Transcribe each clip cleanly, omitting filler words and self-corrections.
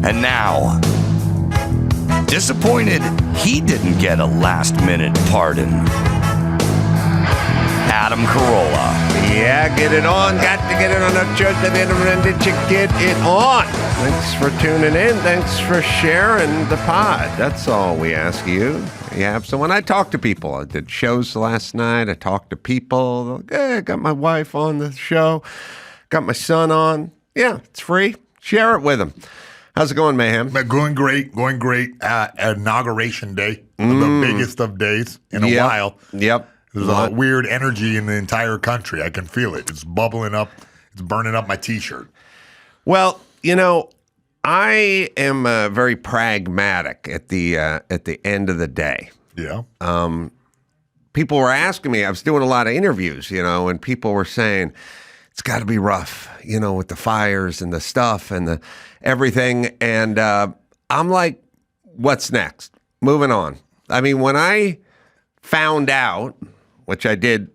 And now, disappointed he didn't get a last-minute pardon. Adam Carolla. Yeah, get it on. Got to get it on the church at the end of it. Did you get it on? Thanks for tuning in. Thanks for sharing the pod. That's all we ask you. Yeah, so when I talk to people, I did shows last night. I talked to people. Hey, I got my wife on the show. Got my son on. Yeah, it's free. Share it with them. How's it going, Mayhem? Going great. Inauguration day. The biggest of days in a while. Yep. There's a weird energy in the entire country. I can feel it. It's bubbling up. It's burning up my T-shirt. Well, you know, I am very pragmatic at the end of the day. Yeah. People were asking me, I was doing a lot of interviews, you know, and people were saying, it's got to be rough, you know, with the fires and the stuff and the everything. And I'm like, what's next? Moving on. I mean, when I found out, which I did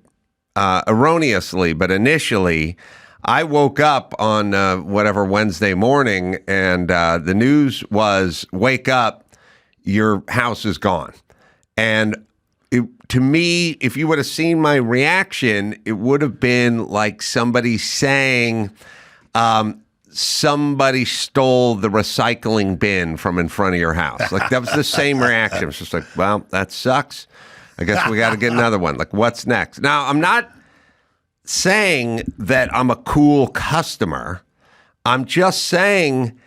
erroneously, but initially, I woke up on Wednesday morning, and the news was, wake up, your house is gone. And to me, if you would have seen my reaction, it would have been like somebody saying, somebody stole the recycling bin from in front of your house. Like, that was the same reaction. It was just like, well, that sucks. I guess we got to get another one. Like, what's next? Now, I'm not saying that I'm a cool customer. I'm just saying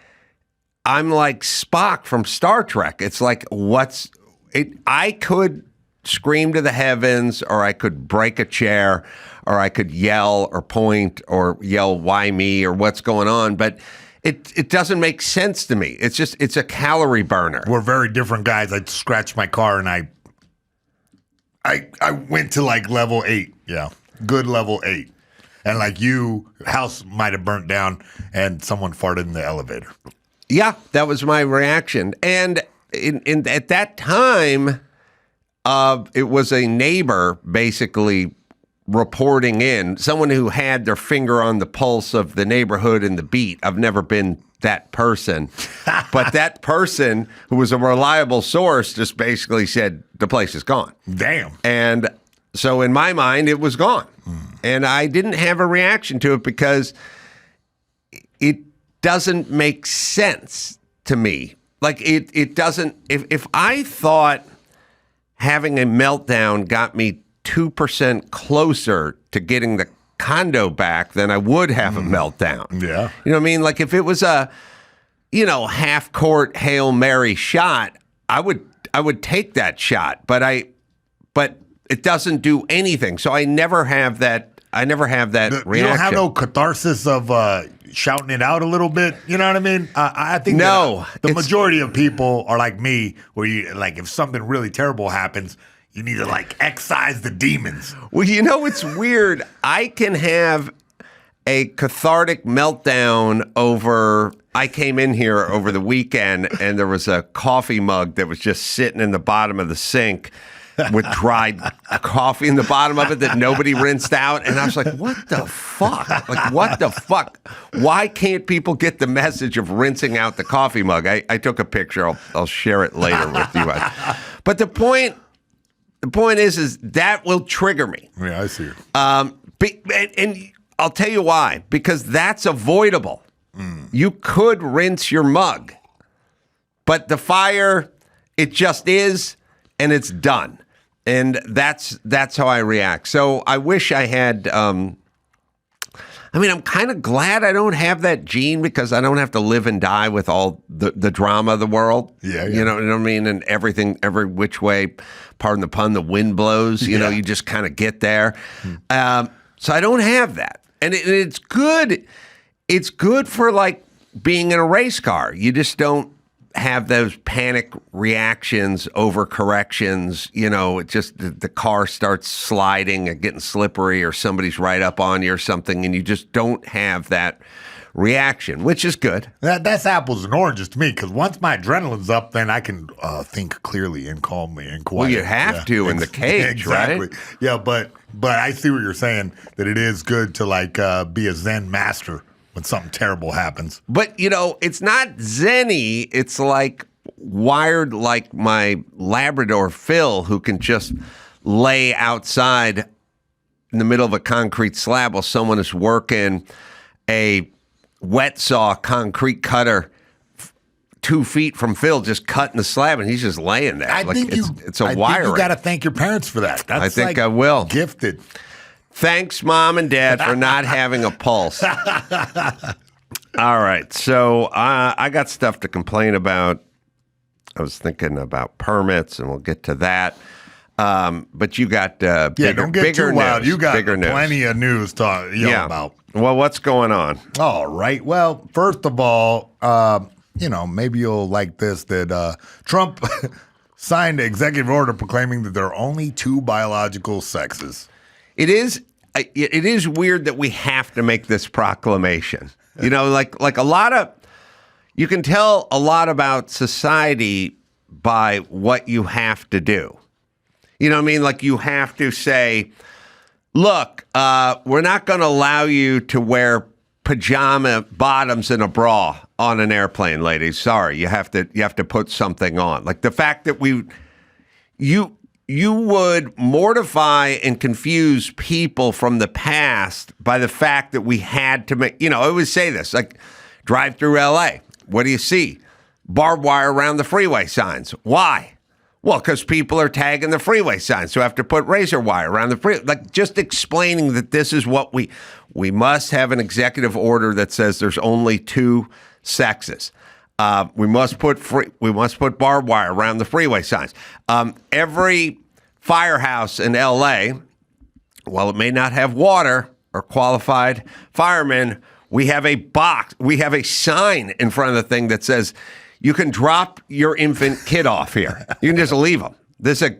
I'm like Spock from Star Trek. It's like, I could scream to the heavens, or I could break a chair, or I could yell or point or yell, why me, or what's going on. But it doesn't make sense to me. It's a calorie burner. We're very different guys. I scratched my car and I went to like level 8. Yeah. Good level 8. And like you, house might have burnt down and someone farted in the elevator. Yeah, that was my reaction. And at that time, it was a neighbor basically reporting in, someone who had their finger on the pulse of the neighborhood and the beat. I've never been that person. But that person, who was a reliable source, just basically said, the place is gone. Damn. And so in my mind, it was gone. And I didn't have a reaction to it because it doesn't make sense to me. Like, it doesn't, if I thought having a meltdown got me 2% closer to getting the condo back, then I would have a meltdown. Yeah. You know what I mean? Like, if it was a, half-court Hail Mary shot, I would take that shot. But it doesn't do anything. So I never have that reaction. You don't have no catharsis of shouting it out a little bit? You know what I mean? I think no. The majority of people are like me, where you, like, if something really terrible happens, you need to, like, excise the demons. Well, it's weird. I can have a cathartic meltdown over, I came in here over the weekend and there was a coffee mug that was just sitting in the bottom of the sink with dried coffee in the bottom of it that nobody rinsed out. And I was like, what the fuck? Like, what the fuck? Why can't people get the message of rinsing out the coffee mug? I took a picture. I'll share it later with you guys. But the point is that will trigger me. Yeah, I see. And I'll tell you why. Because that's avoidable. You could rinse your mug. But the fire, it just is, and it's done. And that's how I react. So I wish I had, I'm kind of glad I don't have that gene, because I don't have to live and die with all the drama of the world. Yeah. You know what I mean? And everything, every which way, pardon the pun, the wind blows. You know, you just kind of get there. So I don't have that. And it's good. It's good for, like, being in a race car. You just don't have those panic reactions, overcorrections. It just, the car starts sliding and getting slippery, or somebody's right up on you or something, and you just don't have that reaction, which is good. That's apples and oranges to me, because once my adrenaline's up, then I can think clearly and calmly and quietly. Well, you have to in the cage, exactly. Right? Yeah, but I see what you're saying, that it is good to, like, be a Zen master when something terrible happens. But, it's not zenny. It's like wired like my Labrador Phil, who can just lay outside in the middle of a concrete slab while someone is working a wet saw concrete cutter 2 feet from Phil, just cutting the slab, and he's just laying there. It's a wiring. You got to thank your parents for that. I think I will. Gifted. Thanks, Mom and Dad, for not having a pulse. All right, so I got stuff to complain about. I was thinking about permits, and we'll get to that. But you got bigger, don't get bigger too wild. news. You got news. plenty of news to yell about. Well, what's going on? All right. Well, first of all, maybe you'll like this, that Trump signed an executive order proclaiming that there are only 2 biological sexes. It is weird that we have to make this proclamation. Like a lot of, you can tell a lot about society by what you have to do. You know what I mean? Like you have to say, look, we're not going to allow you to wear pajama bottoms and a bra on an airplane, ladies. Sorry, you have to put something on. Like the fact that you would mortify and confuse people from the past by the fact that we had to make, I always say this, like drive through LA. What do you see? Barbed wire around the freeway signs. Why? Well, because people are tagging the freeway signs, so have to put razor wire around the freeway. Like just explaining that this is what we must have an executive order that says there's only 2 sexes. We must put barbed wire around the freeway signs. Every firehouse in LA, while it may not have water or qualified firemen, we have a sign in front of the thing that says you can drop your infant kid off here. You can just leave them. This is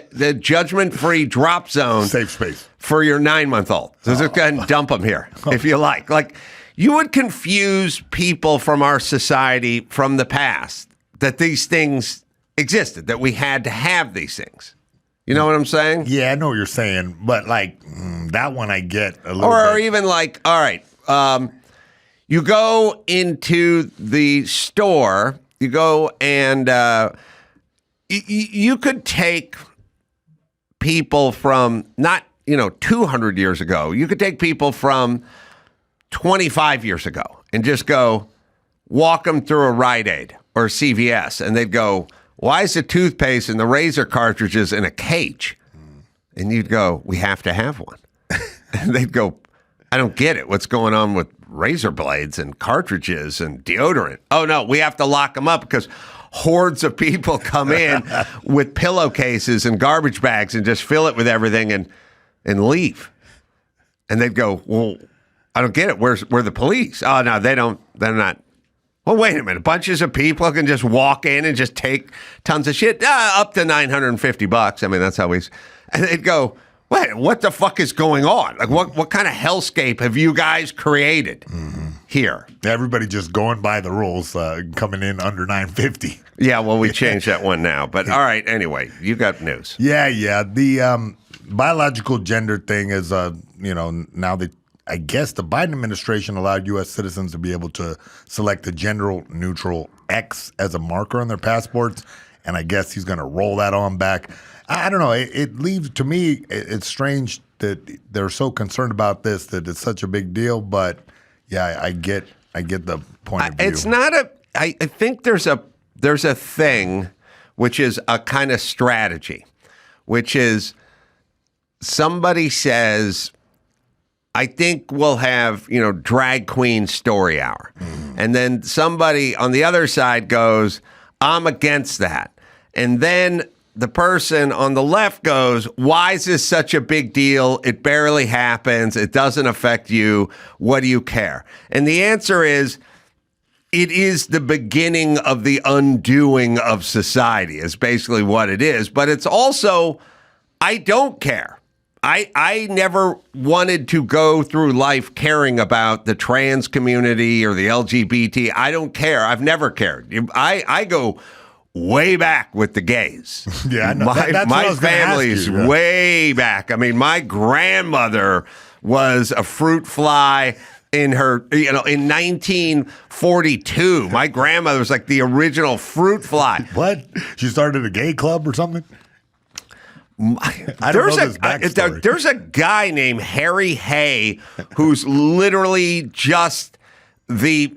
the judgment-free drop zone. Safe space. For your 9-month-old. So just go ahead and dump them here if you like. Like, you would confuse people from our society from the past that these things existed, that we had to have these things. You know what I'm saying? Yeah, I know what you're saying, but like that one I get a little Or bit. even like, all right, you go into the store, you go and you could take people from not, 200 years ago. You could take people from 25 years ago and just go walk them through a Rite Aid or CVS, and they'd go, why is the toothpaste and the razor cartridges in a cage? And you'd go, we have to have one. And they'd go, I don't get it. What's going on with razor blades and cartridges and deodorant? Oh, no, we have to lock them up because hordes of people come in with pillowcases and garbage bags and just fill it with everything and leave. And they'd go, well, I don't get it. Where the police? Oh, no, they're not. Well, wait a minute. Bunches of people can just walk in and just take tons of shit, up to $950. I mean, that's how and they'd go, wait, what the fuck is going on? Like, what kind of hellscape have you guys created here? Everybody just going by the rules, coming in under $950. Yeah, well, we changed that one now. But all right, anyway, you got news. Yeah. The biological gender thing is, now that I guess the Biden administration allowed U.S. citizens to be able to select the gender-neutral X as a marker on their passports, and I guess he's going to roll that on back. I don't know. It leaves, to me, it's strange that they're so concerned about this, that it's such a big deal, but yeah, I get the point of view. It's not I think there's a thing, which is a kind of strategy, which is somebody says, I think we'll have, drag queen story hour. And then somebody on the other side goes, I'm against that. And then the person on the left goes, why is this such a big deal? It barely happens. It doesn't affect you. What do you care? And the answer is, it is the beginning of the undoing of society, is basically what it is. But it's also, I don't care. I never wanted to go through life caring about the trans community or the LGBT. I don't care. I've never cared. I go way back with the gays. Yeah, I know. My family's way back. I mean, my grandmother was a fruit fly in her, in 1942. My grandmother was like the original fruit fly. What? She started a gay club or something? There's a guy named Harry Hay who's literally just the,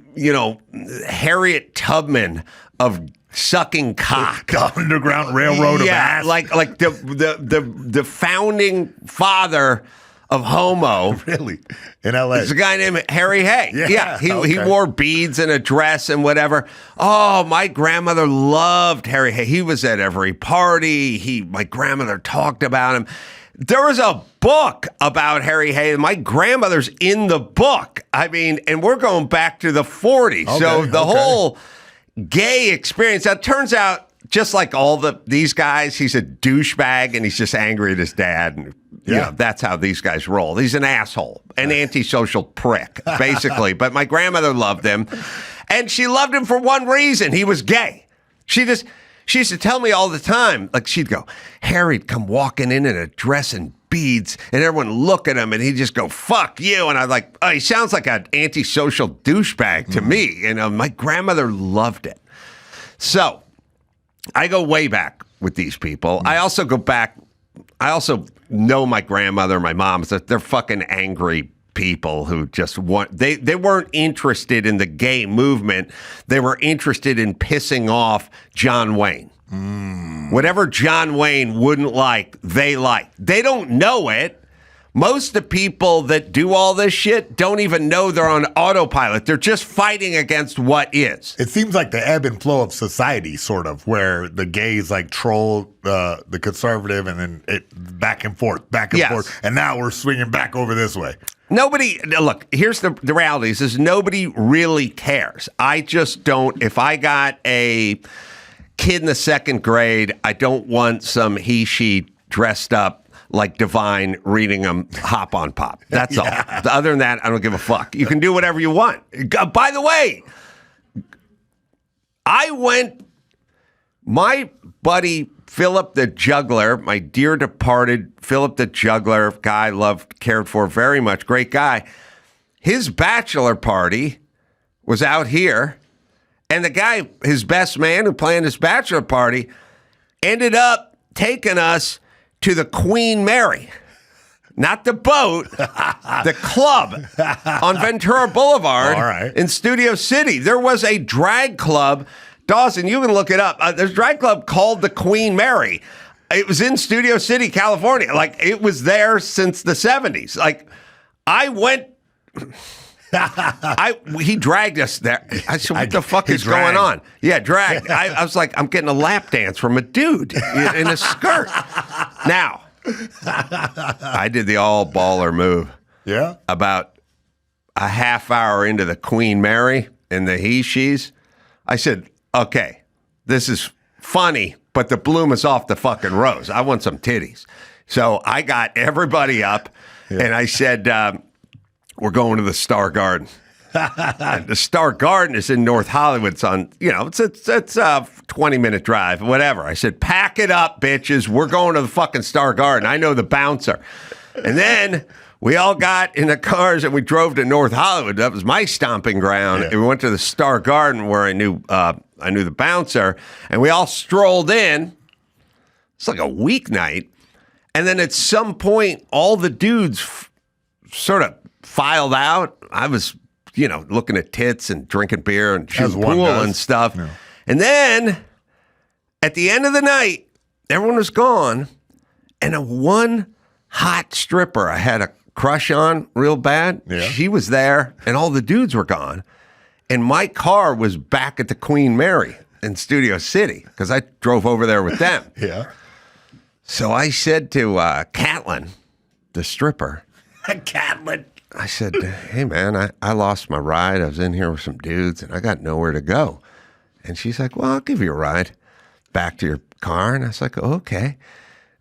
Harriet Tubman of sucking cock. The Underground Railroad of ass. like the founding father of homo. Really? In L.A.? There's a guy named Harry Hay. Yeah, He wore beads and a dress and whatever. Oh, my grandmother loved Harry Hay. He was at every party. My grandmother talked about him. There was a book about Harry Hay. My grandmother's in the book. I mean, and we're going back to the 40s. So the whole gay experience. Now, it turns out, just like all these guys, he's a douchebag and he's just angry at his dad. And that's how these guys roll. He's an asshole, an antisocial prick, basically. But my grandmother loved him, and she loved him for one reason. He was gay. She used to tell me all the time, like she'd go, Harry'd come walking in a dress and beads, and everyone look at him, and he'd just go, fuck you. And I'm like, oh, he sounds like an antisocial douchebag to me. And my grandmother loved it. So I go way back with these people. I also go back. I also know my grandmother, my mom. So they're fucking angry people who just they weren't interested in the gay movement. They were interested in pissing off John Wayne. Whatever John Wayne wouldn't like, they liked. They don't know it. Most of the people that do all this shit don't even know they're on autopilot. They're just fighting against what is. It seems like the ebb and flow of society, sort of, where the gays like troll the conservative and then it back and forth. And now we're swinging back over this way. Look, here's the reality is nobody really cares. I just don't. If I got a kid in the second grade, I don't want some she dressed up like Divine reading them Hop on Pop. That's all. Other than that, I don't give a fuck. You can do whatever you want. By the way, my buddy Philip the Juggler, my dear departed Philip the Juggler, guy I loved, cared for very much, great guy. His bachelor party was out here, and the guy, his best man who planned his bachelor party, ended up taking us to the Queen Mary, not the boat, the club on Ventura Boulevard in Studio City. There was a drag club. Dawson, you can look it up. There's a drag club called the Queen Mary. It was in Studio City, California. Like, it was there since the 70s. Like, I went... he dragged us there. I said, what the fuck is going on? Yeah, dragged. I was like, I'm getting a lap dance from a dude in a skirt. Now, I did the all baller move. Yeah. About a half hour into the Queen Mary and the she's, I said, okay, this is funny, but the bloom is off the fucking rose. I want some titties. So I got everybody up and I said, we're going to the Star Garden. The Star Garden is in North Hollywood. It's on, it's a 20-minute drive, whatever. I said, pack it up, bitches. We're going to the fucking Star Garden. I know the bouncer. And then we all got in the cars and we drove to North Hollywood. That was my stomping ground. And we went to the Star Garden where I knew the bouncer. And we all strolled in. It's like a weeknight. And then at some point, all the dudes sort of filed out. I was, looking at tits and drinking beer and shooting pool and stuff. No. And then at the end of the night, everyone was gone. And one hot stripper I had a crush on real bad. Yeah. She was there and all the dudes were gone. And my car was back at the Queen Mary in Studio City because I drove over there with them. Yeah. So I said to Catlin, the stripper, Catlin, I said, hey, man, I lost my ride. I was in here with some dudes, and I got nowhere to go. And she's like, well, I'll give you a ride back to your car. And I was like, okay.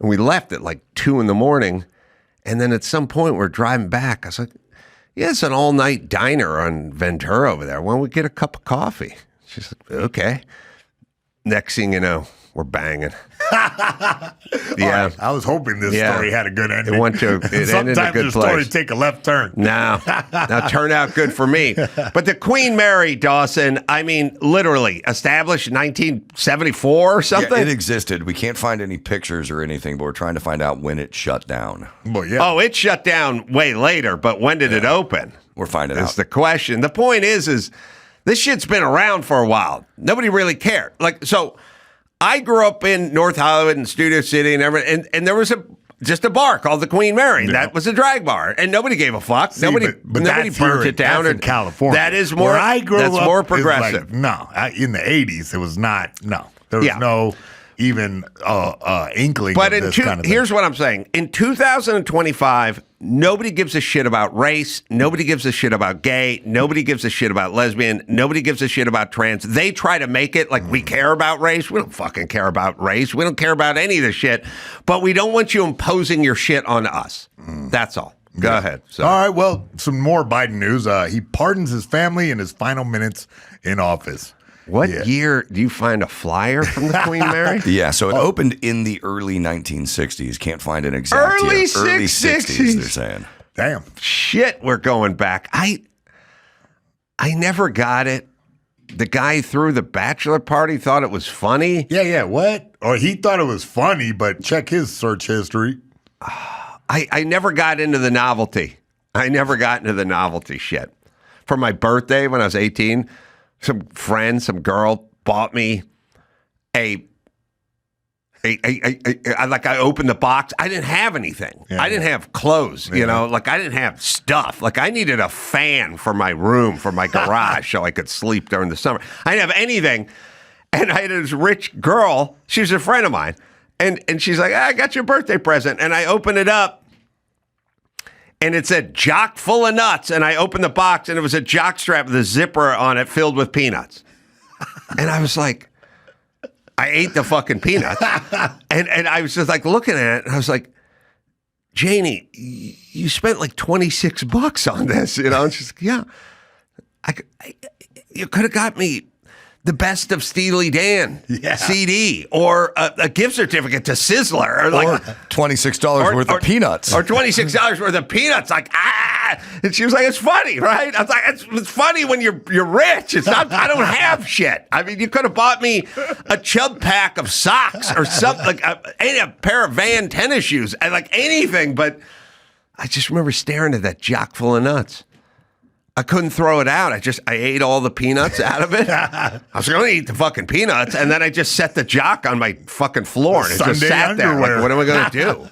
And we left at like 2 a.m. And then at some point, we're driving back. I was like, yeah, it's an all-night diner on Ventura over there. Why don't we get a cup of coffee? She's like, okay. Next thing you know, we're banging. Yeah, right. I was hoping this story had a good ending. It ended in a Sometimes good the place. stories take a left turn. No, turned out good for me. But the Queen Mary, Dawson, I mean, literally established in 1974 or something. Yeah, it existed. We can't find any pictures or anything, but we're trying to find out when it shut down. Well, yeah. Oh, it shut down way later, but when did it open? We're finding out. That's the question. The point is this shit's been around for a while. Nobody really cared. So I grew up in North Hollywood and Studio City and everything, and there was just a bar called the Queen Mary. Yeah. That was a drag bar, and nobody gave a fuck. Nobody burnt it down. That's in California. That is more. Where I grew that's up, more progressive. In the 80s, it was not. No, there was no even inkling. But of this kind of thing. Here's what I'm saying: in 2025. Nobody gives a shit about race. Nobody gives a shit about gay. Nobody gives a shit about lesbian. Nobody gives a shit about trans. They try to make it like we care about race. We don't fucking care about race. We don't care about any of this shit. But we don't want you imposing your shit on us. That's all. Go ahead. All right. Well, some more Biden news. He pardons his family in his final minutes in office. What year do you find a flyer from the Queen Mary? Yeah, so it opened in the early 1960s. Can't find an exact year. Early 60s, they're saying. Damn. Shit, we're going back. I never got it. The guy who threw the bachelor party thought it was funny. Yeah, what? Or he thought it was funny, but check his search history. I never got into the novelty. I never got into the novelty shit. For my birthday when I was 18, some girl bought me I opened the box. I didn't have anything. I didn't have clothes, I didn't have stuff. Like I needed a fan for my room, for my garage so I could sleep during the summer. I didn't have anything. And I had this rich girl, she was a friend of mine, and she's like, I got your birthday present. And I opened it up. And it said, jock full of nuts. And I opened the box, and it was a jock strap with a zipper on it filled with peanuts. And I was like, I ate the fucking peanuts. and I was just like looking at it, and I was like, Janie, you spent like $26 on this, And she's like, yeah. You could have got me the Best of Steely Dan CD or a gift certificate to Sizzler or $26 worth of peanuts or $26 worth of peanuts. And she was like, it's funny, right? I was like, it's funny when you're rich. It's not. I don't have shit. I mean, you could have bought me a Chubb pack of socks or something, like a pair of Van tennis shoes, like anything. But I just remember staring at that jock full of nuts. I couldn't throw it out. I ate all the peanuts out of it. I was going to eat the fucking peanuts, and then I just set the jock on my fucking floor, and it just sat there. Like, what am I going to do?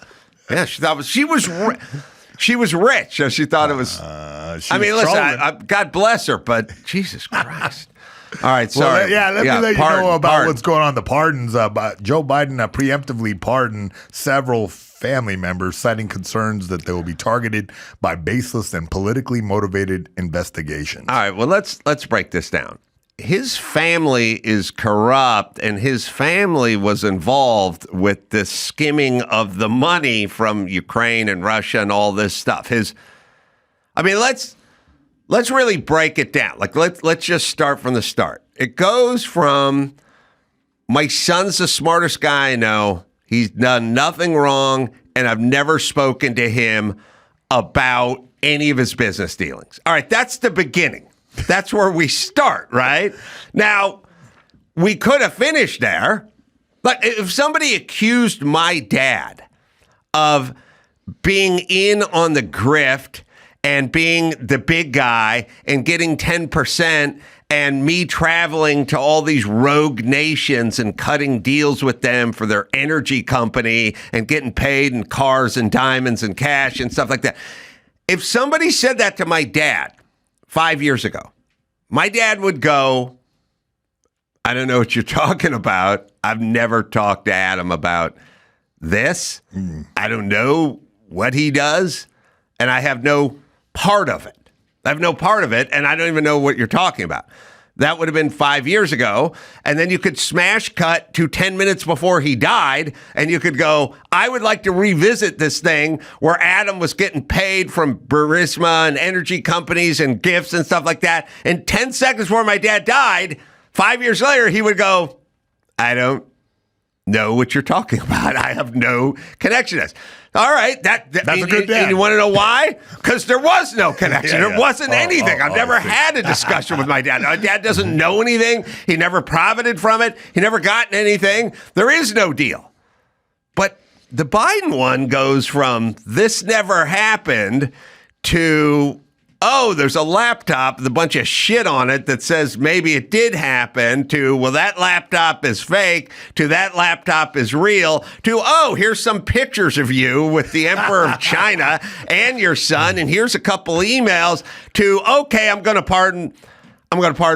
Yeah, she was rich. So she thought it was. Listen, God bless her, but Jesus Christ. All right, sorry. Let me let you know about what's going on. The pardons. Joe Biden preemptively pardoned several family members, citing concerns that they will be targeted by baseless and politically motivated investigations. All right, well, let's break this down. His family is corrupt, and his family was involved with the skimming of the money from Ukraine and Russia and all this stuff. Let's really break it down. Like, let's just start from the start. It goes from, my son's the smartest guy I know. He's done nothing wrong, and I've never spoken to him about any of his business dealings. All right, that's the beginning. That's where we start, right? Now, we could have finished there, but if somebody accused my dad of being in on the grift and being the big guy and getting 10%, and me traveling to all these rogue nations and cutting deals with them for their energy company and getting paid in cars and diamonds and cash and stuff like that. If somebody said that to my dad 5 years ago, my dad would go, I don't know what you're talking about. I've never talked to Adam about this. I don't know what he does, and I have no part of it. I have no part of it, and I don't even know what you're talking about. That would have been 5 years ago, and then you could smash cut to 10 minutes before he died, and you could go, I would like to revisit this thing where Adam was getting paid from Burisma and energy companies and gifts and stuff like that. And 10 seconds before my dad died, 5 years later, he would go, I don't know what you're talking about. I have no connection to this. All right, that's a good dad. And you want to know why? Because there was no connection. There wasn't anything. I've never had a discussion with my dad. My dad doesn't know anything. He never profited from it. He never gotten anything. There is no deal. But the Biden one goes from this never happened to, oh, there's a laptop with a bunch of shit on it that says maybe it did happen, to, well, that laptop is fake, to that laptop is real, to, oh, here's some pictures of you with the Emperor of China and your son, and here's a couple emails, to, okay, I'm going to pardon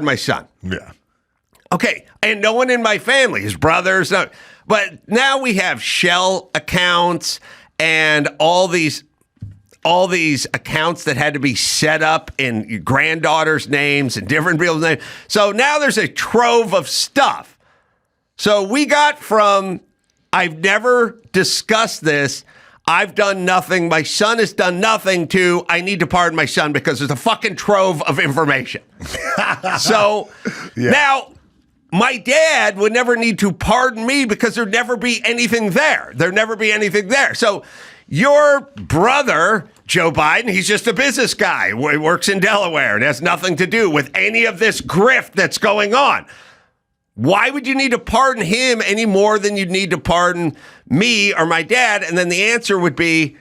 my son. Yeah. Okay, and no one in my family, his brothers, no, but now we have shell accounts and all these accounts that had to be set up in your granddaughters' names and different people's names. So now there's a trove of stuff. So we got from, I've never discussed this, I've done nothing, my son has done nothing, to, I need to pardon my son because there's a fucking trove of information. So now my dad would never need to pardon me because there'd never be anything there. There'd never be anything there. So your brother, Joe Biden, he's just a business guy. He works in Delaware and has nothing to do with any of this grift that's going on. Why would you need to pardon him any more than you'd need to pardon me or my dad? And then the answer would be,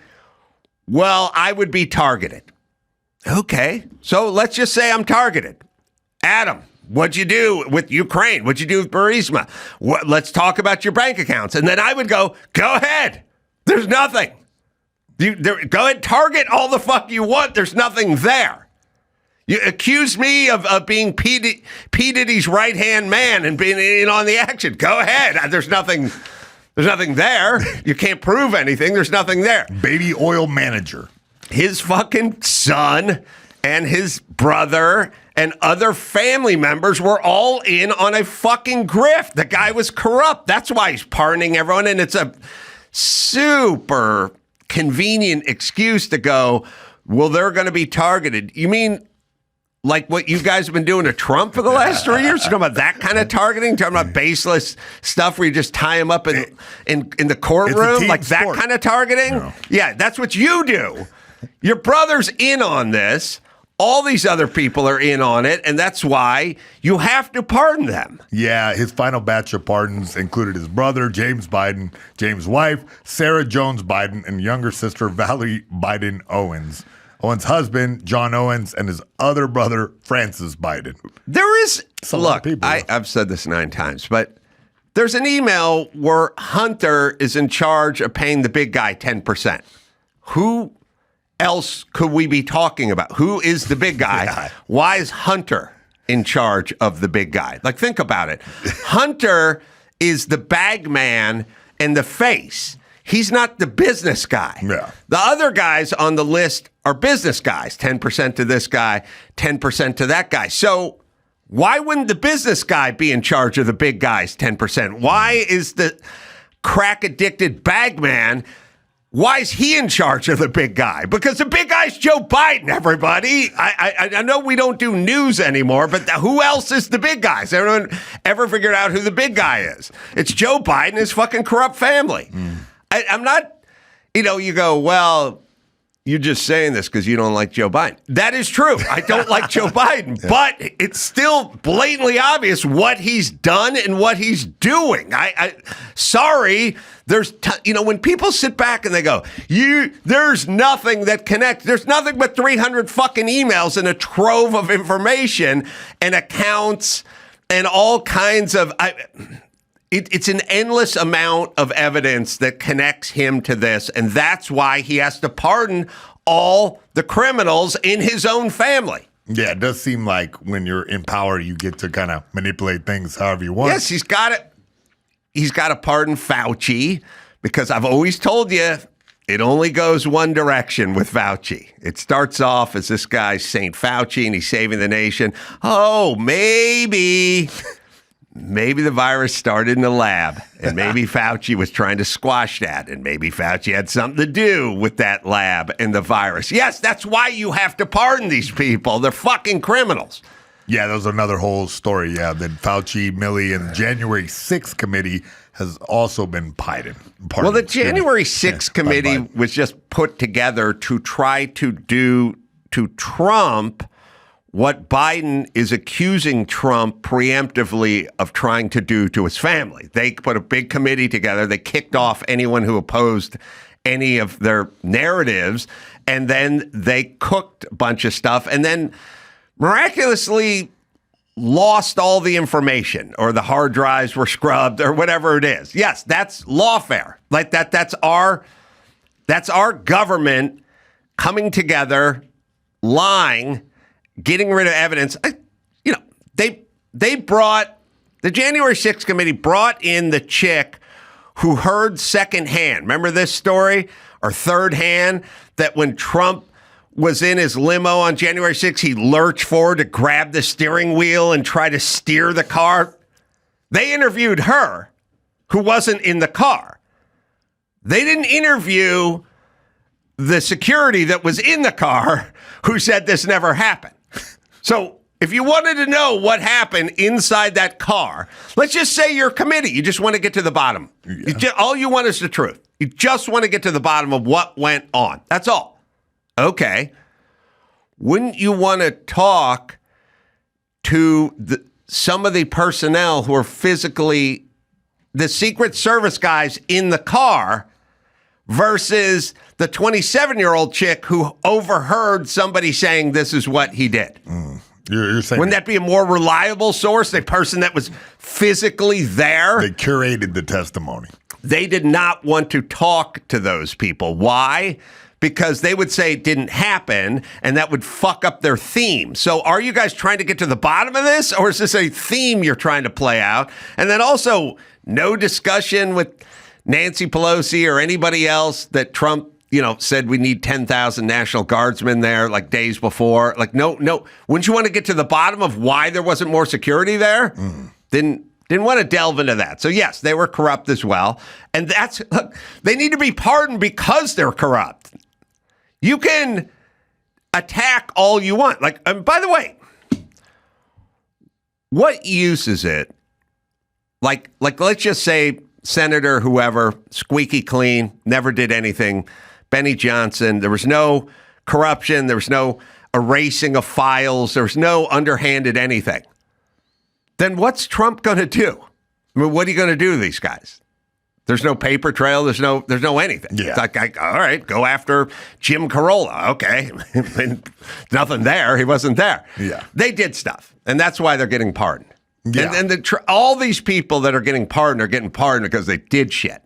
well, I would be targeted. Okay, so let's just say I'm targeted. Adam, what'd you do with Ukraine? What'd you do with Burisma? Let's talk about your bank accounts. And then I would go ahead. There's nothing. Go ahead, target all the fuck you want. There's nothing there. You accuse me of being P. Diddy's right-hand man and being in on the action. Go ahead. There's nothing there. You can't prove anything. There's nothing there. Baby oil manager. His fucking son and his brother and other family members were all in on a fucking grift. The guy was corrupt. That's why he's pardoning everyone. And it's a super convenient excuse to go, well, they're going to be targeted. You mean like what you guys have been doing to Trump for the last 3 years? You're talking about that kind of targeting? Talking about baseless stuff where you just tie him up in the courtroom? Like that kind of targeting? No. Yeah, that's what you do. Your brother's in on this. All these other people are in on it, and that's why you have to pardon them. Yeah, his final batch of pardons included his brother, James Biden, James' wife, Sarah Jones Biden, and younger sister, Valerie Biden Owens. Owen's husband, John Owens, and his other brother, Francis Biden. There is, look, I've said this 9 times, but there's an email where Hunter is in charge of paying the big guy 10%. Who else could we be talking about? Who is the big guy? Yeah. Why is Hunter in charge of the big guy? Like, think about it. Hunter is the bag man and the face. He's not the business guy. Yeah. The other guys on the list are business guys. 10% to this guy, 10% to that guy. So why wouldn't the business guy be in charge of the big guy's 10%? Why is the crack-addicted bag man, why is he in charge of the big guy? Because the big guy's Joe Biden, everybody. I know we don't do news anymore, but who else is the big guy? Has everyone ever figured out who the big guy is? It's Joe Biden and his fucking corrupt family. I'm not, you go, well, you're just saying this because you don't like Joe Biden. That is true. I don't like Joe Biden, but it's still blatantly obvious what he's done and what he's doing. Sorry. There's, when people sit back and they go, there's nothing that connects. There's nothing but 300 fucking emails and a trove of information and accounts and all kinds of, it's an endless amount of evidence that connects him to this. And that's why he has to pardon all the criminals in his own family. Yeah, it does seem like when you're in power, you get to kind of manipulate things however you want. Yes, he's got it. He's got to pardon Fauci, because I've always told you it only goes one direction with Fauci. It starts off as this guy's St. Fauci and he's saving the nation. Oh, maybe the virus started in the lab and maybe Fauci was trying to squash that and maybe Fauci had something to do with that lab and the virus. Yes, that's why you have to pardon these people. They're fucking criminals. Yeah, that was another whole story. Yeah, that Fauci, Milley, and the January 6th committee has also been pardoned. Well, the January 6th committee was just put together to try to do to Trump what Biden is accusing Trump preemptively of trying to do to his family. They put a big committee together. They kicked off anyone who opposed any of their narratives, and then they cooked a bunch of stuff, and then miraculously lost all the information, or the hard drives were scrubbed, or whatever it is. Yes, that's lawfare. Like that. That's our government coming together, lying, getting rid of evidence. They brought the January 6th committee brought in the chick who heard secondhand. Remember this story, or third hand, that when Trump was in his limo on January 6th, he lurched forward to grab the steering wheel and try to steer the car. They interviewed her, who wasn't in the car. They didn't interview the security that was in the car, who said this never happened. So if you wanted to know what happened inside that car, let's just say you're a committee. You just want to get to the bottom. Yeah. All you want is the truth. You just want to get to the bottom of what went on. That's all. Okay. Wouldn't you want to talk to some of the personnel who are physically the Secret Service guys in the car versus the 27-year-old chick who overheard somebody saying this is what he did? You're saying, wouldn't that be a more reliable source? The person that was physically there? They curated the testimony. They did not want to talk to those people. Why? Because they would say it didn't happen, and that would fuck up their theme. So are you guys trying to get to the bottom of this, or is this a theme you're trying to play out? And then also, no discussion with Nancy Pelosi or anybody else that Trump, said we need 10,000 National Guardsmen there like days before. Like, no. Wouldn't you want to get to the bottom of why there wasn't more security there? Didn't want to delve into that. So yes, they were corrupt as well. And they need to be pardoned because they're corrupt. You can attack all you want. Like, by the way, what use is it? Like let's just say Senator whoever, squeaky clean, never did anything. Benny Johnson, there was no corruption. There was no erasing of files. There was no underhanded anything. Then what's Trump going to do? I mean, what are you going to do to these guys? There's no paper trail. There's no anything. Yeah. It's like, all right, go after Jim Carolla. Okay. Nothing there. He wasn't there. Yeah. They did stuff. And that's why they're getting pardoned. Yeah. And all these people that are getting pardoned because they did shit.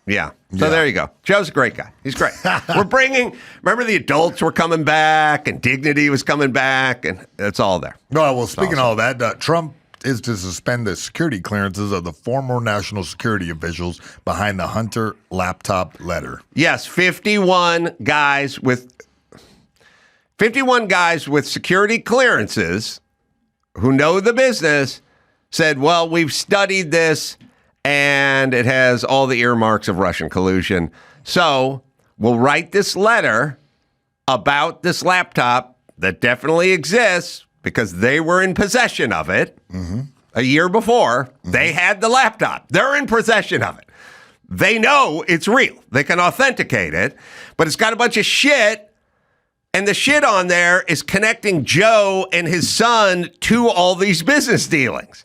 Yeah. So there you go. Joe's a great guy. He's great. Remember the adults were coming back and dignity was coming back, and it's all there. Well, speaking of all that, Trump is to suspend the security clearances of the former national security officials behind the Hunter laptop letter. Yes, 51 guys with security clearances who know the business said, well, we've studied this and it has all the earmarks of Russian collusion. So we'll write this letter about this laptop that definitely exists because they were in possession of it a year before. They had the laptop. They're in possession of it. They know it's real. They can authenticate it, but it's got a bunch of shit. And the shit on there is connecting Joe and his son to all these business dealings.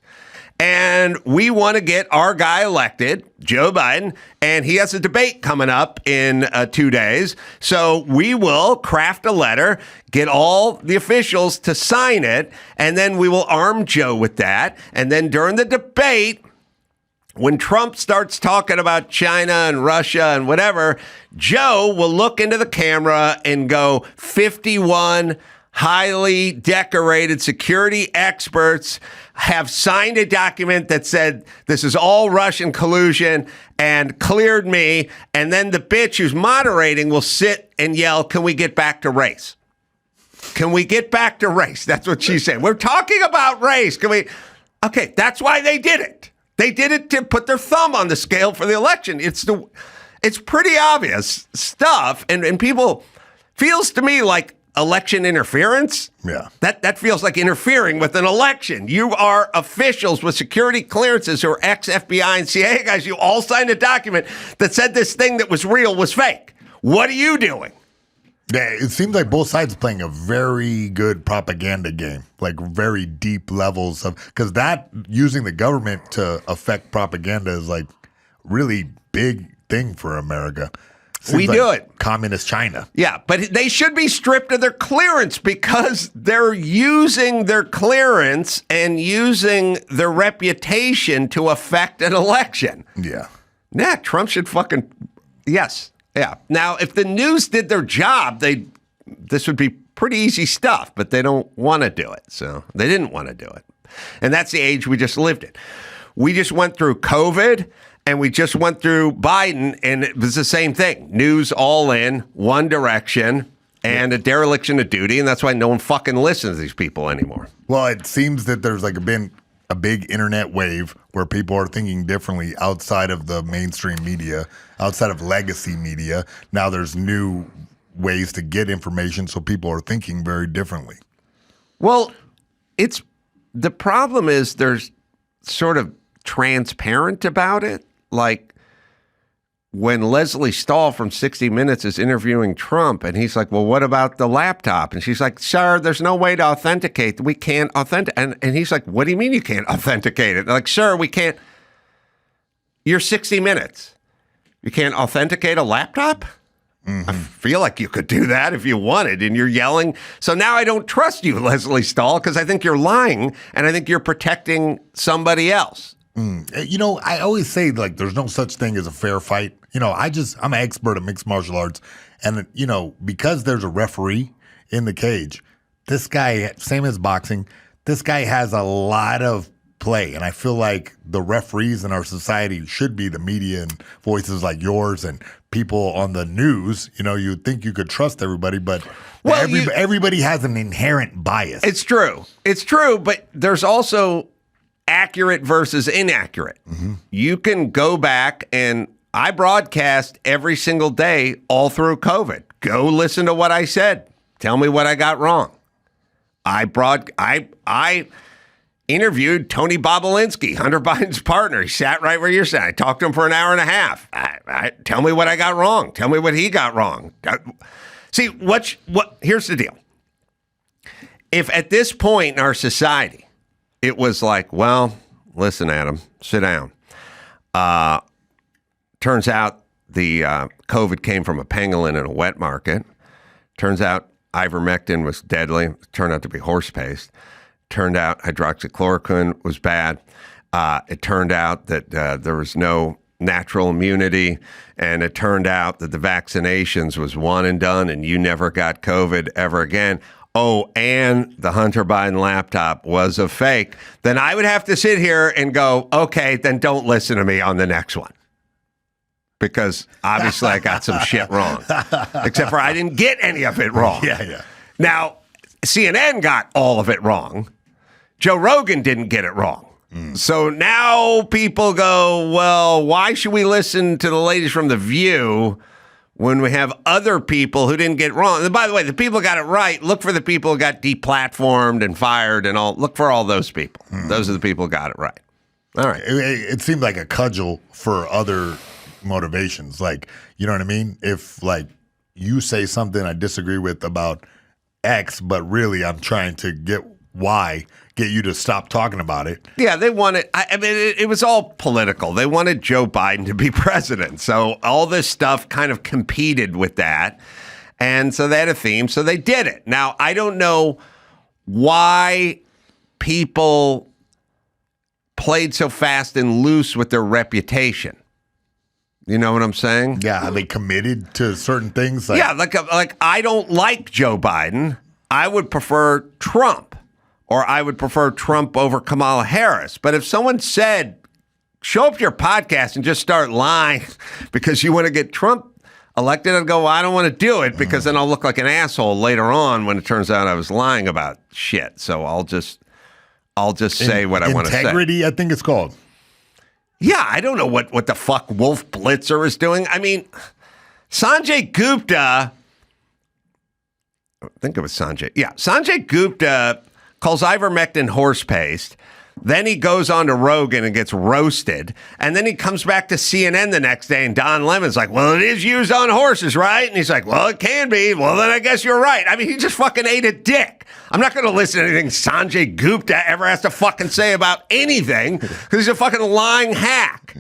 And we want to get our guy elected, Joe Biden, and he has a debate coming up in 2 days. So we will craft a letter, get all the officials to sign it, and then we will arm Joe with that. And then during the debate, when Trump starts talking about China and Russia and whatever, Joe will look into the camera and go, 51 highly decorated security experts have signed a document that said this is all Russian collusion and cleared me. And then the bitch who's moderating will sit and yell, can we get back to race? Can we get back to race? That's what she's saying. We're talking about race. Can we? Okay, that's why they did it. They did it to put their thumb on the scale for the election. It's pretty obvious stuff. And people feels to me like election interference? Yeah. That feels like interfering with an election. You are officials with security clearances who are ex-FBI and CIA guys. You all signed a document that said this thing that was real was fake. What are you doing? Yeah, it seems like both sides are playing a very good propaganda game, like very deep levels of, because that using the government to affect propaganda is like really big thing for America. We do it. Communist China. Yeah, but they should be stripped of their clearance because they're using their clearance and using their reputation to affect an election. Yeah. Yeah, Trump should fucking, yes. Yeah. Now, if the news did their job, this would be pretty easy stuff, but they don't want to do it. So they didn't want to do it. And that's the age we just lived in. We just went through COVID and we just went through Biden, and it was the same thing. News all in, one direction, and a dereliction of duty. And that's why no one fucking listens to these people anymore. Well, it seems that there's been a big internet wave where people are thinking differently outside of the mainstream media, outside of legacy media. Now there's new ways to get information, so people are thinking very differently. Well, the problem is there's sort of transparent about it. Like when Leslie Stahl from 60 Minutes is interviewing Trump and he's like, well, what about the laptop? And she's like, sir, there's no way to authenticate. We can't authenticate. And he's like, what do you mean you can't authenticate it? They're like, sir, we can't. You're 60 Minutes. You can't authenticate a laptop? Mm-hmm. I feel like you could do that if you wanted, and you're yelling. So now I don't trust you, Leslie Stahl, because I think you're lying, and I think you're protecting somebody else. You know, I always say, like, there's no such thing as a fair fight. You know, I'm an expert at mixed martial arts. And, you know, because there's a referee in the cage, this guy, same as boxing, this guy has a lot of play. And I feel like the referees in our society should be the media and voices like yours and people on the news. You know, you'd think you could trust everybody, but everybody has an inherent bias. It's true. It's true, but there's also accurate versus inaccurate. Mm-hmm. You can go back, and I broadcast every single day all through COVID. Go listen to what I said. Tell me what I got wrong. I interviewed Tony Bobolinsky, Hunter Biden's partner. He sat right where you're sitting. I talked to him for an hour and a half. Tell me what I got wrong. Tell me what he got wrong. See, here's the deal. If at this point in our society, it was like, well, listen, Adam, sit down. Turns out the COVID came from a pangolin in a wet market. Turns out ivermectin was deadly. Turned out to be horse paste. Turned out hydroxychloroquine was bad. It turned out that there was no natural immunity. And it turned out that the vaccinations was one and done, and you never got COVID ever again. Oh, and the Hunter Biden laptop was a fake. Then I would have to sit here and go, okay, then don't listen to me on the next one. Because obviously I got some shit wrong. Except for I didn't get any of it wrong. Yeah. Now, CNN got all of it wrong. Joe Rogan didn't get it wrong. So now people go, well, why should we listen to the ladies from The View when we have other people who didn't get it wrong? And by the way, the people who got it right, look for the people who got deplatformed and fired and all. Look for all those people. Those are the people who got it right. All right. It seemed like a cudgel for other motivations. Like, you know what I mean? If, like, you say something I disagree with about X, but really I'm trying to get Y, get you to stop talking about it. Yeah, they wanted, I mean, it was all political. They wanted Joe Biden to be president. So all this stuff kind of competed with that. And so they had a theme, so they did it. Now, I don't know why people played so fast and loose with their reputation. You know what I'm saying? Yeah, are they committed to certain things? Yeah, like I don't like Joe Biden. I would prefer Trump, or I would prefer Trump over Kamala Harris. But if someone said, show up to your podcast and just start lying because you want to get Trump elected, I'd go, well, I don't want to do it because then I'll look like an asshole later on when it turns out I was lying about shit. So I'll just say what I want to say. Integrity, I think it's called. Yeah, I don't know what the fuck Wolf Blitzer is doing. I mean, Sanjay Gupta I think it was Sanjay. Yeah, Sanjay Gupta calls ivermectin horse paste. Then he goes on to Rogan and gets roasted. And then he comes back to CNN the next day, and Don Lemon's like, well, it is used on horses, right? And he's like, well, it can be. Well, then I guess you're right. I mean, he just fucking ate a dick. I'm not going to listen to anything Sanjay Gupta ever has to fucking say about anything because he's a fucking lying hack.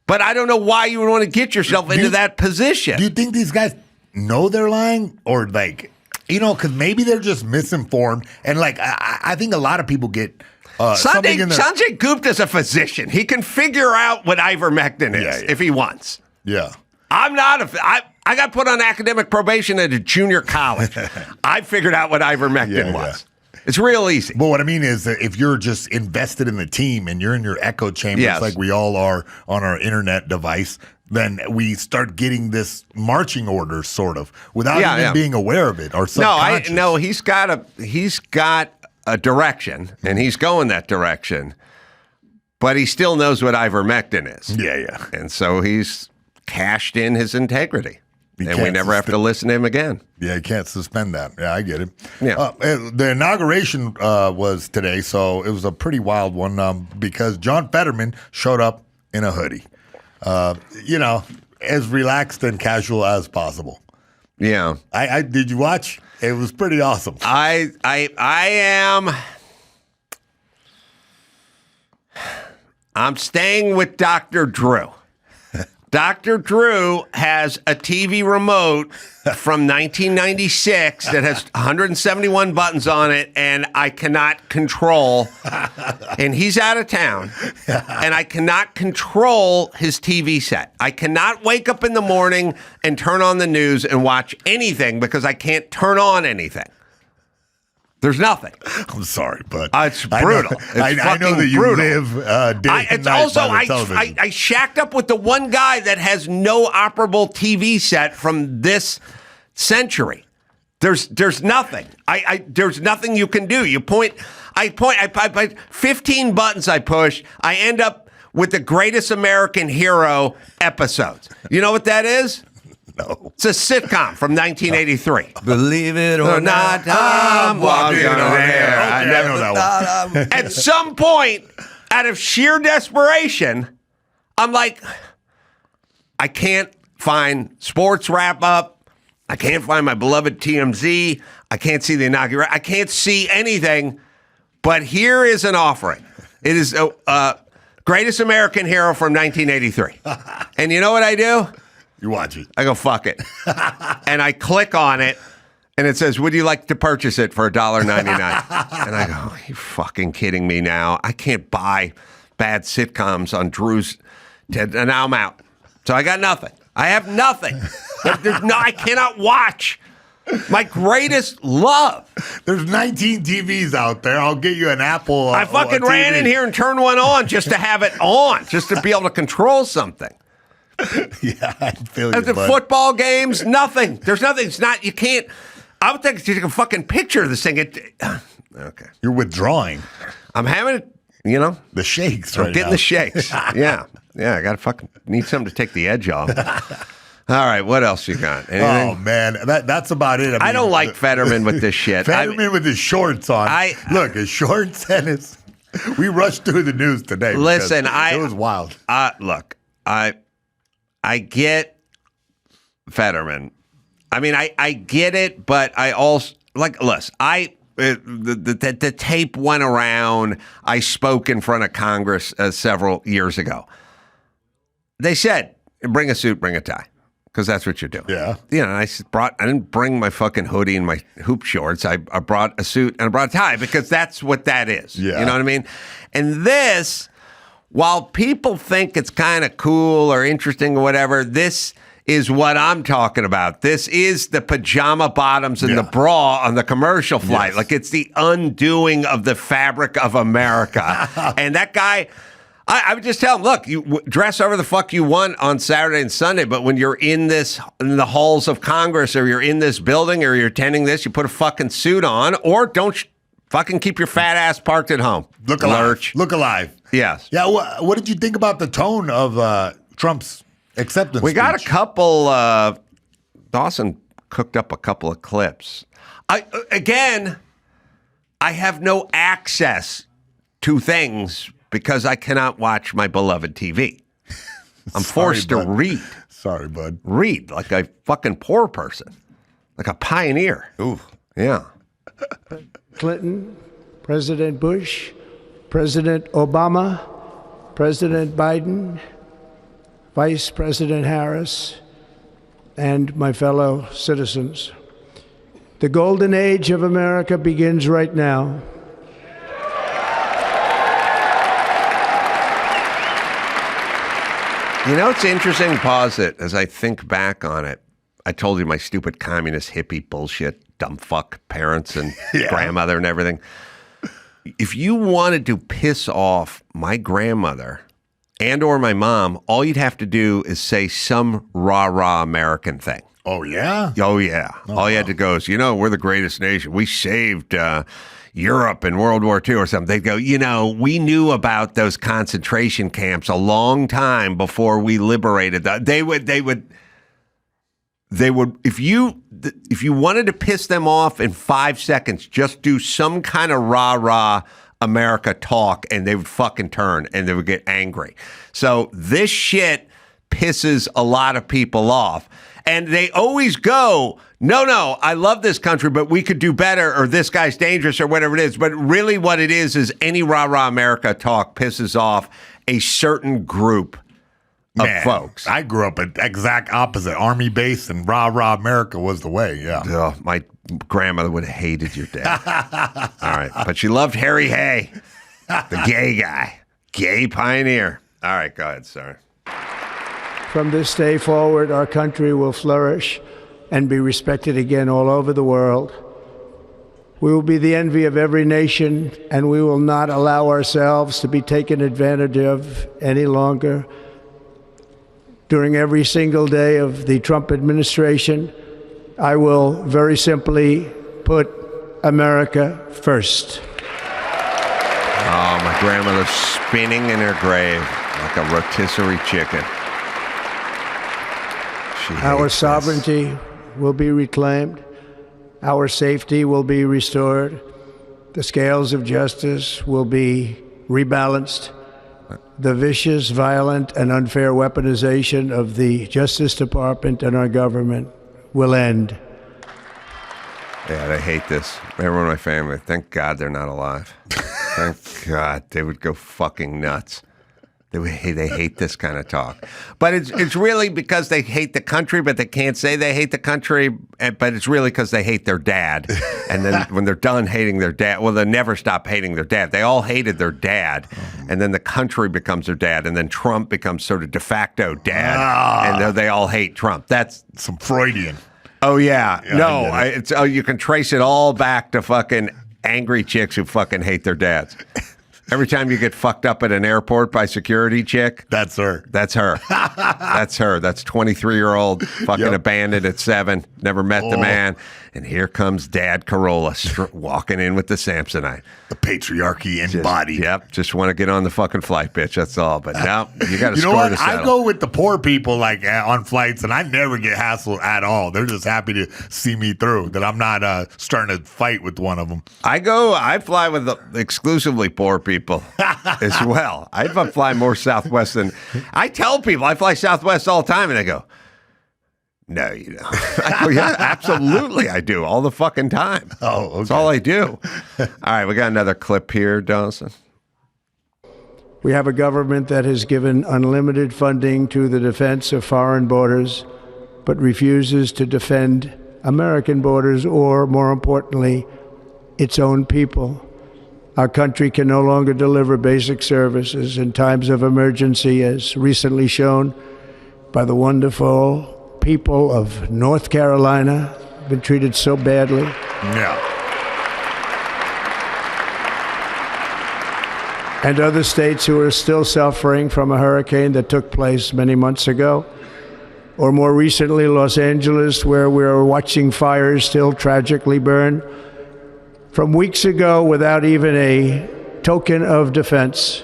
But I don't know why you would want to get yourself into that position. Do you think these guys know they're lying or like, because maybe they're just misinformed. And like, I think a lot of people get... Sanjay Gupta's a physician. He can figure out what ivermectin is if he wants. Yeah. I'm not I got put on academic probation at a junior college. I figured out what ivermectin was. It's real easy. But what I mean is that if you're just invested in the team and you're in your echo chambers like we all are on our internet device, then we start getting this marching orders sort of without even being aware of it or subconscious. No, he's got a direction, and he's going that direction, but he still knows what ivermectin is. Yeah. And so he's cashed in his integrity, and we never have to listen to him again. Yeah, you can't suspend that. Yeah, I get it. Yeah. The inauguration was today, so it was a pretty wild one because John Fetterman showed up in a hoodie, as relaxed and casual as possible. Yeah. I did you watch? It was pretty awesome. I'm staying with Dr. Drew. Dr. Drew has a TV remote from 1996 that has 171 buttons on it, and I cannot control. And he's out of town, and I cannot control his TV set. I cannot wake up in the morning and turn on the news and watch anything because I can't turn on anything. There's nothing. I'm sorry, but it's brutal. I know that you brutal. live day and night by the television. I shacked up with the one guy that has no operable TV set from this century. There's nothing. There's nothing you can do. I 15 buttons I push. I end up with the Greatest American Hero episodes. You know what that is? No. It's a sitcom from 1983. Believe it or not, I'm walking on air. I never know that one. At some point, out of sheer desperation, I'm like, I can't find sports wrap up. I can't find my beloved TMZ. I can't see the inauguration. I can't see anything. But here is an offering. It is Greatest American Hero from 1983. And you know what I do? You watch it. I go, fuck it. And I click on it, and it says, would you like to purchase it for $1.99? And I go, are you fucking kidding me now? I can't buy bad sitcoms on Drew's. And now I'm out. So I got nothing. I have nothing. I cannot watch my greatest love. There's 19 TVs out there. I'll get you an Apple. I fucking ran in here and turned one on just to have it on, just to be able to control something. Yeah, I feel you. The football games, nothing. There's nothing. It's not. You can't. I would think you take a fucking picture of this thing. Okay. You're withdrawing. I'm having it. The shakes. I'm getting the shakes. Yeah. I got to fucking need something to take the edge off. All right. What else you got? Anything? Oh man, that's about it. I don't like Fetterman with this shit. Fetterman with his shorts on. Look, his shorts and his. We rushed through the news today. Listen, it was wild. Look, I get Fetterman. I mean, I get it, but I also listen. The tape went around. I spoke in front of Congress several years ago. They said, "Bring a suit, bring a tie," because that's what you do. Yeah. I didn't bring my fucking hoodie and my hoop shorts. I brought a suit and I brought a tie because that's what that is. Yeah. You know what I mean? And this. While people think it's kind of cool or interesting or whatever, this is what I'm talking about. This is the pajama bottoms and the bra on the commercial flight. Yes. Like it's the undoing of the fabric of America. And that guy, I would just tell him, look, you dress however the fuck you want on Saturday and Sunday, but when you're in the halls of Congress or you're in this building or you're attending this, you put a fucking suit on or don't fucking keep your fat ass parked at home. Look alive. Look alive. Yes. Yeah. What did you think about the tone of Trump's acceptance? We got a couple. Dawson cooked up a couple of clips. I have no access to things because I cannot watch my beloved TV. I'm forced to read. Sorry, bud. Read like a fucking poor person, like a pioneer. Ooh. Yeah. Clinton, President Bush, President Obama, President Biden, Vice President Harris, and my fellow citizens. The golden age of America begins right now. You know, it's interesting, pause it, as I think back on it. I told you my stupid communist hippie bullshit, dumb fuck parents and grandmother and everything. If you wanted to piss off my grandmother and or my mom, all you'd have to do is say some rah-rah American thing. Oh, yeah? Oh, yeah. All you had to go is, you know, we're the greatest nation. We saved Europe in World War II or something. They'd go, you know, we knew about those concentration camps a long time before we liberated them. They would, if you wanted to piss them off in 5 seconds, just do some kind of rah-rah America talk and they would fucking turn and they would get angry. So this shit pisses a lot of people off. And they always go, no, I love this country, but we could do better, or this guy's dangerous, or whatever it is. But really what it is any rah-rah America talk pisses off a certain group of folks. I grew up at exact opposite. Army base and rah-rah America was the way, yeah. Oh, my grandmother would have hated your dad. All right, but she loved Harry Hay, the gay guy, gay pioneer. All right, go ahead, sorry. From this day forward, our country will flourish and be respected again all over the world. We will be the envy of every nation, and we will not allow ourselves to be taken advantage of any longer. During every single day of the Trump administration, I will very simply put America first. Oh, my grandmother's spinning in her grave like a rotisserie chicken. Our sovereignty will be reclaimed. Our safety will be restored. The scales of justice will be rebalanced. The vicious, violent, and unfair weaponization of the Justice Department and our government will end. Yeah, they hate this. Everyone in my family, thank God they're not alive. Thank God. They would go fucking nuts. They hate this kind of talk. But it's really because they hate the country, but they can't say they hate the country. But it's really because they hate their dad. And then when they're done hating their dad, well, they never stop hating their dad. They all hated their dad. And then the country becomes their dad. And then Trump becomes sort of de facto dad. And they all hate Trump. That's some Freudian. Oh, yeah. No, you can trace it all back to fucking angry chicks who fucking hate their dads. Every time you get fucked up at an airport by security chick. That's her. That's her. That's her. That's 23-year-old fucking abandoned at 7. Never met the man. And here comes Dad Carolla walking in with the Samsonite. The patriarchy embodied. Just want to get on the fucking flight, bitch. That's all. But now you got to score what? to settle. I go with the poor people like on flights, and I never get hassled at all. They're just happy to see me through. That I'm not starting to fight with one of them. I fly with exclusively poor people as well. I fly more Southwest than I tell people. I fly Southwest all the time, and they go, "No, you don't." I go, "Yeah, absolutely, I do all the fucking time. Oh, okay. That's all I do." All right, we got another clip here, Dawson. We have a government that has given unlimited funding to the defense of foreign borders, but refuses to defend American borders or, more importantly, its own people. Our country can no longer deliver basic services in times of emergency, as recently shown by the wonderful people of North Carolina, been treated so badly. Yeah. And other states who are still suffering from a hurricane that took place many months ago. Or more recently, Los Angeles, where we are watching fires still tragically burn. From weeks ago, without even a token of defense,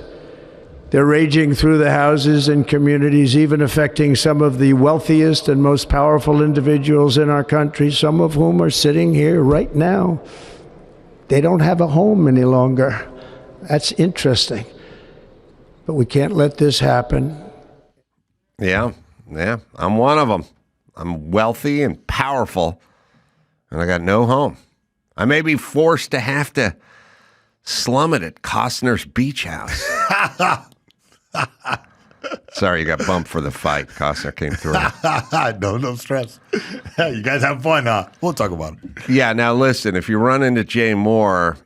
They're raging through the houses and communities, even affecting some of the wealthiest and most powerful individuals in our country, some of whom are sitting here right now. They don't have a home any longer. That's interesting. But we can't let this happen. Yeah, I'm one of them. I'm wealthy and powerful, and I got no home. I may be forced to have to slum it at Costner's beach house. Sorry, you got bumped for the fight. Costner came through. No stress. You guys have fun, huh? We'll talk about it. Yeah, now listen, if you run into Jay Moore,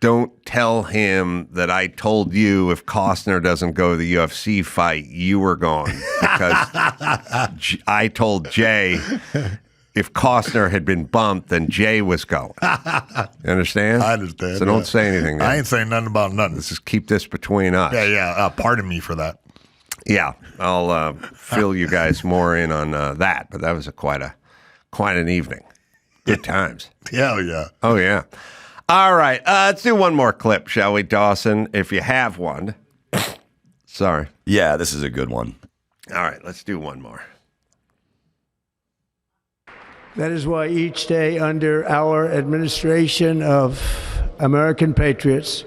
don't tell him that I told you if Costner doesn't go to the UFC fight, you were going. Because I told Jay if Costner had been bumped, then Jay was going. You understand? I understand. So don't say anything. I ain't saying nothing about nothing. Let's just keep this between us. Yeah. Pardon me for that. Yeah, I'll fill you guys more in on that. But that was quite an evening. Good times. Hell yeah. Oh, yeah. All right, let's do one more clip, shall we, Dawson, if you have one. Sorry. Yeah, this is a good one. All right, let's do one more. That is why each day under our administration of American patriots,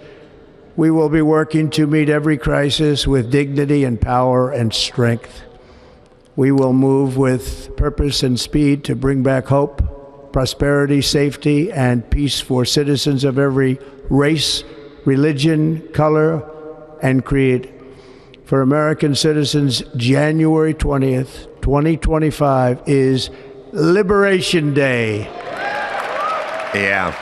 we will be working to meet every crisis with dignity and power and strength. We will move with purpose and speed to bring back hope, prosperity, safety, and peace for citizens of every race, religion, color, and creed. For American citizens, January 20th, 2025 is Liberation Day. Yeah.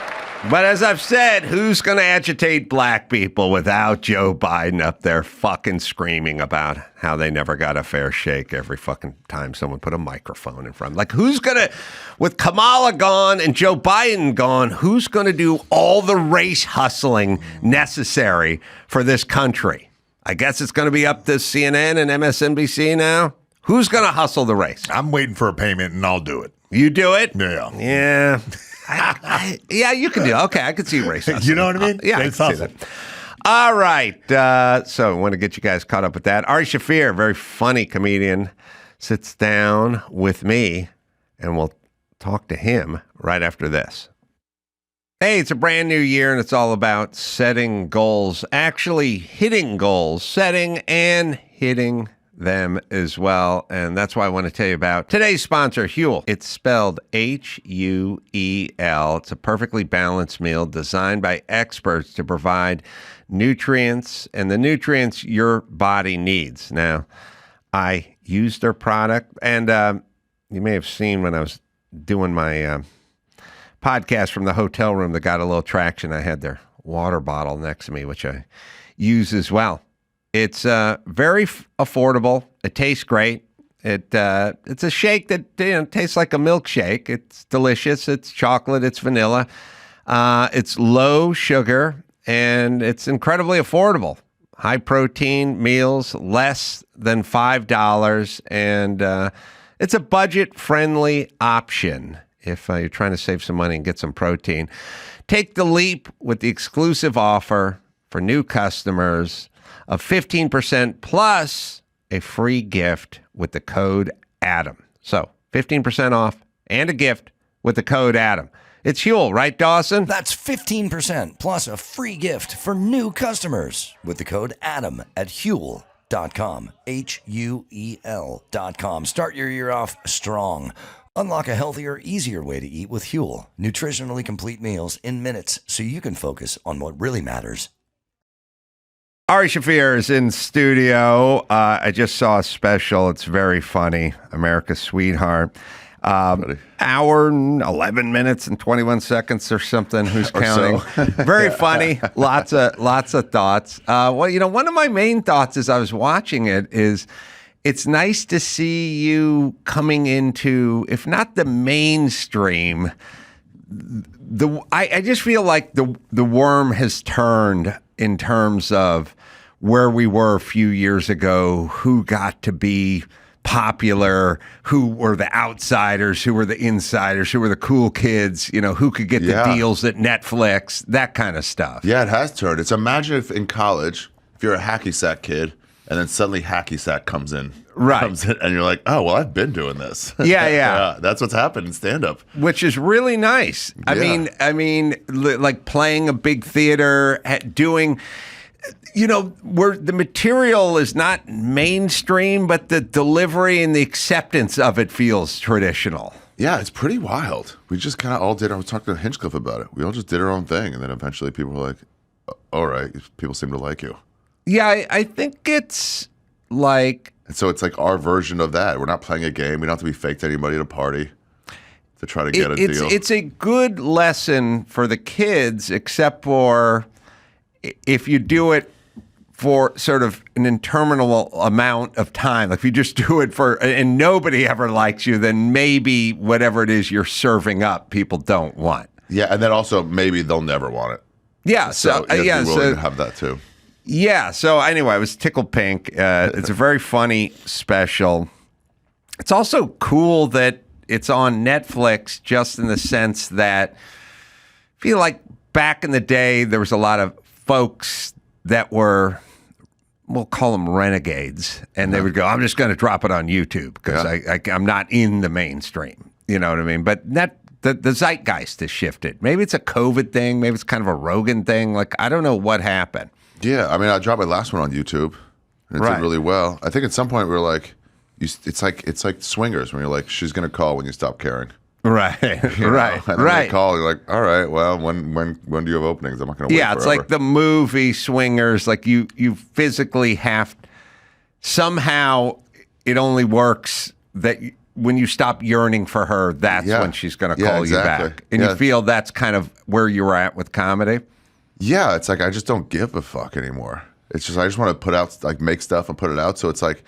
But as I've said, who's going to agitate black people without Joe Biden up there fucking screaming about how they never got a fair shake every fucking time someone put a microphone in front? Like, who's going to, with Kamala gone and Joe Biden gone, who's going to do all the race hustling necessary for this country? I guess it's going to be up to CNN and MSNBC now. Who's going to hustle the race? I'm waiting for a payment, and I'll do it. You do it? Yeah. Yeah. Yeah, you can do it. Okay, I can see race hustling. You know what I mean? Yeah, I can see that. All right. So I want to get you guys caught up with that. Ari Shaffir, very funny comedian, sits down with me, and we'll talk to him right after this. Hey, it's a brand new year, and it's all about setting goals, actually hitting goals, setting and hitting them as well. And that's why I want to tell you about today's sponsor, Huel. It's spelled Huel. It's a perfectly balanced meal designed by experts to provide nutrients and the nutrients your body needs. Now, I use their product, and you may have seen when I was doing my podcast from the hotel room that got a little traction, I had their water bottle next to me, which I use as well. It's very affordable. It tastes great. It's a shake that tastes like a milkshake. It's delicious. It's chocolate. It's vanilla. It's low sugar, and it's incredibly affordable. High protein meals, less than $5, and it's a budget-friendly option if you're trying to save some money and get some protein. Take the leap with the exclusive offer for new customers of 15% plus a free gift with the code ADAM. So 15% off and a gift with the code ADAM. It's Huel, right, Dawson? That's 15% plus a free gift for new customers with the code ADAM at Huel.com. Huel.com. Start your year off strong. Unlock a healthier, easier way to eat with Huel. Nutritionally complete meals in minutes so you can focus on what really matters. Ari Shaffir is in studio. I just saw a special. It's very funny. America's Sweetheart. Hour, 11 minutes and 21 seconds or something. Who's counting? Very funny. Lots of thoughts. Well, one of my main thoughts as I was watching it is it's nice to see you coming into, if not the mainstream, I just feel like the worm has turned in terms of where we were a few years ago, who got to be popular, who were the outsiders, who were the insiders, who were the cool kids, who could get the deals at Netflix, that kind of stuff. Yeah, it has turned. Imagine if in college if you're a hacky sack kid, and then suddenly hacky sack comes in, Right. and you're like, oh well, I've been doing this. Yeah. That's what's happened in stand up. Which is really nice. I mean, like playing a big theater, doing, where the material is not mainstream, but the delivery and the acceptance of it feels traditional. Yeah, it's pretty wild. We just kind of all did. I was talking to Hinchcliffe about it. We all just did our own thing, and then eventually people were like, all right, people seem to like you. Yeah, I think it's like... And so it's like our version of that. We're not playing a game. We don't have to be fake to anybody at a party to try to get a deal. It's a good lesson for the kids, except for if you do it for sort of an interminable amount of time. Like if you just do it and nobody ever likes you, then maybe whatever it is you're serving up, people don't want. Yeah, and then also maybe they'll never want it. Yeah, So you have to be willing to have that too. Yeah, so anyway, it was Tickle Pink. It's a very funny special. It's also cool that it's on Netflix, just in the sense that I feel like back in the day, there was a lot of folks that were, we'll call them renegades, and they would go, I'm just going to drop it on YouTube because I'm not in the mainstream. You know what I mean? But the zeitgeist has shifted. Maybe it's a COVID thing. Maybe it's kind of a Rogan thing. Like, I don't know what happened. Yeah, I mean, I dropped my last one on YouTube, and it did really well. I think at some point we were like, it's like swingers when you're like, she's going to call when you stop caring. Right, right, and then they call, you're like, all right, well, when do you have openings? I'm not going to wait forever. It's like the movie Swingers. Like you physically have, somehow it only works that when you stop yearning for her, that's when she's going to call you back. And you feel that's kind of where you were at with comedy. Yeah, it's like I just don't give a fuck anymore. It's just I just want to put out, like, make stuff and put it out. So it's like,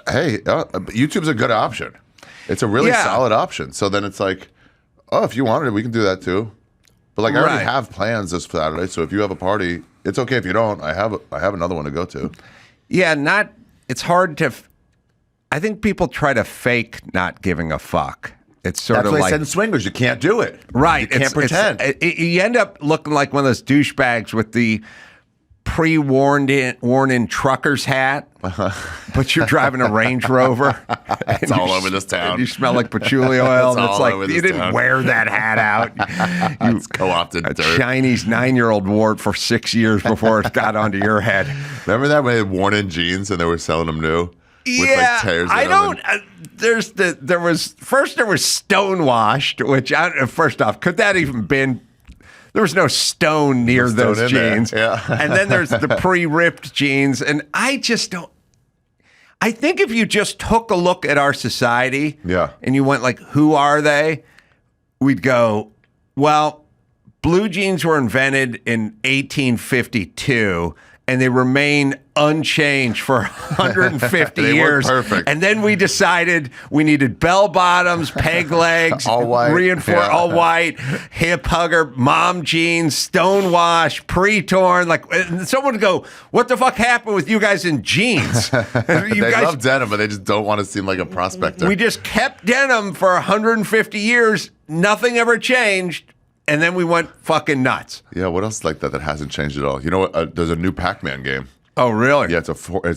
hey, YouTube's a good option. It's a really solid option. So then it's like, oh, if you wanted it, we can do that too. But like I already have plans this Saturday, so if you have a party, it's okay if you don't. I have another one to go to. Yeah, it's hard to. I think people try to fake not giving a fuck. It's sort That's of why like I said in Swingers, you can't do it. Right. You can't pretend. You end up looking like one of those douchebags with the worn in trucker's hat, but you're driving a Range Rover. It's all over this town. And you smell like patchouli oil. It's and it's all like over this you didn't town. wear that hat out. It's co-opted A dirt. Chinese 9-year-old wore it for 6 years before it got onto your head. Remember that when they had worn in jeans and they were selling them new? With like tears I in don't. them There was stonewashed, which first off, could that even been? There was no stone near stone those in there, jeans. yeah. And then there's the pre-ripped jeans, and I just don't. I think if you just took a look at our society, and you went like, who are they? We'd go, well, blue jeans were invented in 1852. And they remain unchanged for 150 They years. were perfect. And then we decided we needed bell bottoms, peg legs, All white. reinforced, all white, hip hugger, mom jeans, stonewash, pre-torn. Like, and someone would go, "What the fuck happened with you guys in jeans? They love denim, but they just don't want to seem like a prospector. We just kept denim for 150 years. Nothing ever changed." And then we went fucking nuts. Yeah, what else like that hasn't changed at all? You know what? There's a new PacMan game. Oh, really? Yeah, it's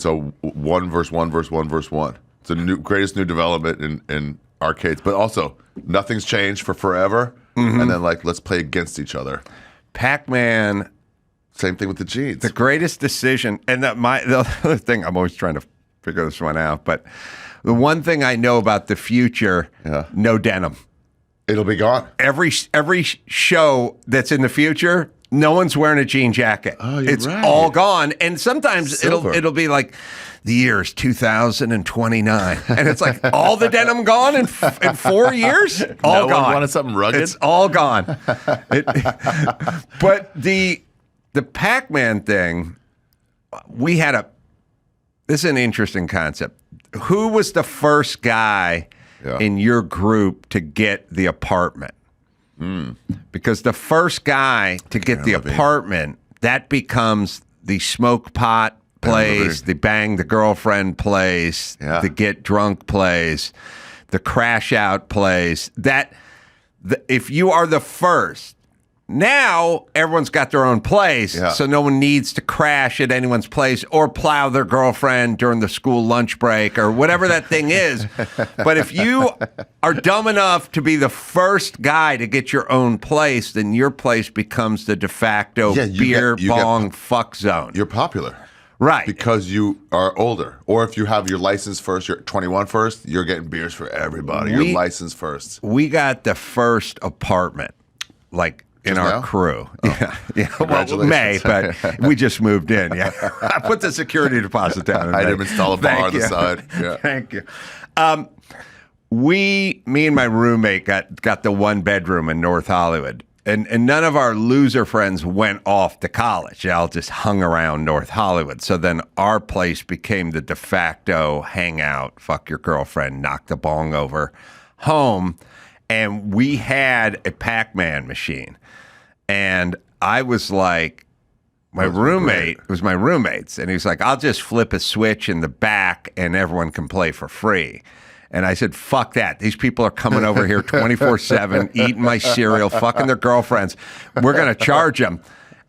a 1 versus 1 versus 1 versus 1. It's a greatest new development in arcades. But also, nothing's changed for forever. And then like, let's play against each other. PacMan. Same thing with the jeans. The greatest decision, and the other thing, I'm always trying to figure this one out, but the one thing I know about the future, no denim. It'll be gone. Every show that's in the future, no one's wearing a jean jacket. Oh, you're it's right. all gone. And sometimes Silver. it'll be like the year is 2029, and it's like all the denim gone in 4 years. All no gone. one wanted something rugged. It's all gone. But the PacMan thing, this is an interesting concept. Who was the first guy in your group to get the apartment? Because the first guy to get the apartment, that becomes the smoke pot place, the bang the girlfriend place, the get drunk place, the crash out place. If you are the first, Now everyone's got their own place, Yeah. so no one needs to crash at anyone's place or plow their girlfriend during the school lunch break or whatever that thing is. But if you are dumb enough to be the first guy to get your own place, then your place becomes the de facto beer bong fuck zone. You're popular. Right. Because you are older. Or if you have your license first, you're 21 first, you're getting beers for everybody. You're licensed first. We got the first apartment, like, in our crew. Oh. Yeah. Well, May, but we just moved in. Yeah. I put the security deposit down. I didn't install a bar on the side. Yeah. Thank you. Me and my roommate got the one bedroom in North Hollywood. And none of our loser friends went off to college. They all just hung around North Hollywood. So then our place became the de facto hangout, fuck your girlfriend, knock the bong over home. And we had a PacMan machine. And I was like, it was my roommate's. And he was like, I'll just flip a switch in the back and everyone can play for free. And I said, fuck that. These people are coming over here 24/7, eating my cereal, fucking their girlfriends. We're going to charge them.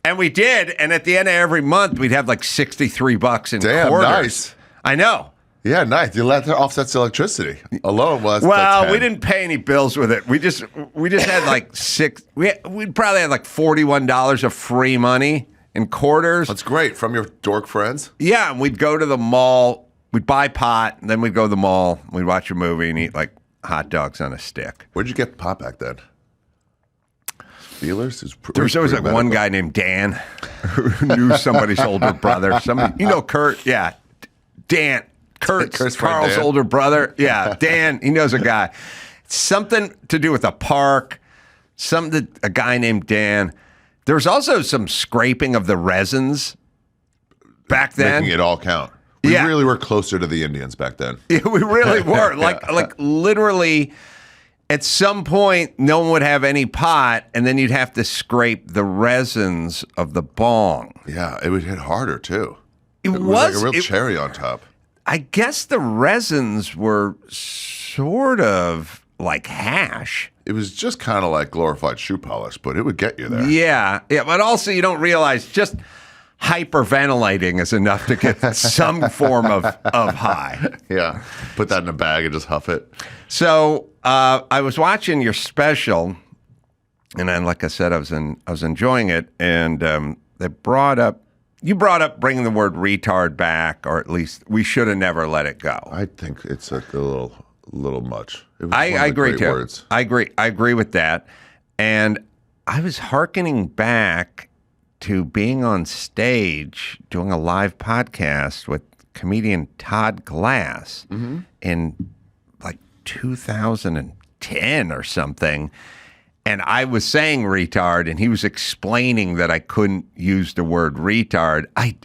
And we did. And at the end of every month, we'd have like $63 in quarters. Nice. I know. Yeah, nice. You let that offset electricity alone was. Well, we didn't pay any bills with it. We just had like we'd probably had like $41 of free money in quarters. That's great. From your dork friends? Yeah, and we'd go to the mall, we'd buy pot, and then we'd go to the mall, we'd watch a movie and eat like hot dogs on a stick. Where'd you get pot back then? Dealers? There was always like one guy named Dan who knew somebody's older brother. Kurt? Yeah. Dan. Kurt's Carl's older brother. Yeah, Dan, he knows a guy. Something to do with a park, a guy named Dan. There was also some scraping of the resins back then. Making it all count. We really were closer to the Indians back then. Yeah, we really were. Like literally, at some point, no one would have any pot, and then you'd have to scrape the resins of the bong. Yeah, it would hit harder, too. It was like a real cherry on top. I guess the resins were sort of like hash. It was just kind of like glorified shoe polish, but it would get you there. Yeah, but also you don't realize just hyperventilating is enough to get some form of high. Yeah, put that in a bag and just huff it. So I was watching your special, and then, like I said, I was enjoying it, and they brought up. You brought up bringing the word retard back, or at least we should have never let it go. I think it's a little much. It was I agree too. Words. I agree with that. And I was hearkening back to being on stage doing a live podcast with comedian Todd Glass in like 2010 or something. And I was saying retard, and he was explaining that I couldn't use the word retard. I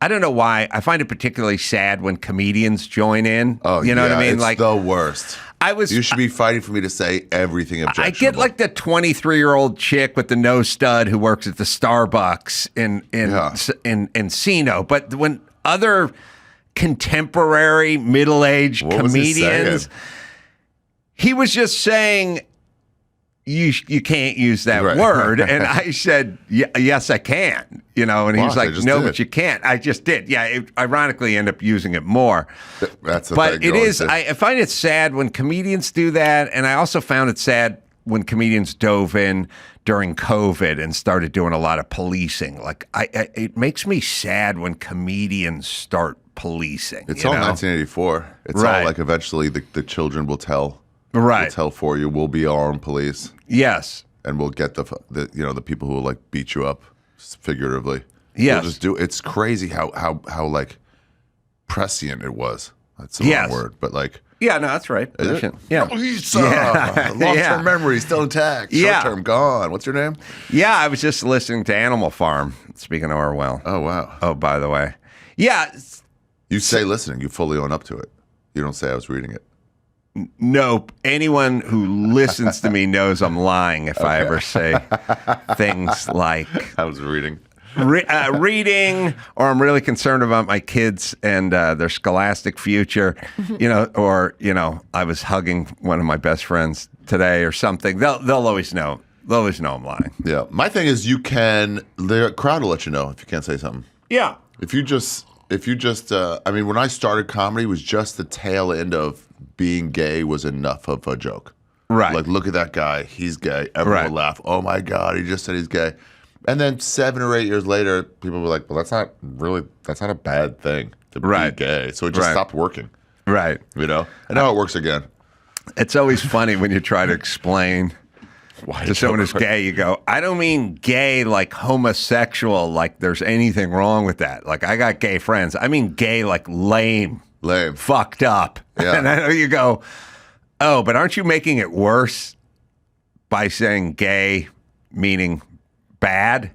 don't know why. I find it particularly sad when comedians join in. Oh, you know what I mean? It's like the worst. You should be fighting for me to say everything objectionable. I get like the 23-year-old chick with the nose stud who works at the Starbucks in Encino, but when other contemporary middle-aged comedians, he was just saying. You can't use that word. And I said, yes, I can. And he was like, no, but you can't. I just did. Yeah, ironically, end up using it more. That's the but thing. It is. I find it sad when comedians do that. And I also found it sad when comedians dove in during COVID and started doing a lot of policing. Like, it makes me sad when comedians start policing. It's all 1984. It's all like eventually the children will tell. Right. We'll tell for you. We'll be our own police. Yes. And we'll get the people who will like beat you up figuratively. Yes. We'll just do. It's crazy how like prescient it was. That's the wrong word, but like. Yeah, no, that's right. Yeah. Long-term memory still intact. Short-term gone. What's your name? Yeah, I was just listening to Animal Farm. Speaking of Orwell. Oh wow. Oh, by the way. Yeah. You say listening. You fully own up to it. You don't say I was reading it. Nope. Anyone who listens to me knows I'm lying if I ever say things like I was reading. Reading, or I'm really concerned about my kids and their scholastic future, or I was hugging one of my best friends today or something. They'll always know. They'll always know I'm lying. Yeah. My thing is the crowd will let you know if you can't say something. Yeah. If you just, I mean, when I started comedy, it was just the tail end of being gay was enough of a joke. Right. Like, look at that guy. He's gay. Everyone will laugh. Oh, my God. He just said he's gay. And then 7 or 8 years later, people were like, well, that's not a bad thing to be gay. So it just stopped working. Right. You know? And now it works again. It's always funny when you try to explain to someone who's gay, you go, I don't mean gay like homosexual, like there's anything wrong with that. Like, I got gay friends. I mean gay like lame. Fucked up. Yeah. And I know you go, oh, but aren't you making it worse by saying gay meaning bad?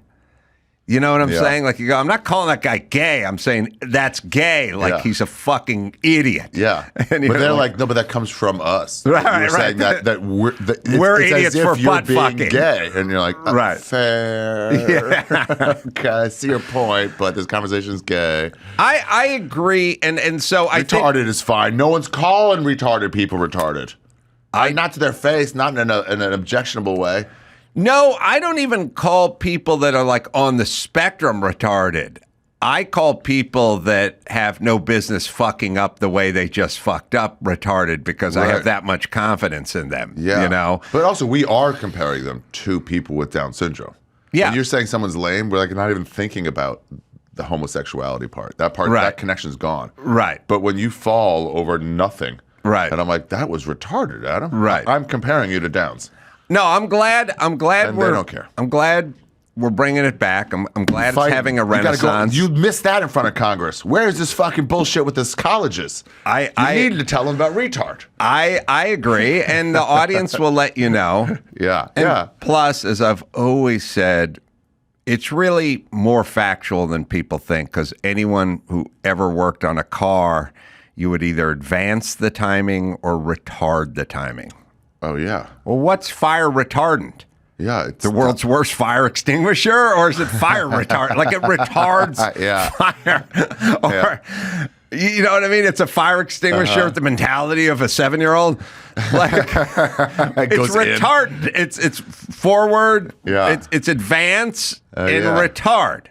You know what I'm saying? Like, you go, I'm not calling that guy gay. I'm saying that's gay. Like, he's a fucking idiot. Yeah. But they're like, no, but that comes from us. Right, You're saying that we're it's idiots as if for you're butt being fucking. gay. And you're like, right. Fair. Yeah. Okay, I see your point, but this conversation's gay. I agree. And so I think retarded is fine. No one's calling retarded people retarded. Not to their face, not in an objectionable way. No, I don't even call people that are like on the spectrum retarded. I call people that have no business fucking up the way they just fucked up retarded because I have that much confidence in them. Yeah. You know? But also, we are comparing them to people with Down syndrome. Yeah. When you're saying someone's lame, we're like not even thinking about the homosexuality part. That connection's gone. Right. But when you fall over nothing, right. And I'm like, that was retarded, Adam. Right. I'm comparing you to Downs. No, I'm glad. And they don't care. I'm glad we're bringing it back. I'm glad it's having a renaissance. You missed that in front of Congress. Where is this fucking bullshit with this colleges? You needed to tell them about retard. I agree, and the audience will let you know. Yeah. Plus, as I've always said, it's really more factual than people think because anyone who ever worked on a car, you would either advance the timing or retard the timing. Oh, yeah. Well, what's fire retardant? Yeah. It's the world's worst fire extinguisher, or is it fire retardant? Like it retards fire. Or, you know what I mean? It's a fire extinguisher with the mentality of a 7-year-old. Like, it's retardant. It's forward. Yeah. It's advance and retard.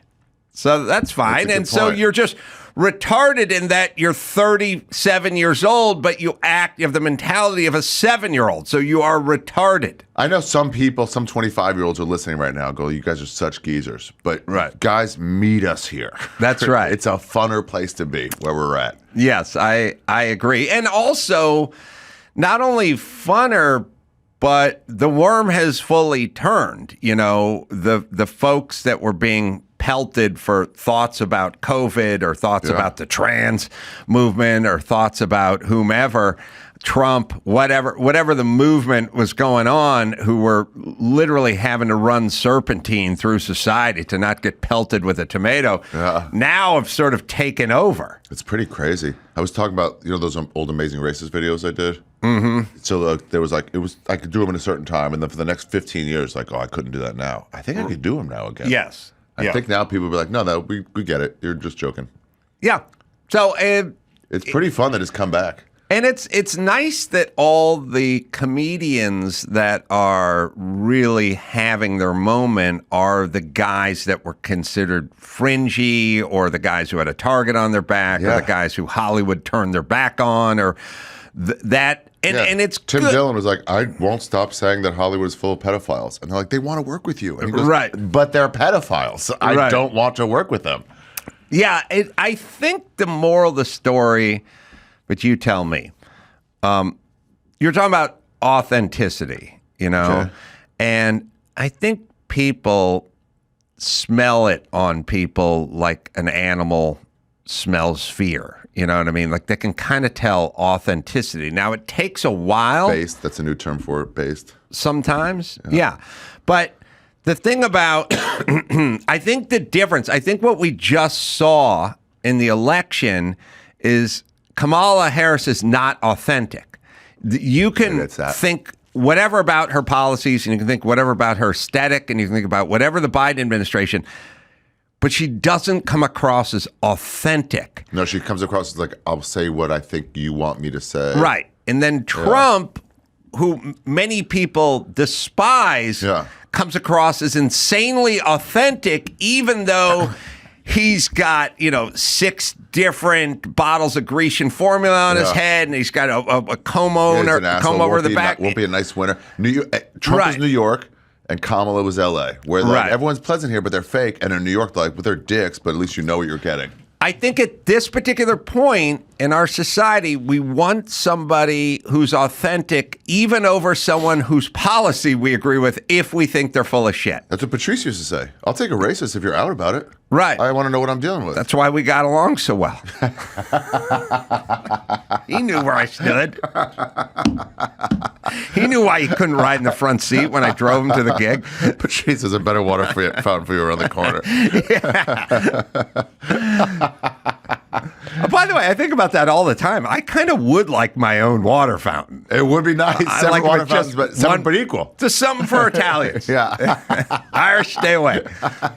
So that's fine. And so you're just retarded in that you're 37 years old, but you have the mentality of a 7-year-old. So you are retarded. I know some people, some 25-year-olds are listening right now go, you guys are such geezers. But guys, meet us here. That's right. It's a funner place to be where we're at. Yes, I agree. And also, not only funner, but the worm has fully turned. You know, the folks that were being pelted for thoughts about COVID or thoughts about the trans movement or thoughts about whomever, Trump, whatever the movement was going on, who were literally having to run serpentine through society to not get pelted with a tomato, now have sort of taken over. It's pretty crazy. I was talking about, those old Amazing Racist videos I did? Mm-hmm. So there was I could do them in a certain time, and then for the next 15 years, I couldn't do that now. I think I could do them now again. Yes. I think now people will be like, no, we get it. You're just joking. Yeah. So it's pretty fun that it's come back. And it's nice that all the comedians that are really having their moment are the guys that were considered fringy or the guys who had a target on their back or the guys who Hollywood turned their back on or that. And it's Tim good. Dillon was like, I won't stop saying that Hollywood is full of pedophiles. And they're like, they want to work with you. And he goes, but they're pedophiles. I don't want to work with them. Yeah, I think the moral of the story, but you tell me, you're talking about authenticity, and I think people smell it on people like an animal smells fear. You know what I mean? Like they can kind of tell authenticity. Now it takes a while. Based. That's a new term for it. Based. Sometimes. Yeah. But the thing about, I think the difference, I think what we just saw in the election is Kamala Harris is not authentic. You can think whatever about her policies and you can think whatever about her aesthetic and you can think about whatever the Biden administration, but she doesn't come across as authentic. No, she comes across as like, I'll say what I think you want me to say. Right. And then Trump, who many people despise, comes across as insanely authentic, even though he's got, 6 different bottles of Grecian formula on his head, and he's got a comb over the back. Won't be a nice winter. Trump is New York, and Kamala was L.A., where everyone's pleasant here, but they're fake, and in New York, but they're dicks, but at least you know what you're getting. I think at this particular point in our society, we want somebody who's authentic, even over someone whose policy we agree with, if we think they're full of shit. That's what Patrice used to say. I'll take a racist if you're out about it. Right. I want to know what I'm dealing with. That's why we got along so well. He knew where I stood. He knew why he couldn't ride in the front seat when I drove him to the gig. Patrice is a better water fountain for you around the corner. By the way, I think about that all the time. I kind of would like my own water fountain. It would be nice. I like water fountains, but separate but equal. Just something for Italians. Yeah. Irish, stay away.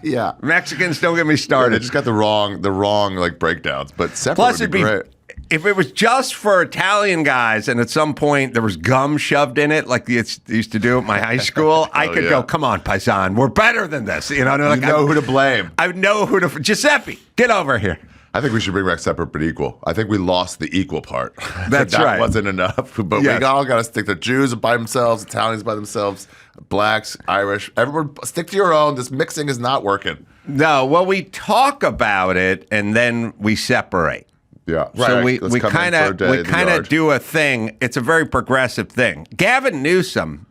Yeah. Mexicans, don't get me started. They just got the wrong like breakdowns, but separate Plus, would be great. If it was just for Italian guys, and at some point there was gum shoved in it, like they used to do at my high school, I could go, "Come on, Paisan, we're better than this." You know who to blame. I would know who to. Giuseppe, get over here. I think we should bring back separate but equal. I think we lost the equal part. That's that right. wasn't enough. But we all got to stick to Jews by themselves, Italians by themselves, blacks, Irish. Everyone stick to your own. This mixing is not working. No, well, we talk about it and then we separate. Yeah, right. So we kind of do a thing. It's a very progressive thing. Gavin Newsom,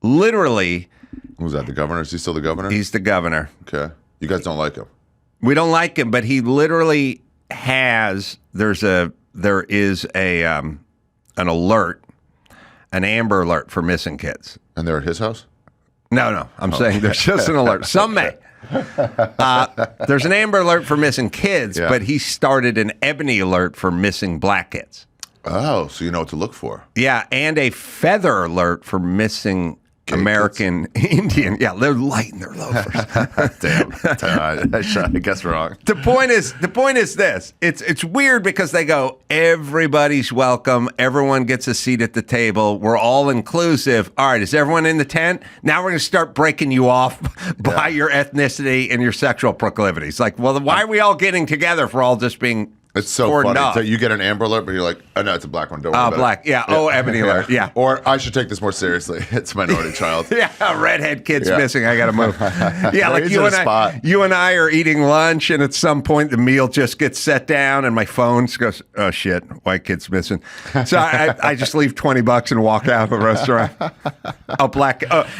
literally. Who's that? The governor? Is he still the governor? He's the governor. Okay. You guys don't like him. We don't like him, but he literally has. There is an alert, an Amber Alert for missing kids. And they're at his house? No. I'm saying there's just an alert. Some may. There's an Amber Alert for missing kids, but he started an Ebony Alert for missing black kids. Oh, so you know what to look for. Yeah, and a Feather Alert for missing American Indian. Yeah, they're light in their loafers. Damn. I guess wrong. The point is this. It's weird because they go, everybody's welcome. Everyone gets a seat at the table. We're all inclusive. All right, is everyone in the tent? Now we're going to start breaking you off by your ethnicity and your sexual proclivities. Like, well, why are we all getting together if we're all just being It's so funny. So you get an Amber Alert, but you're like, oh, no, it's a black one. Don't worry about black. it. Yeah. Oh, Ebony Alert. Yeah. Or I should take this more seriously. It's a minority child. Yeah. Redhead kid's missing. I got to move. Yeah. Like you and I are eating lunch, and at some point the meal just gets set down, and my phone goes, oh, shit, white kid's missing. So I just leave $20 and walk out of the restaurant.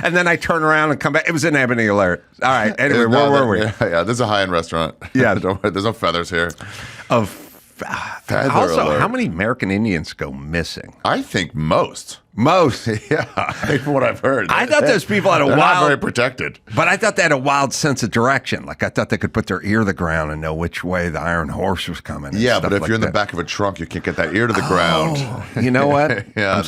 And then I turn around and come back. It was an Ebony Alert. All right. Anyway, where were we? Yeah. This is a high-end restaurant. Yeah. There's no feathers here. Also, how many American Indians go missing? I think most. Yeah. From what I've heard. I thought those people had not very protected. But I thought they had a wild sense of direction. Like, I thought they could put their ear to the ground and know which way the Iron Horse was coming. Yeah, but if you're in the back of a trunk, you can't get that ear to the ground. You know what? Yeah,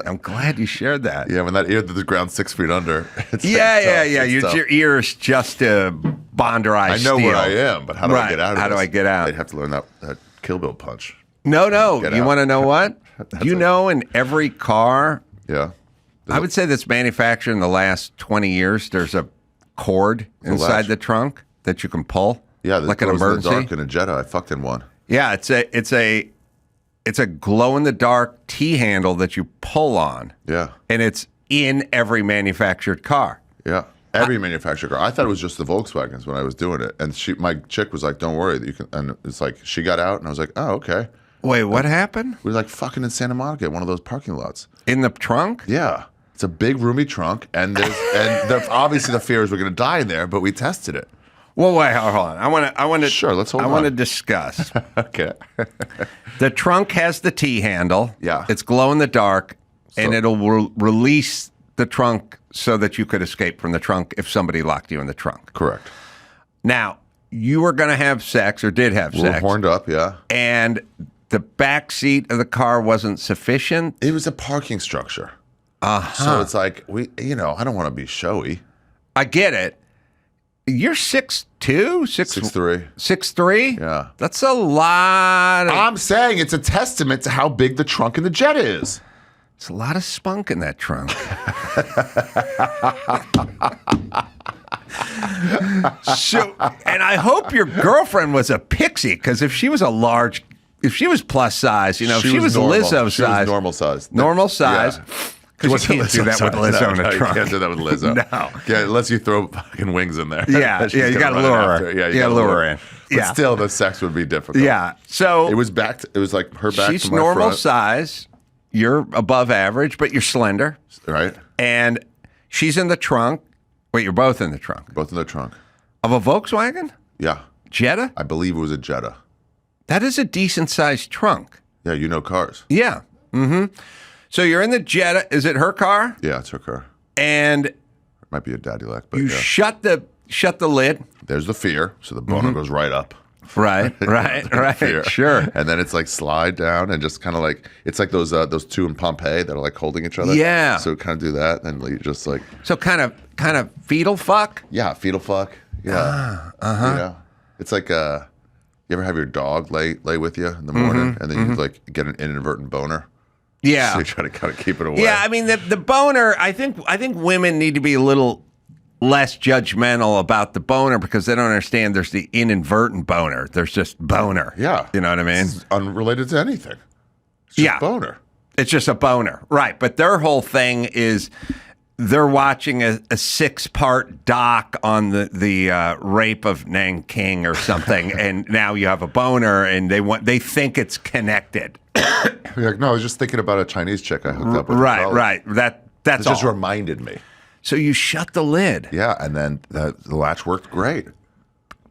I'm glad you shared that. Yeah, when that ear to the ground 6 feet under. Yeah. Your ear's just a bonderized steel. I know where I am, but how do I get out of this? How do I get out? They'd have to learn that Kill Bill punch. No. You want to know what? In every car, I would say that's manufactured in the last 20 years, there's a cord inside the trunk that you can pull. Yeah, like an emergency. In the dark in a Jetta. I fucked in one. Yeah, it's a glow in the dark T handle that you pull on. Yeah, and it's in every manufactured car. Yeah. Every manufactured car. I thought it was just the Volkswagens when I was doing it, and my chick was like, "Don't worry, you can." And it's like she got out, and I was like, "Oh, okay." Wait, what happened? We were like fucking in Santa Monica at one of those parking lots. In the trunk? Yeah, it's a big roomy trunk, and obviously the fear is we're going to die in there, but we tested it. Well, wait, hold on. I want to. Sure, let's hold on. I want to discuss. Okay. The trunk has the T handle. Yeah. It's glow in the dark, and it'll release the trunk so that you could escape from the trunk if somebody locked you in the trunk. Correct. Now, you were going to have sex or did have sex. We were horned up, yeah. And the back seat of the car wasn't sufficient. It was a parking structure. So it's like, I don't want to be showy. I get it. You're 6'2"? 6'3". 6'3"? Yeah. That's a lot. I'm saying it's a testament to how big the trunk in the Jetta is. There's a lot of spunk in that trunk. So, and I hope your girlfriend was a pixie, because if she was plus size, if she was normal. Lizzo She was size. normal size. Normal size. Yeah. Because you can't do that with Lizzo in a You trunk. can't do that with Lizzo. No. Yeah, unless you throw fucking wings in there. Yeah, She's you gonna got to run lure after her. it. Yeah, you got to lure her in. But Yeah. still, the sex would be difficult. Yeah. So It was it was like her back she's to my normal front. size. You're above average, but you're slender. Right? And she's in the trunk. Wait, you're both in the trunk Both in the trunk. of a Volkswagen Yeah. Jetta? I believe it was a Jetta. That is a decent sized trunk. Yeah, you know cars. Yeah. Mm-hmm. So you're in the Jetta. Is it her car? Yeah, it's her car. And It might be a Cadillac, but you yeah. shut the lid. There's the fear, so the boner goes right up. Right. Fear. Sure. And then it's like slide down and just kind of like it's like those two in Pompeii that are like holding each other. Yeah. So kind of do that, and you just like So kind of fetal fuck. yeah, fetal fuck. Yeah. You know? It's like you ever have your dog lay with you in the morning, and then you like get an inadvertent boner. Yeah. So you try to kind of keep it away. Yeah, I mean the boner. I think women need to be a little less judgmental about the boner, because they don't understand there's the inadvertent boner. There's just boner. Yeah. You know what I mean? It's unrelated to anything. It's just Yeah. boner. It's just a boner. Right. But their whole thing is they're watching a 6-part doc on the rape of Nanking or something, and now you have a boner, and they think it's connected. You're like, no, I was just thinking about a Chinese chick I hooked up with. Right. That's It just all. reminded me. So you shut the lid. Yeah, and then the latch worked great.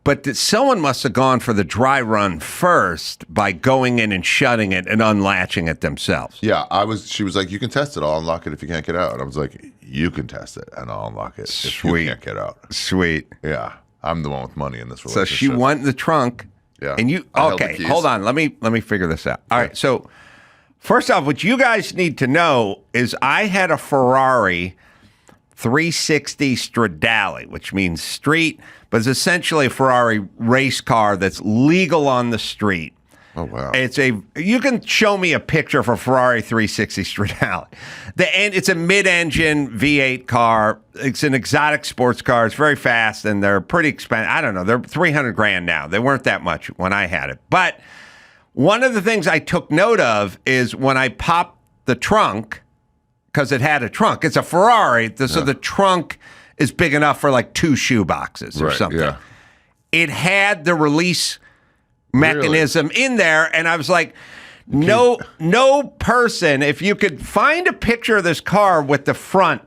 But someone must have gone for the dry run first by going in and shutting it and unlatching it themselves. Yeah, she was like, you can test it. I'll unlock it if you can't get out. And I was like, you can test it and I'll unlock it if you Sweet. can't get out. Sweet. Yeah, I'm the one with money in this So relationship. she went in the trunk. Yeah. And you I held the okay, keys. hold on. Let me figure this out. All right. So first off, what you guys need to know is I had a Ferrari 360 Stradale, which means street, but it's essentially a Ferrari race car that's legal on the street. Oh, wow. You can show me a picture of a Ferrari 360 Stradale. It's a mid-engine V8 car. It's an exotic sports car. It's very fast, and they're pretty expensive. I don't know. They're $300,000 now. They weren't that much when I had it. But one of the things I took note of is when I popped the trunk, because it had a trunk. It's a Ferrari, so the trunk is big enough for like 2 shoe boxes or something. Yeah. It had the release mechanism in there, and I was like, no person, if you could find a picture of this car with the front,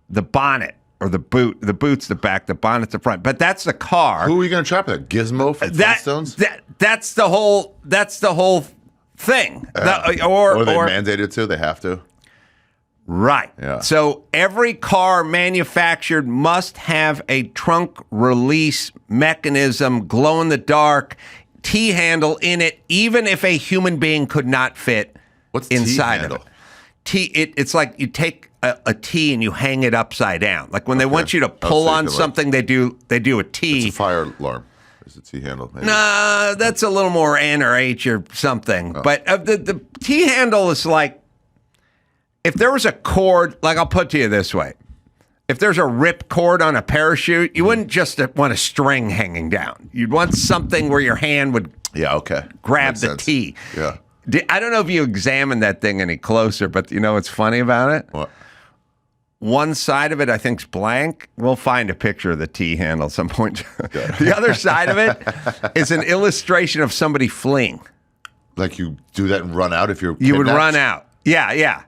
the bonnet, or the boot's the back, the bonnet's the front, but that's the car. Who are you going to trap that? Gizmo from Flintstones? That's the whole thing. Or they mandated to? They have to? Right. Yeah. So every car manufactured must have a trunk release mechanism, glow in the dark, T-handle in it, even if a human being could not fit What's inside T-handle? of it. It's like you take a T and you hang it upside down. Like when they want you to pull so you on can, like- something, they do a T. It's a fire alarm. Is it T-handle? Maybe? Nah, that's a little more N or H or something. Oh. But the T-handle is like, if there was a cord, like I'll put it to you this way. If there's a rip cord on a parachute, you wouldn't just want a string hanging down. You'd want something where your hand would Yeah, okay. grab Makes the sense. T. Yeah. I don't know if you examined that thing any closer, but you know what's funny about it? What? One side of it, I think, is blank. We'll find a picture of the T handle at some point. The other side of it is an illustration of somebody fleeing. Like you do that and run out if you're You would kidnapped? run out. Yeah.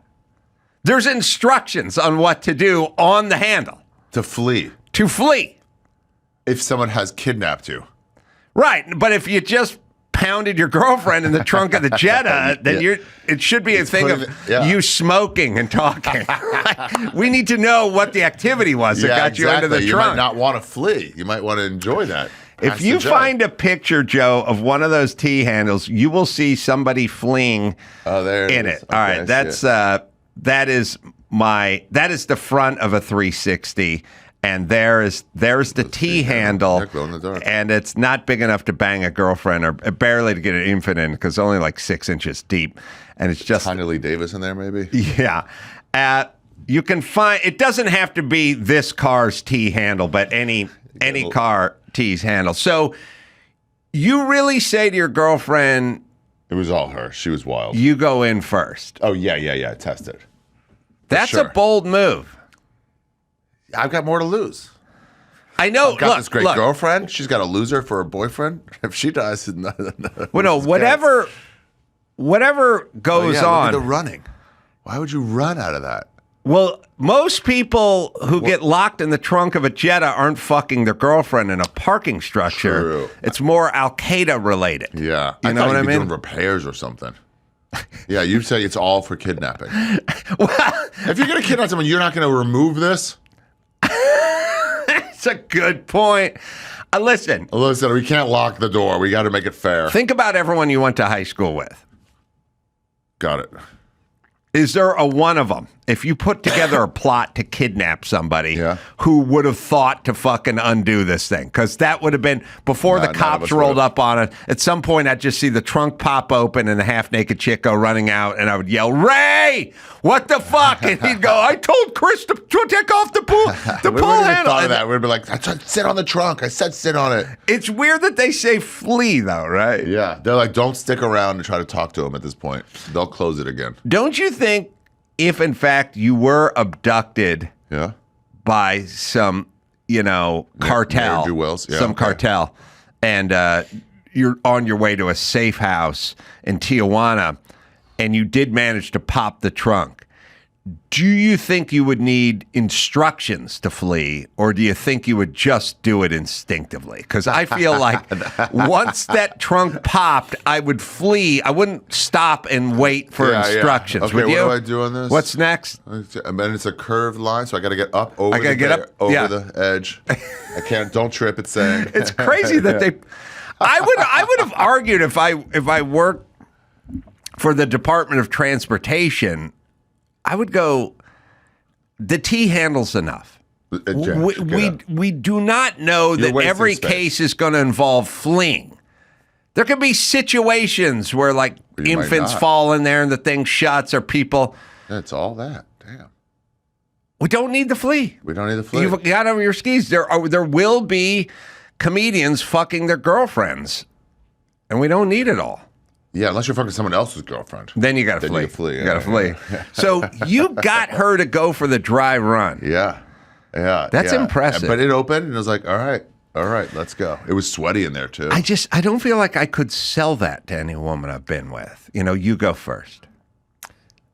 There's instructions on what to do on the handle To flee. to flee. If someone has kidnapped you. Right. But if you just pounded your girlfriend in the trunk of the Jetta, then it should be a thing of you smoking and talking. We need to know what the activity was that got you into the You trunk. might not want to flee. You might want to enjoy that. If you find a picture, Joe, of one of those T handles, you will see somebody fleeing there in is. it. All right, Okay, I see it. that is the front of a 360, And there's the T handle, glow in the dark. and it's not big enough to bang a girlfriend or barely to get an infant in because only like 6 inches deep, and it's just Tiny Lee Davis in there, maybe. yeah. You can find it doesn't have to be this car's T handle, but any car T's handle. So you really say to your girlfriend, It was all her. She was wild. you go in first. Oh yeah. Tested. That's sure. a bold move. I've got more to lose. I know. I've got look, this great look. girlfriend. She's got a loser for a boyfriend. If she dies, Well, no, whatever goes Look on. at the running. Why would you run out of that? Well, most people who get locked in the trunk of a Jetta aren't fucking their girlfriend in a parking structure. True. It's more Al Qaeda related. Yeah, You know thought what I you'd be mean? doing repairs or something. Yeah, you say it's all for kidnapping. Well, If you're gonna kidnap someone, you're not gonna remove this. it's a good point. Listen, Listen, we can't lock the door. We got to make it fair. think about everyone you went to high school with. Got it. Is there a one of them, if you put together a plot to kidnap somebody, Yeah. who would have thought to fucking undo this thing? Because that would have been, before No, the none of cops us rolled would've. up on it, at some point I'd just see the trunk pop open and a half-naked chick go running out, and I would yell, Ray, what the fuck? And he'd go, I told Chris to take off the pull We handle. wouldn't have thought of And that. We'd be like, I said sit on the trunk. I said sit on it. It's weird that they say flee, though, right? Yeah, they're like, don't stick around and try to talk to him at this point. They'll close it again. Don't you think if, in fact, you were abducted Yeah. by some, cartel, ne'er-do-wells. Yeah, some okay. cartel, and you're on your way to a safe house in Tijuana, and you did manage to pop the trunk, do you think you would need instructions to flee, or do you think you would just do it instinctively? Because I feel like once that trunk popped, I would flee. I wouldn't stop and wait for instructions. Okay, would what you? do I do on this? What's next? And then it's a curved line, so I got to get up over. I gotta get up, over yeah. the edge. I can't. Don't trip. It's saying. It's crazy that they. I would have argued if I worked for the Department of Transportation, I would go. The T handle's enough. We do not know You're that wasting every space. case is going to involve fleeing. There could be situations where like You might infants not. fall in there and the thing shuts, or people. It's all that. Damn. We don't need the flee. We don't need the flee. You've got over your skis. There will be comedians fucking their girlfriends, and we don't need it all. Yeah, unless you're fucking someone else's girlfriend. Then you got to Then flee. you flee, You got to yeah, flee. So you got her to go for the dry run. Yeah. That's yeah. impressive. But it opened and it was like, all right, let's go. It was sweaty in there too. I don't feel like I could sell that to any woman I've been with. You go first.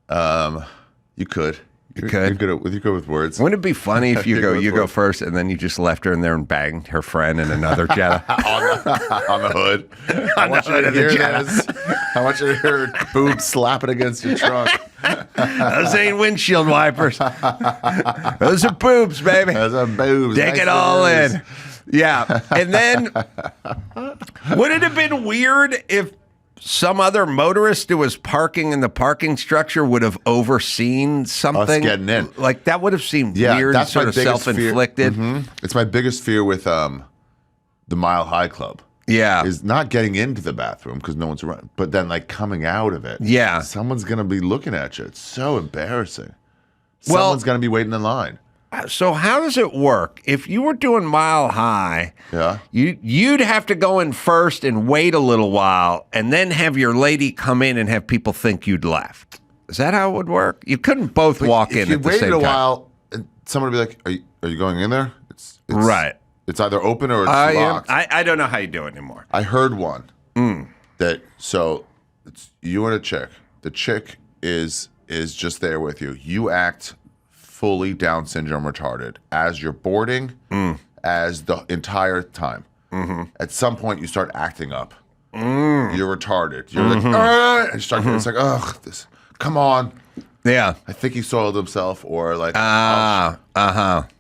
You could. You could? You're good with words. Wouldn't it be funny if you You're go good for it. first, and then you just left her in there and banged her friend in another Jetta? on the hood. I want you to hear this. I want you to hear her boobs slapping against your trunk. Those ain't windshield wipers. Those are boobs, baby. Those are boobs. Dig Nice it all boobs. in. Yeah. And then, would it have been weird if some other motorist who was parking in the parking structure would have overseen something? getting in. Like, that would have seemed Yeah, weird, that's sort my of biggest fear. self-inflicted. It's my biggest fear with the Mile High Club. Yeah. Is not getting into the bathroom because no one's around, but then like coming out of it. Yeah. Someone's gonna be looking at you. It's so embarrassing. Well- Someone's gonna be waiting in line. So how does it work? If you were doing Mile High, Yeah. you'd have to go in first and wait a little while, and then have your lady come in and have people think you'd left. Is that how it would work? You couldn't both walk If in you at the waited same a time. while, and someone would be like, "Are you going in there?" It's Right. It's either open or it's I locked. don't know how you do it anymore. I heard one that so it's you and a chick. The chick is just there with you. You act fully Down syndrome retarded as you're boarding, as the entire time. At some point, you start acting up. You're retarded. You're like, "Ah," and you start. It's like, ugh, this. Come on. Yeah. I think he soiled himself, or like,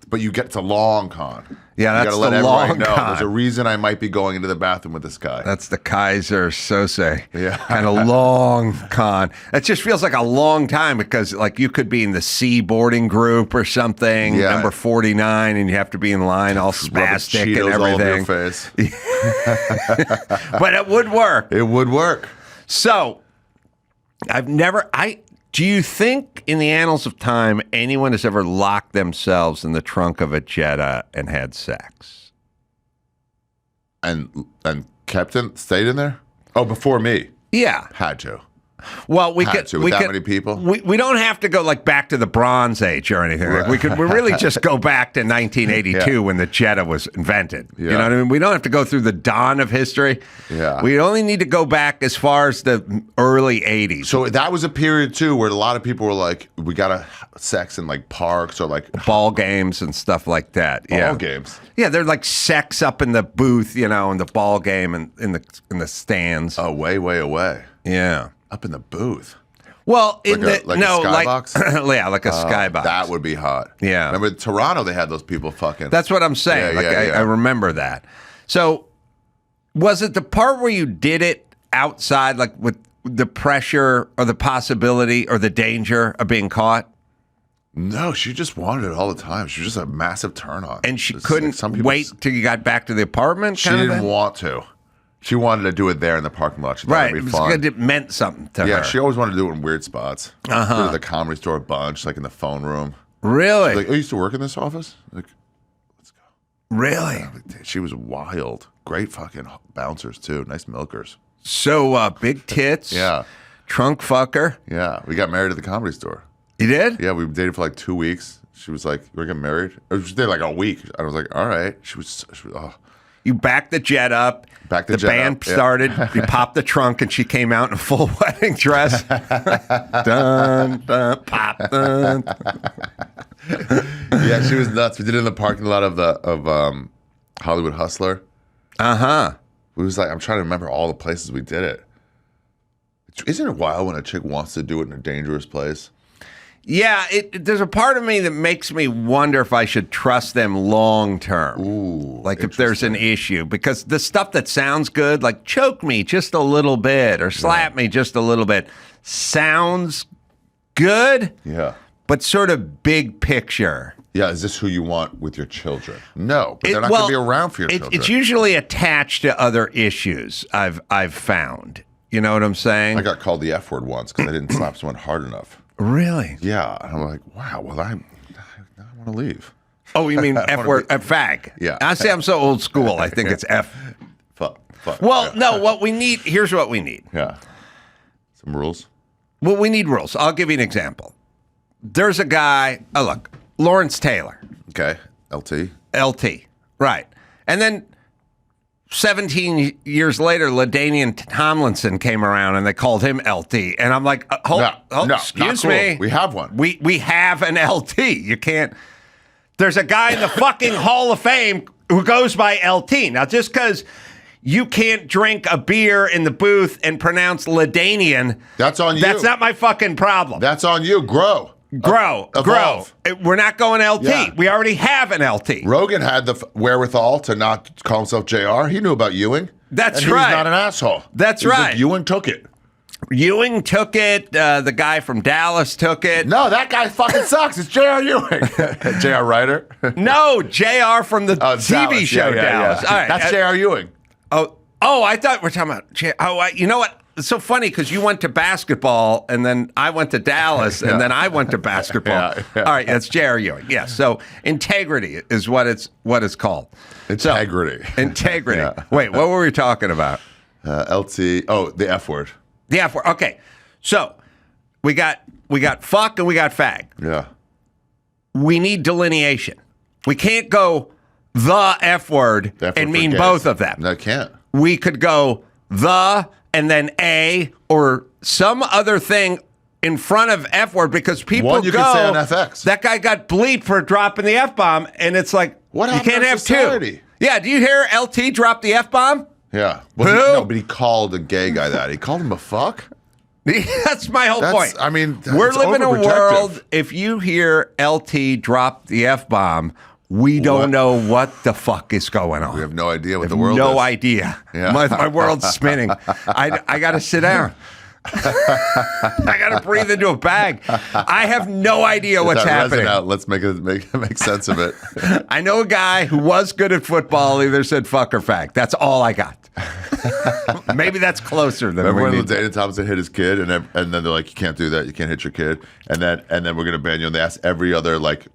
But but it's a long con. Yeah, that's you gotta let the everybody long know. con. There's a reason I might be going into the bathroom with this guy. That's the Kaiser Sose. Yeah. Kind of long con. It just feels like a long time because, like, you could be in the C boarding group or something, Yeah. number 49, and you have to be in line all spastic and all over your everything. face. But it would work. It would work. So, do you think in the annals of time anyone has ever locked themselves in the trunk of a Jetta and had sex? And stayed in there? Oh, before me. Yeah. Had to. Well, we Had could. to, with that many people? We don't have to go like back to the Bronze Age or anything. Like, we really just go back to 1982 when the Jetta was invented. Yeah. You know what I mean? We don't have to go through the dawn of history. Yeah. We only need to go back as far as the early 80s. So that was a period too where a lot of people were like, "We gotta sex in like parks or like Ball games and stuff like that. ball games." Yeah, they're like sex up in the booth, in the ball game and in the stands. Oh, way away, Yeah. up in the booth. Well, in Like a skybox? yeah, like a skybox. That would be hot. Yeah. Remember in Toronto they had those people fucking. That's what I'm saying. Yeah, I remember that. So, was it the part where you did it outside, like with the pressure or the possibility or the danger of being caught? No, she just wanted it all the time. She was just a massive turn on. And she It's couldn't like wait till you got back to the apartment? She kind of didn't thing? want to. She wanted to do it there in the parking lot. She thought Right. it'd be It was fun. good. It meant something to Yeah, her. she always wanted to do it in weird spots. Uh-huh. Go to the Comedy Store a bunch, like in the phone room. Really? Like, oh, you used to work in this office? Like, Really? she was wild. Great fucking bouncers too. Nice milkers. So, big tits. Yeah. Trunk fucker. Yeah. We got married at the Comedy Store. You did? Yeah, we dated for like 2 weeks. She was like, "We're getting married." Or she did like a week. I was like, "All right." She was oh. You backed the jet up. Backed the jet band up, yeah. started. You popped the trunk, and she came out in a full wedding dress. Dun, dun, pop, dun. Yeah, she was nuts. We did it in the parking lot of Hollywood Hustler. Uh-huh. It was like, I'm trying to remember all the places we did it. Isn't it wild when a chick wants to do it in a dangerous place? Yeah, there's a part of me that makes me wonder if I should trust them long term. Ooh, like if there's an issue. Because the stuff that sounds good, like choke me just a little bit or slap me just a little bit, sounds good, Yeah. but sort of big picture. Yeah, is this who you want with your children? No, but they're not going to be around for your children. It's usually attached to other issues, I've found. You know what I'm saying? I got called the F word once because I didn't slap someone hard enough. Really? Yeah, and I'm like, wow. Well, I want to leave. Oh, you mean F word, fag? Yeah. I say I'm so old school. I think it's F. Fuck. Well, yeah. no. What we need. Here's what we need. Yeah. Some rules. Well, we need rules. I'll give you an example. There's a guy. Oh, look, Lawrence Taylor. Okay. LT. LT. Right. And then 17 years later, LaDainian Tomlinson came around and they called him LT. And I'm like, No, excuse not me. cool. We have one. We have an LT. You can't. There's a guy in the fucking Hall of Fame who goes by LT. Now, just because you can't drink a beer in the booth and pronounce LaDainian, That's on you. That's not my fucking problem. That's on you. Grow. Grow. Evolve. We're not going LT. Yeah. We already have an LT. Rogan had the wherewithal to not call himself JR. He knew about Ewing. That's and right. He's not an asshole. That's He's right. Like, Ewing took it. Ewing took it. The guy from Dallas took it. No, that guy fucking sucks. It's J.R. Ewing. J.R. Ryder. No, JR from the TV Dallas. show Yeah. Dallas. All right. That's J.R. Ewing. Oh, I thought we're talking about you know what? It's so funny because you went to basketball and then I went to Dallas and then I went to basketball. Yeah. All right, that's J.R. Ewing. Yeah. So integrity is what it's called. Integrity. So, integrity. Yeah. Wait, what were we talking about? LT. Oh, the F word. The F word. Okay. So we got fuck and we got fag. Yeah. We need delineation. We can't go the F word The F word and for mean gays. both of them. No, I can't. We could go the and then a or some other thing in front of F word because people One you go, can say on FX. That guy got bleeped for dropping the F bomb, and it's like What you happened can't in have society? two. Yeah, do you hear LT drop the F bomb? Yeah. Well, Who? No, but he called a gay guy that. He called him a fuck? That's my whole point. I mean, we're it's living in a overprotective. world. If you hear LT drop the F bomb, We don't know what the fuck is going on. We have no idea what the world is. No idea. Yeah. My world's spinning. I got to sit down. I got to breathe into a bag. I have no idea what's happening. Out. Let's make sense of it. I know a guy who was good at football. Either said fuck or fact. That's all I got. Maybe that's closer than Remember we when need. Dana Thompson hit his kid, and then they're like, you can't do that. You can't hit your kid. And then we're gonna ban you. And they ask every other like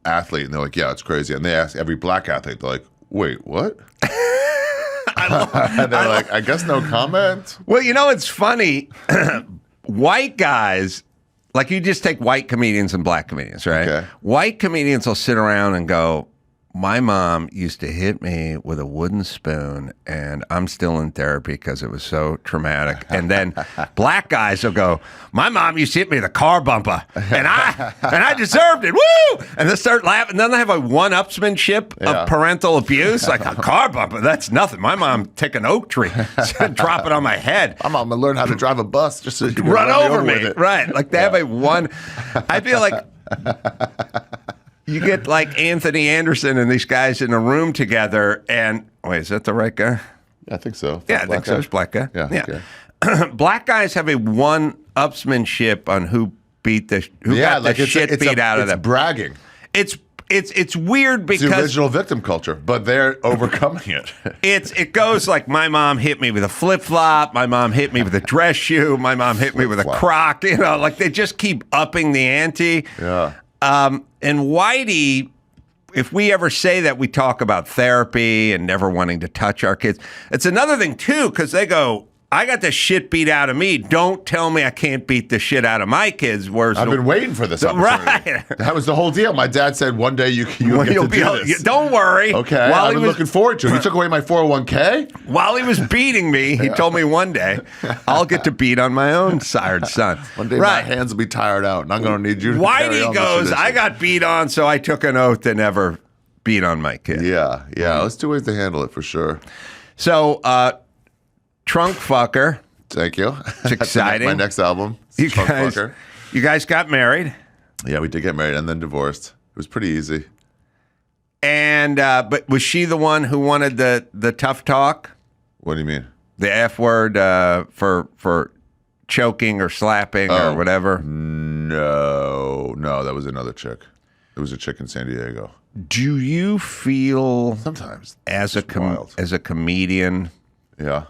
athlete, and they're like, yeah, it's crazy. And they ask every black athlete, they're like, wait, what? And they're like, I guess no comment. Well, you know, it's funny. White guys, like you just take white comedians and black comedians, right? Okay. White comedians will sit around and go, my mom used to hit me with a wooden spoon, and I'm still in therapy because it was so traumatic. And then black guys will go, my mom used to hit me with a car bumper, and I deserved it. Woo! And they start laughing. And then they have a one-upsmanship of parental abuse, like a car bumper. That's nothing. My mom take an oak tree, drop it on my head. I'm gonna learn how to drive a bus just so you can run over with me. it. Right. Like they have a one. I feel like you get like Anthony Anderson and these guys in a room together, and wait, is that the right guy? I think so. Yeah, I think so. It's black guy. Yeah. Okay. Black guys have a one-upsmanship on who got the shit beat out of them. It's bragging. It's weird because It's the original victim culture, but they're overcoming it. it goes like my mom hit me with a flip-flop, my mom hit me with a dress shoe, my mom hit me with a crock, you know, like they just keep upping the ante. Yeah. And Whitey, if we ever say that we talk about therapy and never wanting to touch our kids, it's another thing too, because they go, I got the shit beat out of me. Don't tell me I can't beat the shit out of my kids. Whereas I've been waiting for this opportunity. Right. That was the whole deal. My dad said one day you'll get to do this. Don't worry. Okay, I've been looking forward to it. He took away my 401k? While he was beating me, he told me one day, I'll get to beat on my own sired son. One day my hands will be tired out, and I'm going to need you to carry on Whitey goes, this tradition. I got beat on, so I took an oath to never beat on my kid. Yeah. Let's do ways to handle it for sure. So, Trunk Fucker. Thank you. It's exciting. My next album. You Trunk guys, Fucker. you guys got married. Yeah, we did get married and then divorced. It was pretty easy. And but was she the one who wanted the tough talk? What do you mean? The F word for choking or slapping or whatever? No, that was another chick. It was a chick in San Diego. Do you feel Sometimes as a wild. as a comedian Yeah.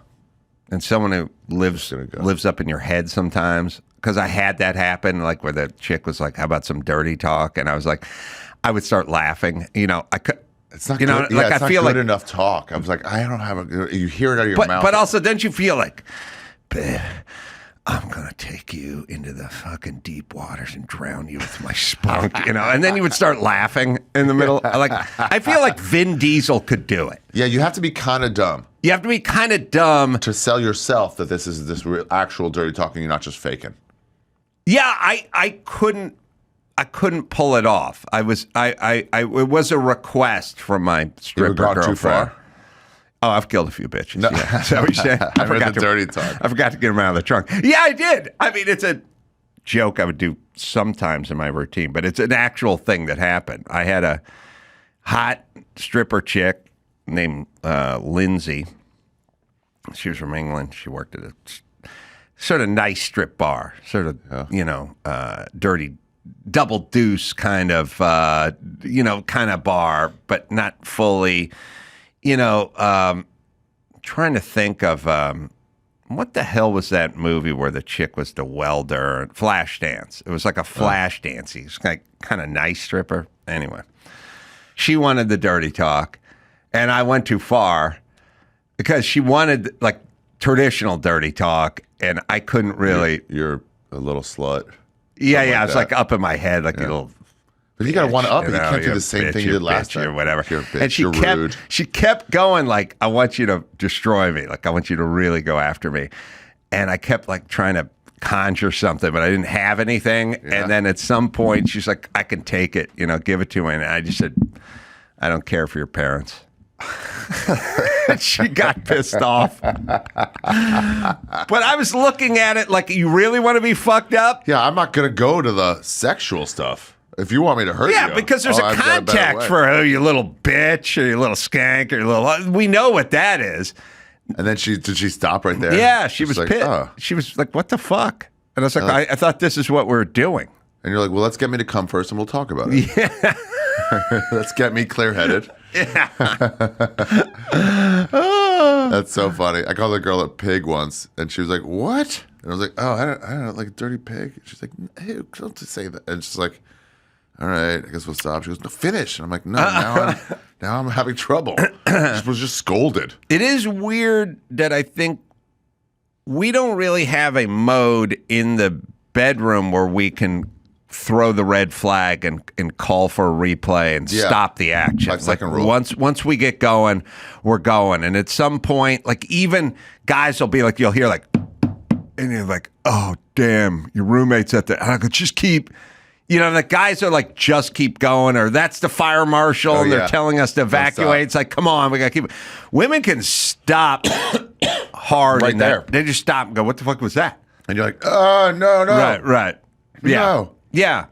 and someone who lives up in your head sometimes? Because I had that happen, like where the chick was like, "How about some dirty talk?" And I was like, I would start laughing. You know, I could. It's not you know, good. like It's I not feel good like enough talk. I was like, I don't have a. You hear it out of your mouth. But also, don't you feel like, babe, I'm gonna take you into the fucking deep waters and drown you with my spunk, you know? And then you would start laughing in the middle. Like, I feel like Vin Diesel could do it. Yeah, you have to be kind of dumb You have to be kind of dumb. to sell yourself that this is this real, actual dirty talking. You're not just faking. Yeah, I couldn't pull it off. It was a request from my stripper gone too girlfriend. far? Oh, I've killed a few bitches. Yeah. Is that what you're saying? I read the dirty talk. I forgot to get them out of the trunk. Yeah, I did. I mean, it's a joke I would do sometimes in my routine, but it's an actual thing that happened. I had a hot stripper chick named Lindsay. She was from England. She worked at a sort of nice strip bar, sort of, dirty double deuce kind of, kind of bar, but not fully, trying to think of, what the hell was that movie where the chick was the welder? Flashdance. It was like a flash dance. He's like kind of nice stripper. Anyway, she wanted the dirty talk, and I went too far because she wanted like traditional dirty talk, and I couldn't really. You're a little slut. Yeah, I was like up in my head, like a little. But you got to one up it. You know, can't do you're the same bitch, thing you did last time. or whatever. You're a bitch. And You're she rude. kept going like, I want you to destroy me. Like, I want you to really go after me. And I kept like trying to conjure something, but I didn't have anything. Yeah. And then at some point, she's like, I can take it, give it to me. And I just said, I don't care for your parents. She got pissed off. But I was looking at it like, you really want to be fucked up? Yeah, I'm not going to go to the sexual stuff. If you want me to hurt you. Yeah, because there's a I've got better context way. for, oh, you little bitch, or you little skank, or you little... We know what that is. And then did she stop right there? Yeah, she was like, pissed. oh. She was like, what the fuck? And I was like, I thought this is what we're doing. And you're like, well, let's get me to come first and we'll talk about it. Yeah. Let's get me clear-headed. Yeah. That's so funny. I called the girl a pig once, and she was like, what? And I was like, oh, I don't like a dirty pig. She's like, hey, don't say that. And she's like, all right, I guess we'll stop. She goes, no, finish. And I'm like, no, now I'm having trouble. She was just scolded. It is weird that I think we don't really have a mode in the bedroom where we can throw the red flag and call for a replay and stop the action. 5 second rule. Once we get going, we're going. And at some point, like even guys will be like, you'll hear like, and you're like, oh, damn, your roommate's at the, and I go, just keep, the guys are like, just keep going, or that's the fire marshal, and they're telling us to evacuate. It's like, come on, we got to keep. Women can stop hard right there. They just stop and go, what the fuck was that? And you're like, oh, no. Right. Yeah. No. Yeah.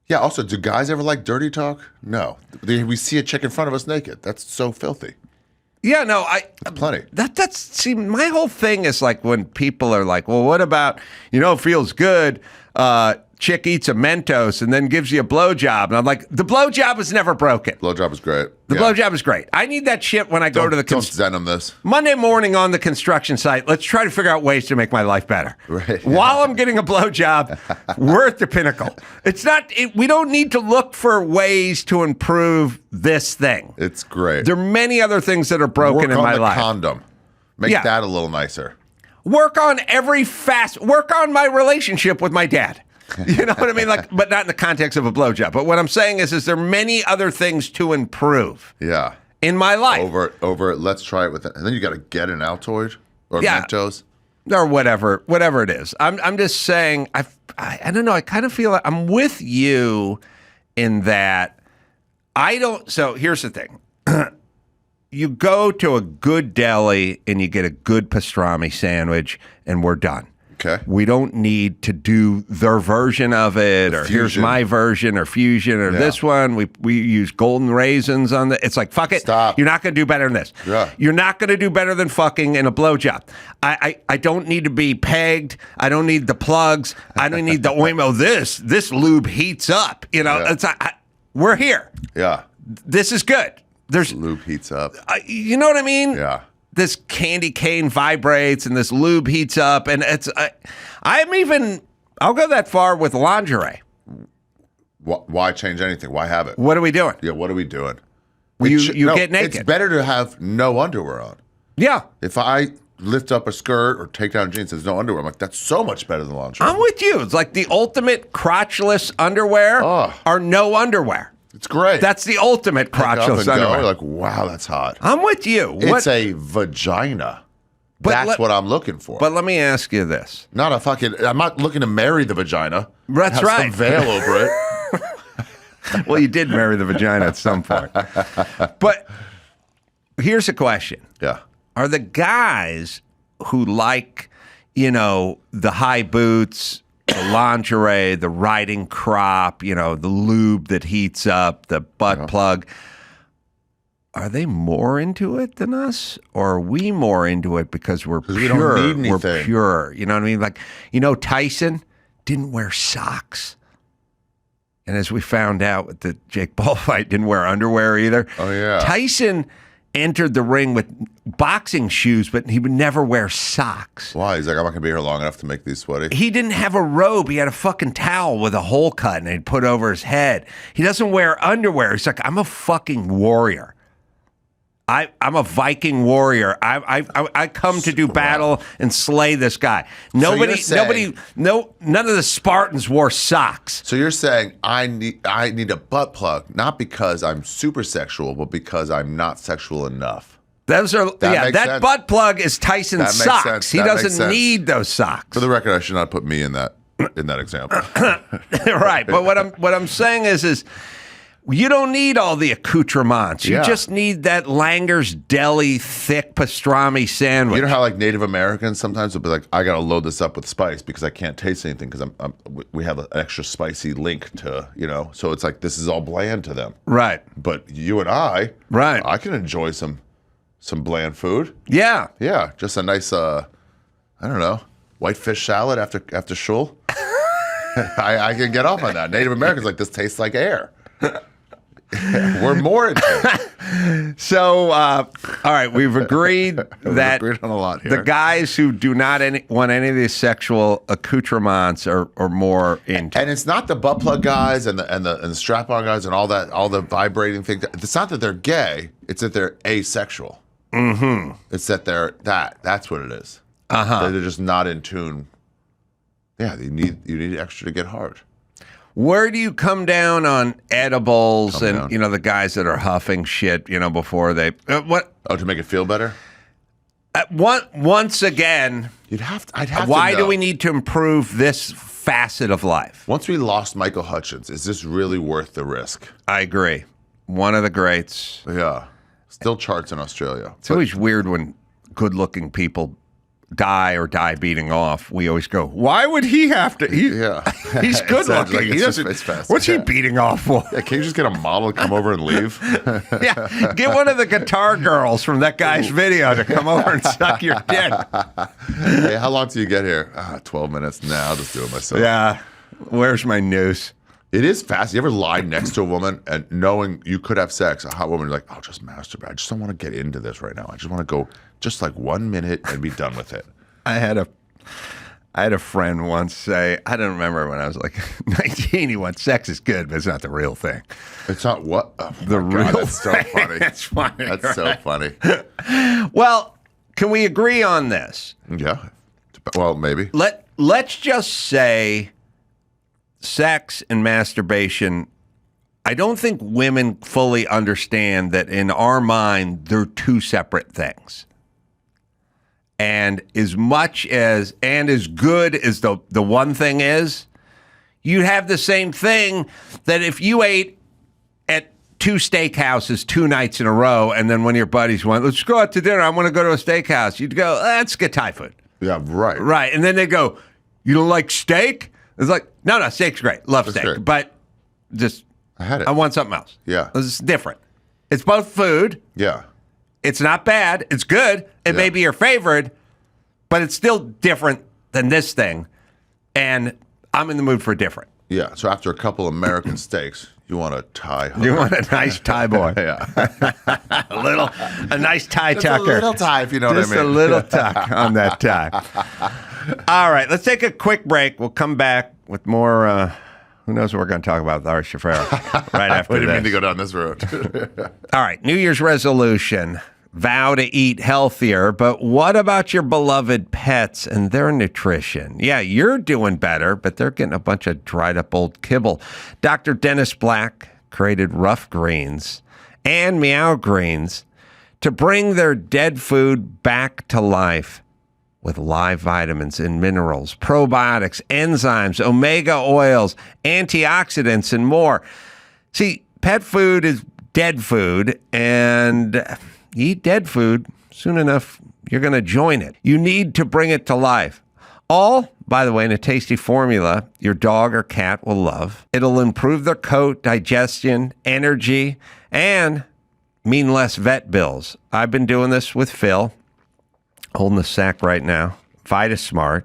Yeah, also, do guys ever like dirty talk? No. We see a chick in front of us naked. That's so filthy. Yeah, no, Plenty. See, my whole thing is like when people are like, well, what about, it feels good, chick eats a Mentos and then gives you a blowjob. And I'm like, the blowjob is never broken. Blowjob is great. The blowjob is great. I need that shit when I go to the... Don't send them this. Monday morning on the construction site, let's try to figure out ways to make my life better. Right. While I'm getting a blowjob, we're at the pinnacle. It's not... we don't need to look for ways to improve this thing. It's great. There are many other things that are broken in my life. Condom. Make that a little nicer. Work on work on my relationship with my dad. You know what I mean? Like, but not in the context of a blowjob. But what I'm saying is there are many other things to improve. Yeah. In my life. Over it. Let's try it with it. And then you got to get an Altoid or Mentos. Or whatever it is. I'm just saying, I don't know. I kind of feel like I'm with you in that so here's the thing. You go to a good deli and you get a good pastrami sandwich and we're done. Okay. We don't need to do their version of it, or here's my version, or fusion, or this one. We use golden raisins on the. It's like, fuck it. Stop. You're not going to do better than this. Yeah. You're not going to do better than fucking in a blowjob. I don't need to be pegged. I don't need the plugs. I don't need the ointment. Oh, this lube heats up. It's we're here. Yeah. This is good. There's lube heats up. You know what I mean? Yeah. This candy cane vibrates and this lube heats up, and it's I'll go that far with lingerie. Why change anything? Why have it? What are we doing? Yeah, what are we doing? You get naked. It's better to have no underwear on. Yeah. If I lift up a skirt or take down jeans, there's no underwear. I'm like, that's so much better than lingerie. I'm with you. It's like the ultimate crotchless underwear or no underwear. It's great. That's the ultimate crotchless underwear. You're like, wow, that's hot. I'm with you. It's a vagina. That's what I'm looking for. But let me ask you this. I'm not looking to marry the vagina. That's have right. Some veil over it. Well, you did marry the vagina at some point. But here's a question. Yeah. Are the guys who like, the high boots, the lingerie, the riding crop, the lube that heats up, the butt plug, are they more into it than us? Or are we more into it because we're pure? We don't need anything. We're pure. You know what I mean? Like, Tyson didn't wear socks. And as we found out with the Jake Paul fight, didn't wear underwear either. Oh, yeah. Tyson entered the ring with boxing shoes, but he would never wear socks. Why? He's like, I'm not going to be here long enough to make these sweaty. He didn't have a robe. He had a fucking towel with a hole cut and he'd put over his head. He doesn't wear underwear. He's like, I'm a fucking warrior. I'm a Viking warrior. I come to do battle and slay this guy. None of the Spartans wore socks. So you're saying I need a butt plug, not because I'm super sexual, but because I'm not sexual enough. That sense. butt plug is Tyson's socks. Sense. He doesn't need those socks. For the record, I should not put me in that example. Right. But what I'm saying is You don't need all the accoutrements. You just need that Langer's Deli thick pastrami sandwich. You know how like Native Americans sometimes will be like, I got to load this up with spice because I can't taste anything because we have an extra spicy link to, so it's like this is all bland to them. Right. But you and I can enjoy some bland food. Yeah. Yeah, just a nice, I don't know, white fish salad after shul. I can get off on that. Native Americans like, this tastes like air. We're more into it. So, all right, we've agreed that agreed on a lot here. The guys who do not want any of these sexual accoutrements are more into. And it's not the butt plug guys and the strap-on guys and all the vibrating things. It's not that they're gay. It's that they're asexual. Mm-hmm. It's that that's what it is. Uh-huh. They're just not in tune. Yeah, you need extra to get hard. Where do you come down on edibles the guys that are huffing shit, before they what? Oh, to make it feel better? Once again, I'd have to know. Why do we need to improve this facet of life? Once we lost Michael Hutchins, is this really worth the risk? I agree. One of the greats. Yeah. Still charts in Australia. It's always weird when good-looking people die beating off. We always go, why would he have to? He's good looking. It's fast. What's he beating off for? Yeah, can you just get a model to come over and leave? Yeah, get one of the guitar girls from that guy's video to come over and suck your dick. Hey, how long till you get here? 12 minutes. Nah, I'll just do it myself. Yeah, where's my noose? It is fast. You ever lie next to a woman and knowing you could have sex, a hot woman, you're like, I'll just masturbate. I just don't want to get into this right now. I just want to go just like 1 minute and be done with it. I had a friend once say, I don't remember when I was like 19, he went, sex is good, but it's not the real thing. It's not what? Oh, the real God, that's so funny. That's funny. That's right? so funny. Well, can we agree on this? Yeah. Well, maybe. Let's just say sex and masturbation, I don't think women fully understand that in our mind, they're two separate things. And as much as, and as good as the one thing is, you have the same thing that if you ate at 2 steakhouses 2 nights in a row, and then one of your buddies went, let's go out to dinner, I want to go to a steakhouse. You'd go, let's get Thai food. Yeah, right. Right. And then they go, you don't like steak? It's like, no, steak's great. Love steak. Great. But just, I had it. I want something else. Yeah. It's different. It's both food. Yeah. It's not bad. It's good. It may be your favorite, but it's still different than this thing. And I'm in the mood for different. Yeah. So after a couple American steaks, you want a Thai hooker. You want a nice Thai boy. Yeah. a nice Thai Just tucker. a little Thai, if you know what I mean. Just a little tuck on that tie. All right. Let's take a quick break. We'll come back with more... who knows what we're going to talk about with Ari Shaffir right after this. I didn't mean to go down this road. All right, New Year's resolution, vow to eat healthier, but what about your beloved pets and their nutrition? Yeah, you're doing better, but they're getting a bunch of dried up old kibble. Dr. Dennis Black created Rough Greens and Meow Greens to bring their dead food back to life with live vitamins and minerals, probiotics, enzymes, omega oils, antioxidants, and more. See, pet food is dead food, and you eat dead food, soon enough, you're going to join it. You need to bring it to life. All, by the way, in a tasty formula your dog or cat will love. It'll improve their coat, digestion, energy, and mean less vet bills. I've been doing this with Phil. Holding the sack right now. VitaSmart.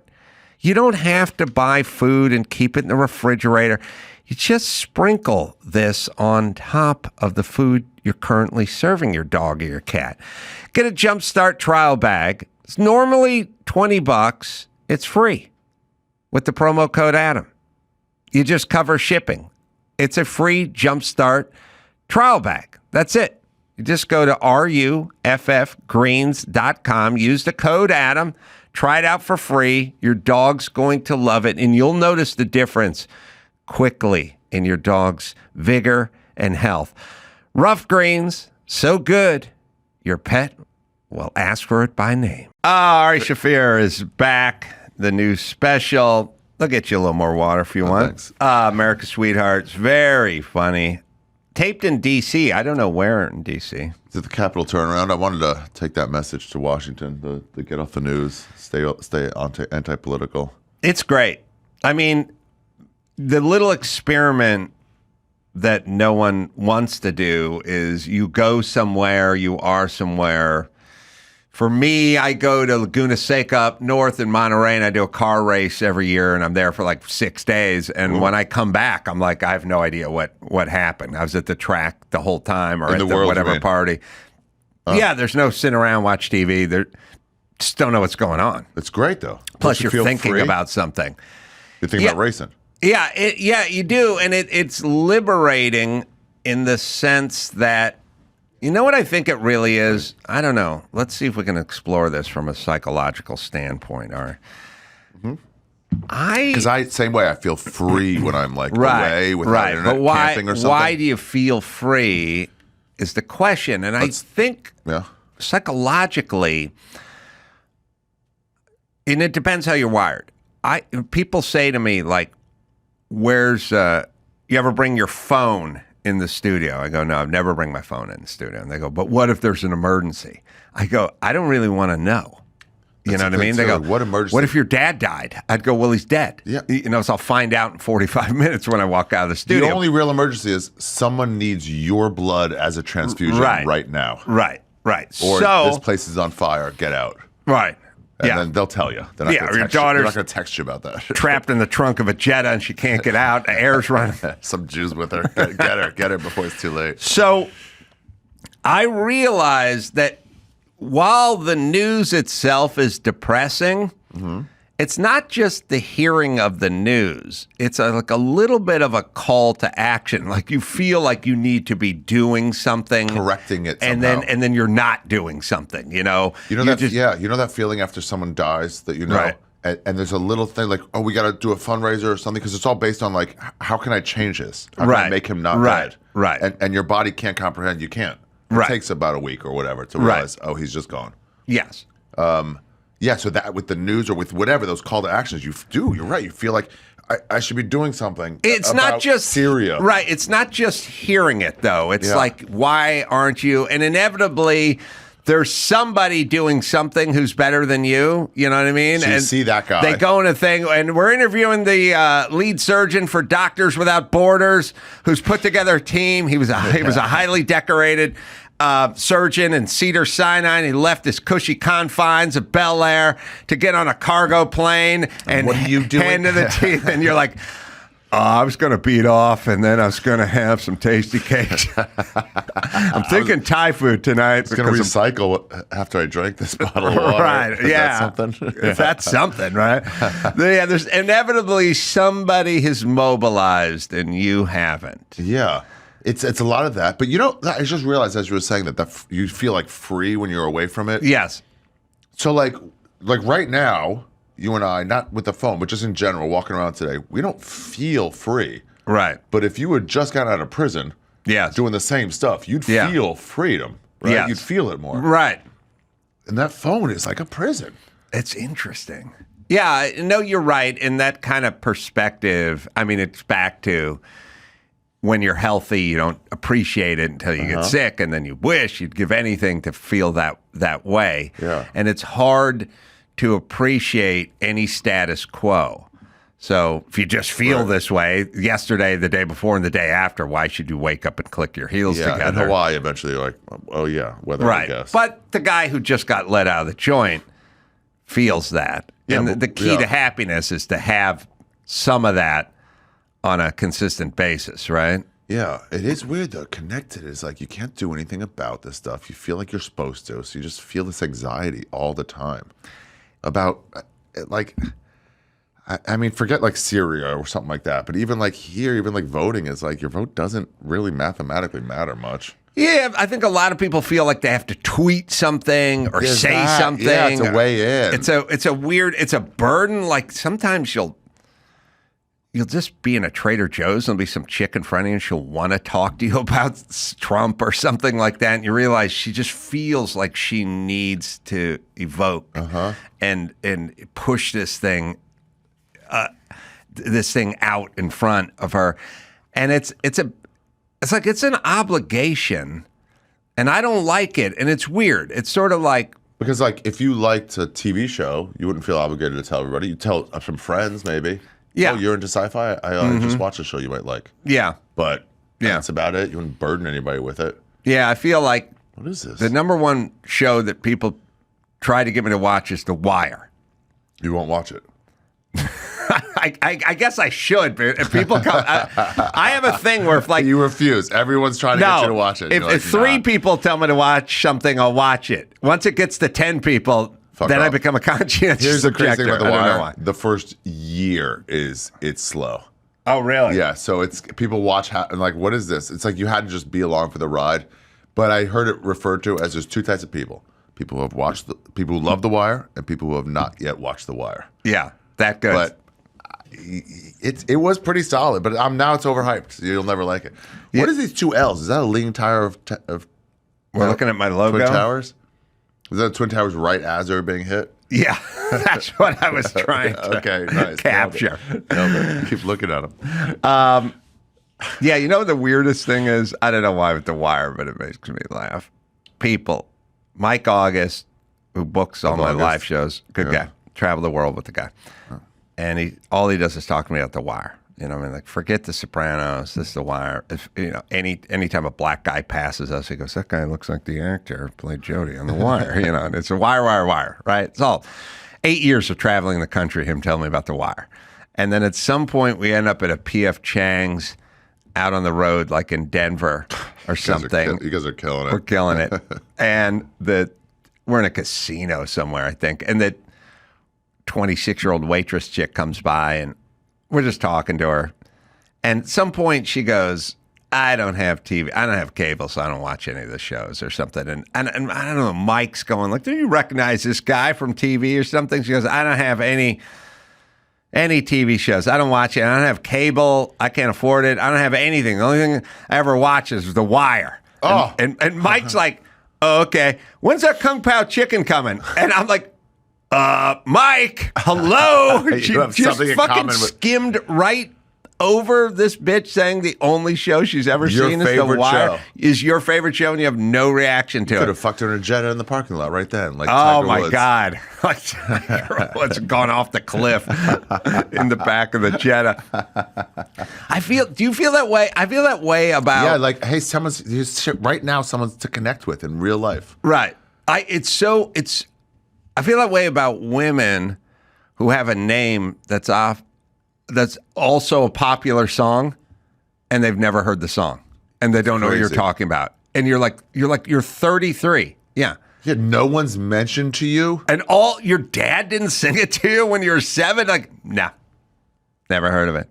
You don't have to buy food and keep it in the refrigerator. You just sprinkle this on top of the food you're currently serving your dog or your cat. Get a Jumpstart trial bag. It's normally $20. It's free with the promo code Adam. You just cover shipping. It's a free Jumpstart trial bag. That's it. You just go to ruffgreens.com, use the code Adam, try it out for free. Your dog's going to love it, and you'll notice the difference quickly in your dog's vigor and health. Rough Greens, so good, your pet will ask for it by name. Ari Shaffir is back, the new special. I'll get you a little more water if you want. Thanks. America's Sweethearts, very funny. taped in D.C. I don't know where in D.C. Is it the Capitol turnaround? I wanted to take that message to Washington to get off the news, stay anti-political. It's great. I mean, the little experiment that no one wants to do is you go somewhere, you are somewhere. For me, I go to Laguna Seca up north in Monterey, and I do a car race every year, and I'm there for like 6 days. And when I come back, I'm like, I have no idea what happened. I was at the track the whole time, or at the whatever party. Yeah, there's no sit around, watch TV. There, just don't know what's going on. It's great, though. Plus, you're thinking about something. You're thinking about racing. Yeah, you do. And it's liberating in the sense that, you know what I think it really is? I don't know. Let's see if we can explore this from a psychological standpoint. Ari. Because same way, I feel free when I'm like away without internet, but why, camping or something. Why do you feel free is the question. And I think psychologically, and it depends how you're wired. People say to me, like, where's, you ever bring your phone in the studio? I go, no, I've never bring my phone in the studio. And they go, but what if there's an emergency? I go, I don't really want to know. You know what I mean? They go, what emergency? What if your dad died? I'd go, well, he's dead. Yeah. You know, so I'll find out in 45 minutes when I walk out of the studio. The only real emergency is someone needs your blood as a transfusion right now. Right. Or this place is on fire, get out. Right. And then they'll tell you. They're not your daughter's they're not going to text you about that. Trapped in the trunk of a Jetta and she can't get out. The air's running. Some Jews with her. Get her before it's too late. So I realized that while the news itself is depressing, it's not just the hearing of the news. It's like a little bit of a call to action. Like you feel like you need to be doing something, correcting it somehow. and then you're not doing something. You know that feeling after someone dies that Right. and there's a little thing like, oh, we got to do a fundraiser or something because it's all based on like, how can I change this? How can I make him not dead? Right. And your body can't comprehend. You can't. It takes about a week or whatever to realize, oh, he's just gone. Yes. So that with the news or with whatever, those call to actions, you're right. You feel like I should be doing something. It's about not just Syria. Right. It's not just hearing it, though. It's like, why aren't you? And inevitably, there's somebody doing something who's better than you. You know what I mean? So you see that guy. They go in a thing, and we're interviewing the lead surgeon for Doctors Without Borders, who's put together a team. He was a highly decorated surgeon in Cedars-Sinai. He left his cushy confines of Bel Air to get on a cargo plane and what are you doing? hand to the teeth. And you're like, I was going to beat off, and then I was going to have some tasty cakes. I'm thinking Thai food tonight. It's going to recycle after I drank this bottle of water. Right, Is that something? That's something, right? There's inevitably somebody has mobilized, and you haven't. Yeah. It's a lot of that. But, you know, I just realized as you were saying that you feel like free when you're away from it. Yes. So, like right now, you and I, not with the phone, but just in general, walking around today, we don't feel free. Right. But if you had just gotten out of prison doing the same stuff, you'd feel freedom, right? Yes. You'd feel it more. Right. And that phone is like a prison. It's interesting. Yeah, no, you're right. In that kind of perspective, I mean, it's back to when you're healthy, you don't appreciate it until you get sick, and then you wish you'd give anything to feel that way. Yeah. And it's hard to appreciate any status quo. So if you just feel this way, yesterday, the day before, and the day after, why should you wake up and click your heels together? In Hawaii, eventually you're like, oh yeah, weather, I guess. But the guy who just got let out of the joint feels that. Yeah, and the key to happiness is to have some of that on a consistent basis, right? Yeah, it is weird though. Connected is like you can't do anything about this stuff. You feel like you're supposed to, so you just feel this anxiety all the time about like. I mean, forget like Syria or something like that, but even like here, even like voting is like your vote doesn't really mathematically matter much. Yeah, I think a lot of people feel like they have to tweet something or say something. Yeah, it's a way in. It's a weird, it's a burden. Like sometimes you'll just be in a Trader Joe's and there'll be some chick in front of you and she'll want to talk to you about Trump or something like that. And you realize she just feels like she needs to evoke and push this thing out in front of her. And it's it's like it's an obligation, and I don't like it, and it's weird. It's sort of like Because like if you liked a TV show, you wouldn't feel obligated to tell everybody. You tell some friends maybe. Yeah. Oh, you're into sci-fi? I just watched a show you might like. yeah, But Yeah. that's about it. You wouldn't burden anybody with it. yeah. I feel like What is this? the number one show that people try to get me to watch is The Wire. You won't watch it. I guess I should, but if people come, I have a thing where if like You refuse. Everyone's trying to get you to watch it. If, You're like, if three nah. people tell me to watch something, I'll watch it. Once it gets to 10 people, Fuck then I off. become a conscientious Here's the crazy objector. thing about I The don't know Wire. why. The first year it's slow. Oh, really? Yeah, so it's people watch and like, what is this? It's like you had to just be along for the ride. But I heard it referred to as there's two types of people: people who have people who love The Wire, and people who have not yet watched The Wire. Yeah, that good. But it was pretty solid. But now it's overhyped. So you'll never like it. Yeah. What is these two L's? Is that a leaning tower of We're looking at my logo. Twin Towers? Is that Twin Towers right as they were being hit? Yeah, that's what I was trying to Okay, nice. capture. Nailed it. Keep looking at them. Yeah, you know what the weirdest thing is? I don't know why with The Wire, but it makes me laugh. People, Mike August, who books all my August. live shows, good guy, travel the world with the guy. And all he does is talk to me about The Wire. You know, I mean, like, forget The Sopranos. This is The Wire. If, you know, anytime a black guy passes us, he goes, "That guy looks like the actor who played Jody on The Wire." You know, and it's a wire, right? It's all 8 years of traveling the country. Him telling me about The Wire, and then at some point we end up at a P.F. Chang's out on the road, like in Denver or something. You guys are killing it. We're killing it, and we're in a casino somewhere, I think, and the 26-year-old waitress chick comes by and we're just talking to her. And at some point she goes, I don't have TV. I don't have cable, so I don't watch any of the shows or something. And I don't know, Mike's going like, do you recognize this guy from TV or something? She goes, I don't have any TV shows. I don't watch it. I don't have cable. I can't afford it. I don't have anything. The only thing I ever watch is The Wire. Oh. And Mike's like, oh, okay. When's that Kung Pao chicken coming? And I'm like, Mike, hello. You She have just something in fucking common with- skimmed right over this bitch saying the only show she's ever Your seen is The favorite Wire. show. Is your favorite show, and you have no reaction to Could it. have fucked her in a Jetta in the parking lot right then. Like Oh Tiger my Woods. God! It's gone off the cliff in the back of the Jetta. Do you feel that way? I feel that way about. Yeah, like, hey, right now, someone's to connect with in real life. Right. I feel that way about women who have a name that's also a popular song, and they've never heard the song, and they don't know what you're Crazy. talking about. And you're 33. Yeah. Yeah, no one's mentioned to you. And your dad didn't sing it to you when you were 7? Like, nah. Never heard of it.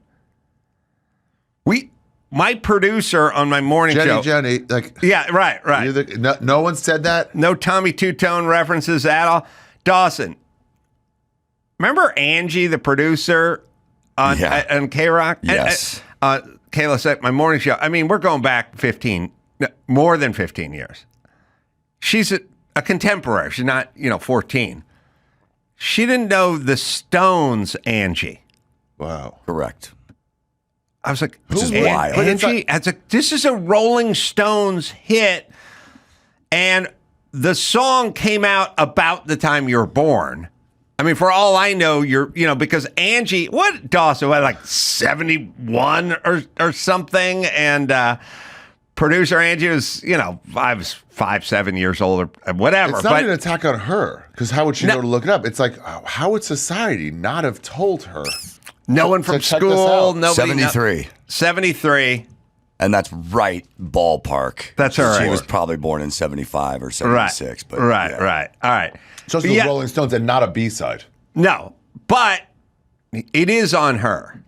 My producer on my morning show. Jenny, like, Yeah, right. no one said that. No Tommy Two-Tone references at all. Dawson, remember Angie, the producer on K-Rock? Yes. Kayla said, my morning show. I mean, we're going back more than 15 years. She's a contemporary. She's not, 14. She didn't know the Stones, Angie. Wow. Correct. I was like, Which is who? wild. Angie? This is a Rolling Stones hit, and the song came out about the time you were born. I mean, for all I know, because Angie, what, Dawson, like 71 or something, and producer Angie was, I was 5-7 years old or whatever. It's not an attack on her, because how would she know to look it up? It's like, how would society not have told her? No one from check this school, out. nobody. 73. 73. And that's right ballpark. That's all right. She was probably born in 75 or 76. But Right. All right. So it's the Rolling Stones and not a B-side. No, but it is on her.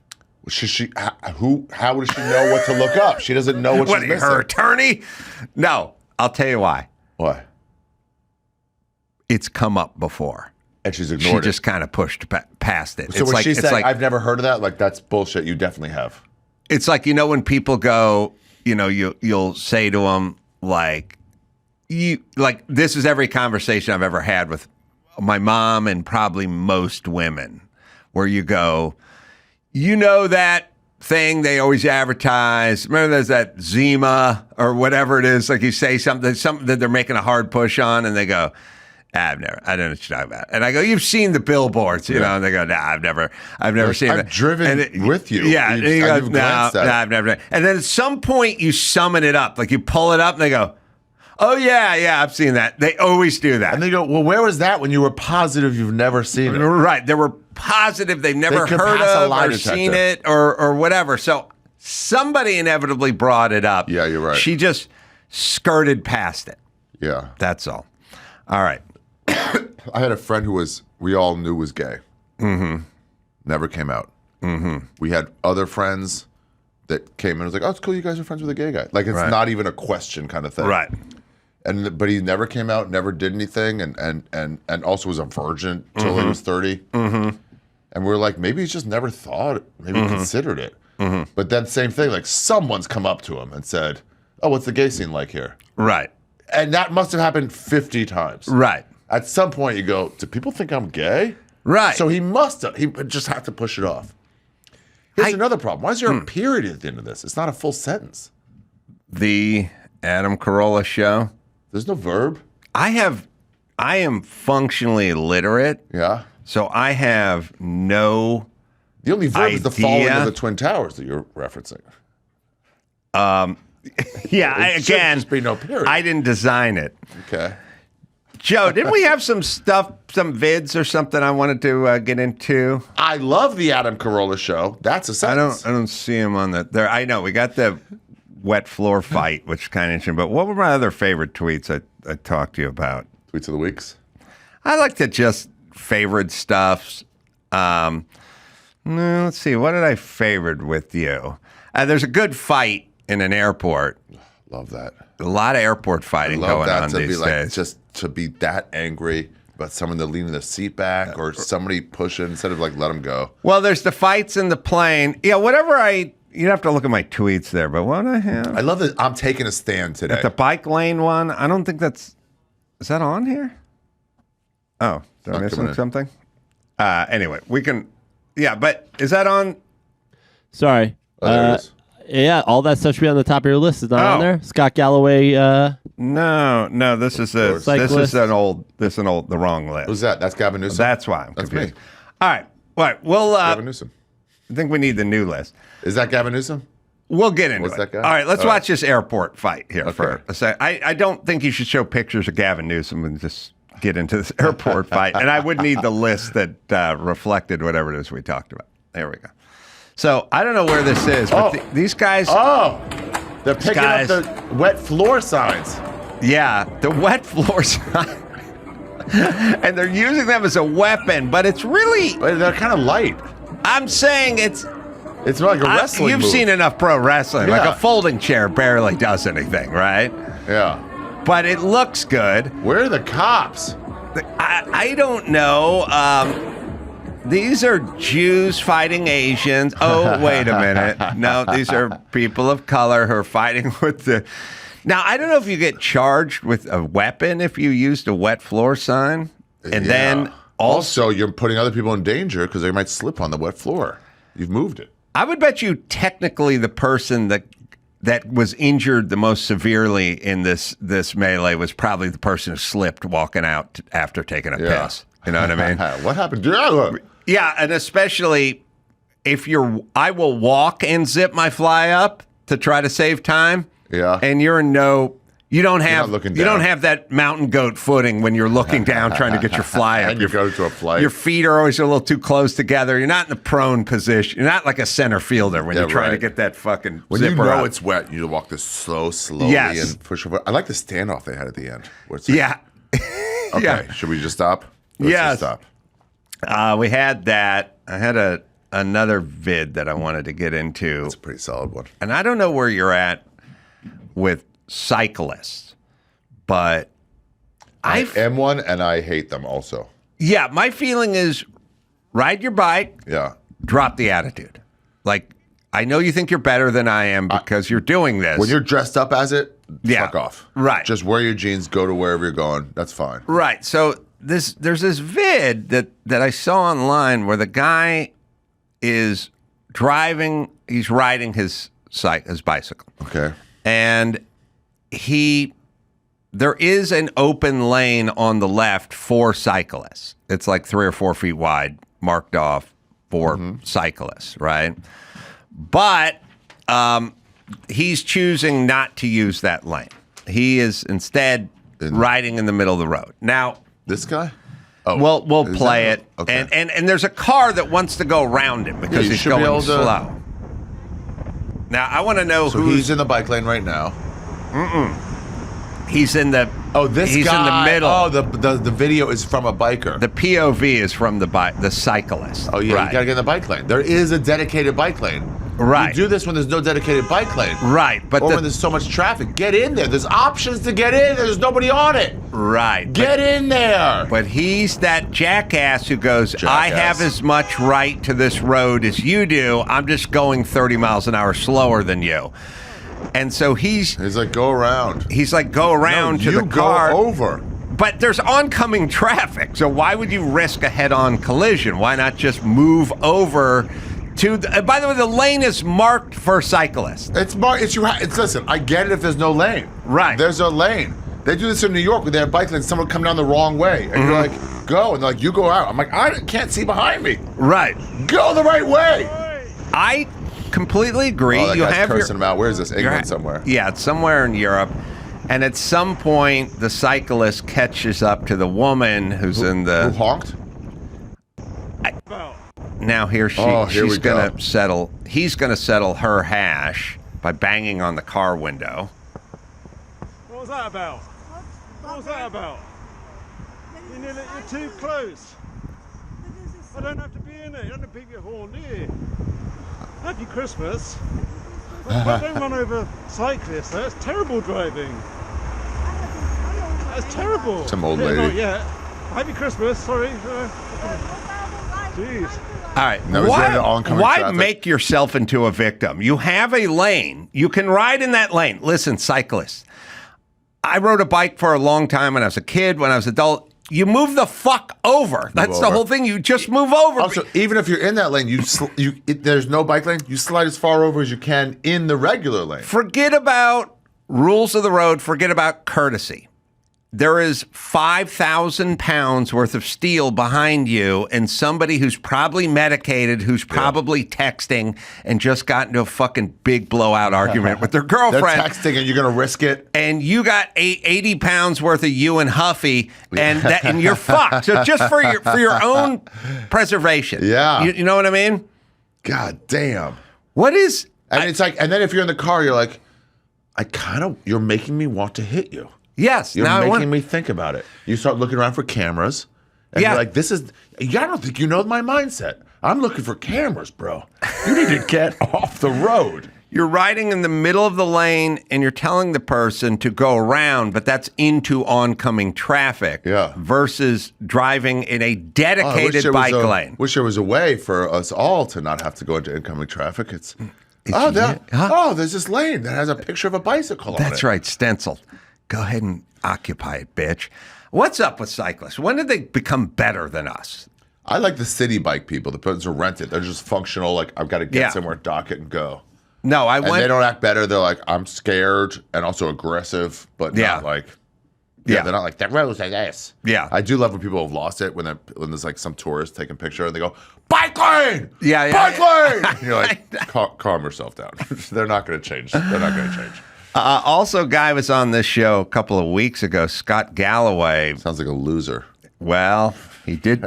Should she? How would she know what to look up? She doesn't know what she's missing. Her attorney? No, I'll tell you why. Why? It's come up before. And she's ignored it. She just kind of pushed past it. So when she's saying, I've never heard of that, like, that's bullshit. You definitely have. It's like, when people go, you'll say to them, like, this is every conversation I've ever had with my mom and probably most women, where you go, that thing they always advertise. Remember, there's that Zima or whatever it is. Like you say something that they're making a hard push on, and they go, I don't know what you're talking about. And I go, you've seen the billboards, you know? And they go, nah, I've never seen that. I've driven with you. Yeah. And he goes, no, I've never. And then at some point you summon it up, like you pull it up, and they go, oh yeah, I've seen that. They always do that. And they go, well, where was that when you were positive you've never seen it? Right. They were positive they've never heard of or seen it or whatever. So somebody inevitably brought it up. Yeah, you're right. She just skirted past it. Yeah. That's all. All right. I had a friend who we all knew was gay. Mm-hmm. Never came out. Mm-hmm. We had other friends that came in and was like, oh, it's cool you guys are friends with a gay guy. Like, it's not even a question kind of thing. Right. But he never came out, never did anything, and also was a virgin until he was 30. Mm-hmm. And we were like, maybe he's just never thought, maybe considered it. Mm-hmm. But then same thing, like someone's come up to him and said, oh, what's the gay scene like here? Right. And that must have happened 50 times. Right. At some point you go, do people think I'm gay? Right. So he just had to push it off. Here's another problem. Why is there a period at the end of this? It's not a full sentence. The Adam Carolla show. There's no verb. I am functionally illiterate. Yeah. So I have no The only verb is the falling idea. of the Twin Towers that you're referencing. Yeah, It should just be no period. I didn't design it. Okay. Joe, didn't we have some stuff, some vids or something I wanted to get into? I love the Adam Carolla show. That's a sentence. I don't see him on the there. I know we got the wet floor fight, which is kind of interesting. But what were my other favorite tweets I talked to you about? Tweets of the weeks. I like to just favorite stuff. Let's see. What did I favorite with you? There's a good fight in an airport. Love that. A lot of airport fighting going on these days. Just to be that angry about someone that leaning the seat back or somebody pushing instead of like let them go. Well, there's the fights in the plane. Yeah, whatever you'd have to look at my tweets there, but what I have. I love that I'm taking a stand today. At the bike lane one, I don't think is that on here? Oh, did I miss something? Anyway, we can, but is that on? Sorry. There it is. Yeah, all that stuff should be on the top of your list. Is not on there. Scott Galloway. No. This is the wrong list. Who's that? That's Gavin Newsom. That's why I'm That's confused. me. All right. Well, Gavin Newsom. I think we need the new list. Is that Gavin Newsom? We'll get into What's it. that guy? All right, let's All watch this airport fight here Okay. for a second. I don't think you should show pictures of Gavin Newsom and just get into this airport fight. And I would need the list that reflected whatever it is we talked about. There we go. So I don't know where this is, but these guys. Oh, they're picking up guys- the wet floor signs. Yeah, the wet floor sign. And they're using them as a weapon, but it's really. But they're kind of light. I'm saying it's. It's like a wrestling You've move. seen enough pro wrestling. Yeah. Like a folding chair barely does anything, right? Yeah. But it looks good. Where are the cops? I don't know. These are Jews fighting Asians. Oh, wait a minute. No, these are people of color who are fighting with the... Now, I don't know if you get charged with a weapon if you used a wet floor sign. And then also, you're putting other people in danger because they might slip on the wet floor. You've moved it. I would bet you technically the person that was injured the most severely in this melee was probably the person who slipped walking out after taking a piss. You know what I mean? What happened? Yeah, and especially if I will walk and zip my fly up to try to save time. Yeah. And you don't have looking you don't down. have that mountain goat footing when you're looking down trying to get your fly up. And you go to a flight. Your feet are always a little too close together. You're not in the prone position. You're not like a center fielder when you're trying to get that fucking when zipper you know up. it's wet, you walk this slowly Yes. and push over. I like the standoff they had at the end. Where it's like, Yeah. Okay, Yeah. should we just stop? Let's Yes. just stop. We had that. I had another vid that I wanted to get into. That's a pretty solid one. And I don't know where you're at with cyclists, but I am one, and I hate them also. Yeah, my feeling is ride your bike, Yeah. drop the attitude. Like, I know you think you're better than I am because you're doing this. When you're dressed up as it, fuck off. Right. Just wear your jeans, go to wherever you're going. That's fine. Right. So there's this vid that I saw online where the guy is driving. He's riding his bicycle. Okay. And there is an open lane on the left for cyclists. It's like 3 or 4 feet wide, marked off for cyclists, right? But he's choosing not to use that lane. He is instead riding in the middle of the road. Now, this guy? Oh, we'll play it. Okay. And there's a car that wants to go around him because he's going slow. Now, I want to know so he's in the bike lane right now. He's in the he's guy, in the middle. Oh, the video is from a biker. The POV is from the cyclist. Oh yeah, right. You gotta get in the bike lane. There is a dedicated bike lane. Right. You do this when there's no dedicated bike lane. Right. But when there's so much traffic. Get in there. There's options to get in. There's nobody on it. Right. Get in there. But he's that jackass who goes, I have as much right to this road as you do. I'm just going 30 miles an hour slower than you. And so he's like, go around. He's like, go around to the car. Go over. But there's oncoming traffic. So why would you risk a head-on collision? Why not just move over to by the way, the lane is marked for cyclists. It's marked. Listen, I get it if there's no lane. Right. There's a lane. They do this in New York when they have bike lanes. Someone come down the wrong way, and you're like, go, and they're like, you go out. I'm like, I can't see behind me. Right. Go the right way. I completely agree. Oh, that you guy's have cursing him out. Where is this? England somewhere. Yeah, it's somewhere in Europe. And at some point, the cyclist catches up to the woman who's in the. Who honked? Now she's going to settle. He's going to settle her hash by banging on the car window. What was that about? What was that about? You're too close. I don't have to be in it. You don't have to beat your horn, do you? Happy Christmas. Don't run over cyclists. That's terrible driving. That's terrible. Some old lady. Not yet. Happy Christmas. Sorry. Jeez. All right. Now why make yourself into a victim? You have a lane. You can ride in that lane. Listen, cyclists. I rode a bike for a long time when I was a kid, when I was an adult. You move the fuck over. That's the whole thing. You just move over. Also, even if you're in that lane, there's no bike lane, you slide as far over as you can in the regular lane. Forget about rules of the road. Forget about courtesy. There is 5,000 pounds worth of steel behind you and somebody who's probably medicated, who's probably texting and just got into a fucking big blowout argument with their girlfriend. They're texting and you're going to risk it. And you got 80 pounds worth of you and Huffy and you're fucked. So just for your own preservation. Yeah. You know what I mean? God damn. What is... it's like, and then if you're in the car, you're like, you're making me want to hit you. Yes. You're making me think about it. You start looking around for cameras. And you're like, I don't think you know my mindset. I'm looking for cameras, bro. You need to get off the road. You're riding in the middle of the lane and you're telling the person to go around, but that's into oncoming traffic versus driving in a dedicated bike lane. Wish there was a way for us all to not have to go into incoming traffic. There's this lane that has a picture of a bicycle on it. That's right, stenciled. Go ahead and occupy it, bitch. What's up with cyclists? When did they become better than us? I like the city bike people. The ones who rent it. They're just functional. Like, I've got to get somewhere, dock it, and go. No, and they don't act better. They're like, I'm scared and also aggressive, but not like... they're not like, that road's like this. Yeah. I do love when people have lost it, when there's like some tourist taking a picture and they go, bike lane! Bike lane! And you're like, calm yourself down. They're not going to change. They're not going to change. Also, guy was on this show a couple of weeks ago, Scott Galloway. Sounds like a loser. Well, he did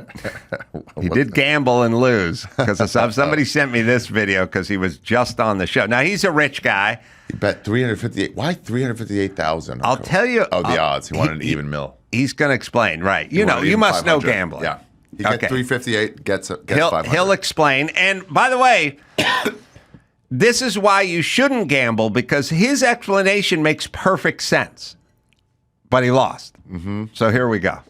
gamble and lose because somebody sent me this video because he was just on the show. Now, he's a rich guy. He bet 358. Why 358,000? I'll tell you. Oh, the odds. He wanted an even mill. He's going to explain, right? You must know gambling. Yeah. He gets 358, gets 500. He'll explain. And by the way, this is why you shouldn't gamble, because his explanation makes perfect sense. But he lost. Mm-hmm. So here we go.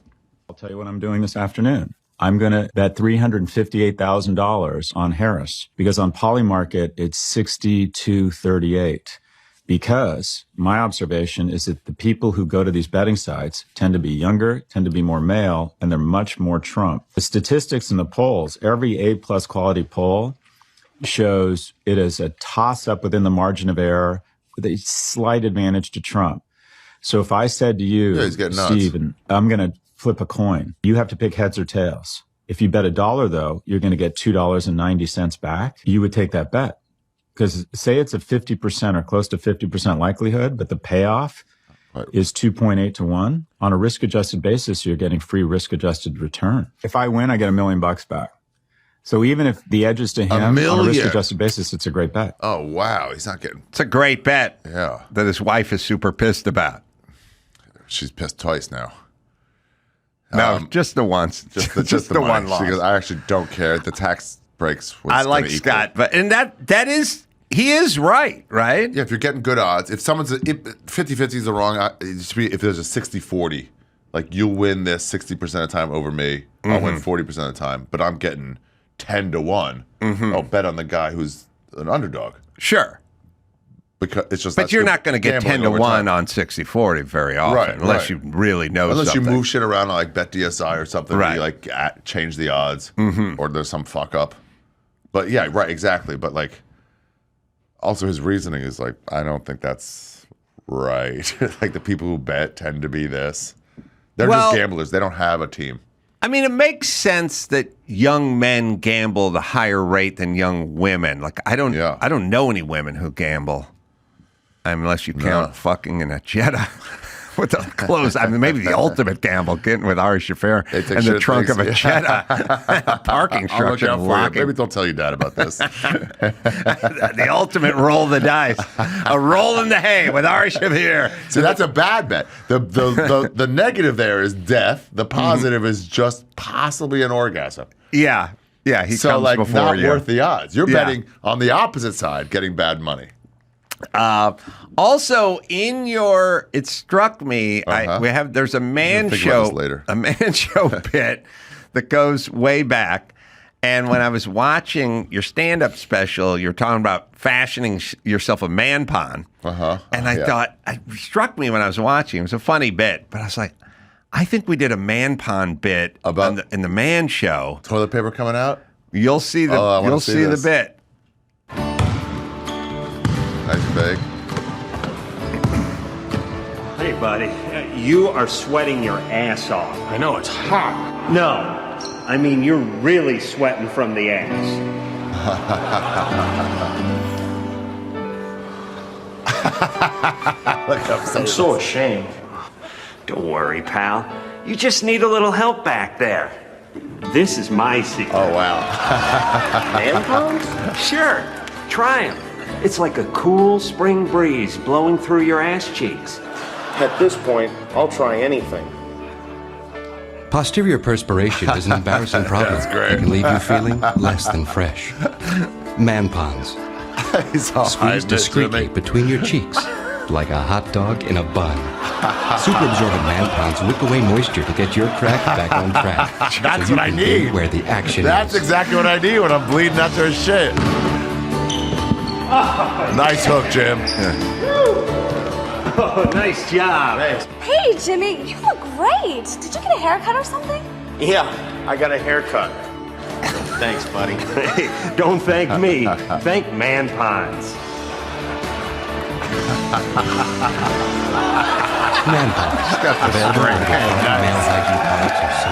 I'll tell you what I'm doing this afternoon. I'm going to bet $358,000 on Harris, because on Polymarket, it's 62.38. Because my observation is that the people who go to these betting sites tend to be younger, tend to be more male, and they're much more Trump. The statistics in the polls, every A+ quality poll, shows it as a toss-up within the margin of error with a slight advantage to Trump. So if I said to you, he's getting nuts. Stephen, I'm going to flip a coin. You have to pick heads or tails. If you bet $1, though, you're going to get $2.90 back. You would take that bet. Because say it's a 50% or close to 50% likelihood, but the payoff is 2.8 to 1. On a risk-adjusted basis, you're getting free risk-adjusted return. If I win, I get $1 million back. So even if the edge is to him, on a risk-adjusted basis, it's a great bet. Oh, wow. He's not getting... It's a great bet. Yeah. That his wife is super pissed about. She's pissed twice now. No, just the once. Just the one loss. She goes, I actually don't care. The tax breaks. I like Scott, but he is right? Yeah, if you're getting good odds, if someone's 50-50 is the wrong, if there's a 60-40, like you'll win this 60% of the time over me, I'll win 40% of the time, but I'm getting 10 to 1. I'll bet on the guy who's an underdog. Sure. Because it's just, but you're not going to get 10 to 1 on 60-40 very often, unless you really know unless something. you move shit around like Bet DSI or something, where you like change the odds, or there's some fuck up. But yeah, right, exactly. But like, also his reasoning is like, I don't think that's right. Like the people who bet tend to be this. They're just gamblers. They don't have a team. I mean, it makes sense that young men gamble at a higher rate than young women. Like I don't know any women who gamble. Unless you count fucking in a Jetta with the clothes. I mean, maybe the ultimate gamble, getting with Ari Shaffir in the trunk of a Jetta. Parking structure. Maybe don't tell your dad about this. The ultimate roll the dice. A roll in the hay with Ari Shaffir. See, that's a bad bet. The negative there is death. The positive is just possibly an orgasm. Yeah. Yeah, he comes like, before not you. Worth the odds. You're betting on the opposite side, getting bad money. Also, it struck me. There's a man show bit that goes way back, and when I was watching your stand-up special, you're talking about fashioning yourself a man pond, and I thought it struck me when I was watching. It was a funny bit, but I was like, I think we did a man pond bit in the man show. Toilet paper coming out. You'll see the bit. Nice bag. Hey, buddy, you are sweating your ass off. I know, it's hot. No, I mean, you're really sweating from the ass. I'm so ashamed. Don't worry, pal. You just need a little help back there. This is my secret. Oh, wow. Man palms? Sure, try them. It's like a cool spring breeze blowing through your ass cheeks. At this point, I'll try anything. Posterior perspiration is an embarrassing problem. That's great. It can leave you feeling less than fresh. Man ponds. Squeeze discreetly between your cheeks, like a hot dog in a bun. Super absorbent man ponds wick away moisture to get your crack back on track. That's so what I need. Where the action That's is. exactly what I need when I'm bleeding out their shit. Nice hook, Jim. Oh, nice job. Thanks. Hey, Jimmy, you look great. Did you get a haircut or something? Yeah, I got a haircut. Thanks, buddy. Hey, don't thank me. Thank Man Ponds. Man ponds. Available on male hygiene products or so.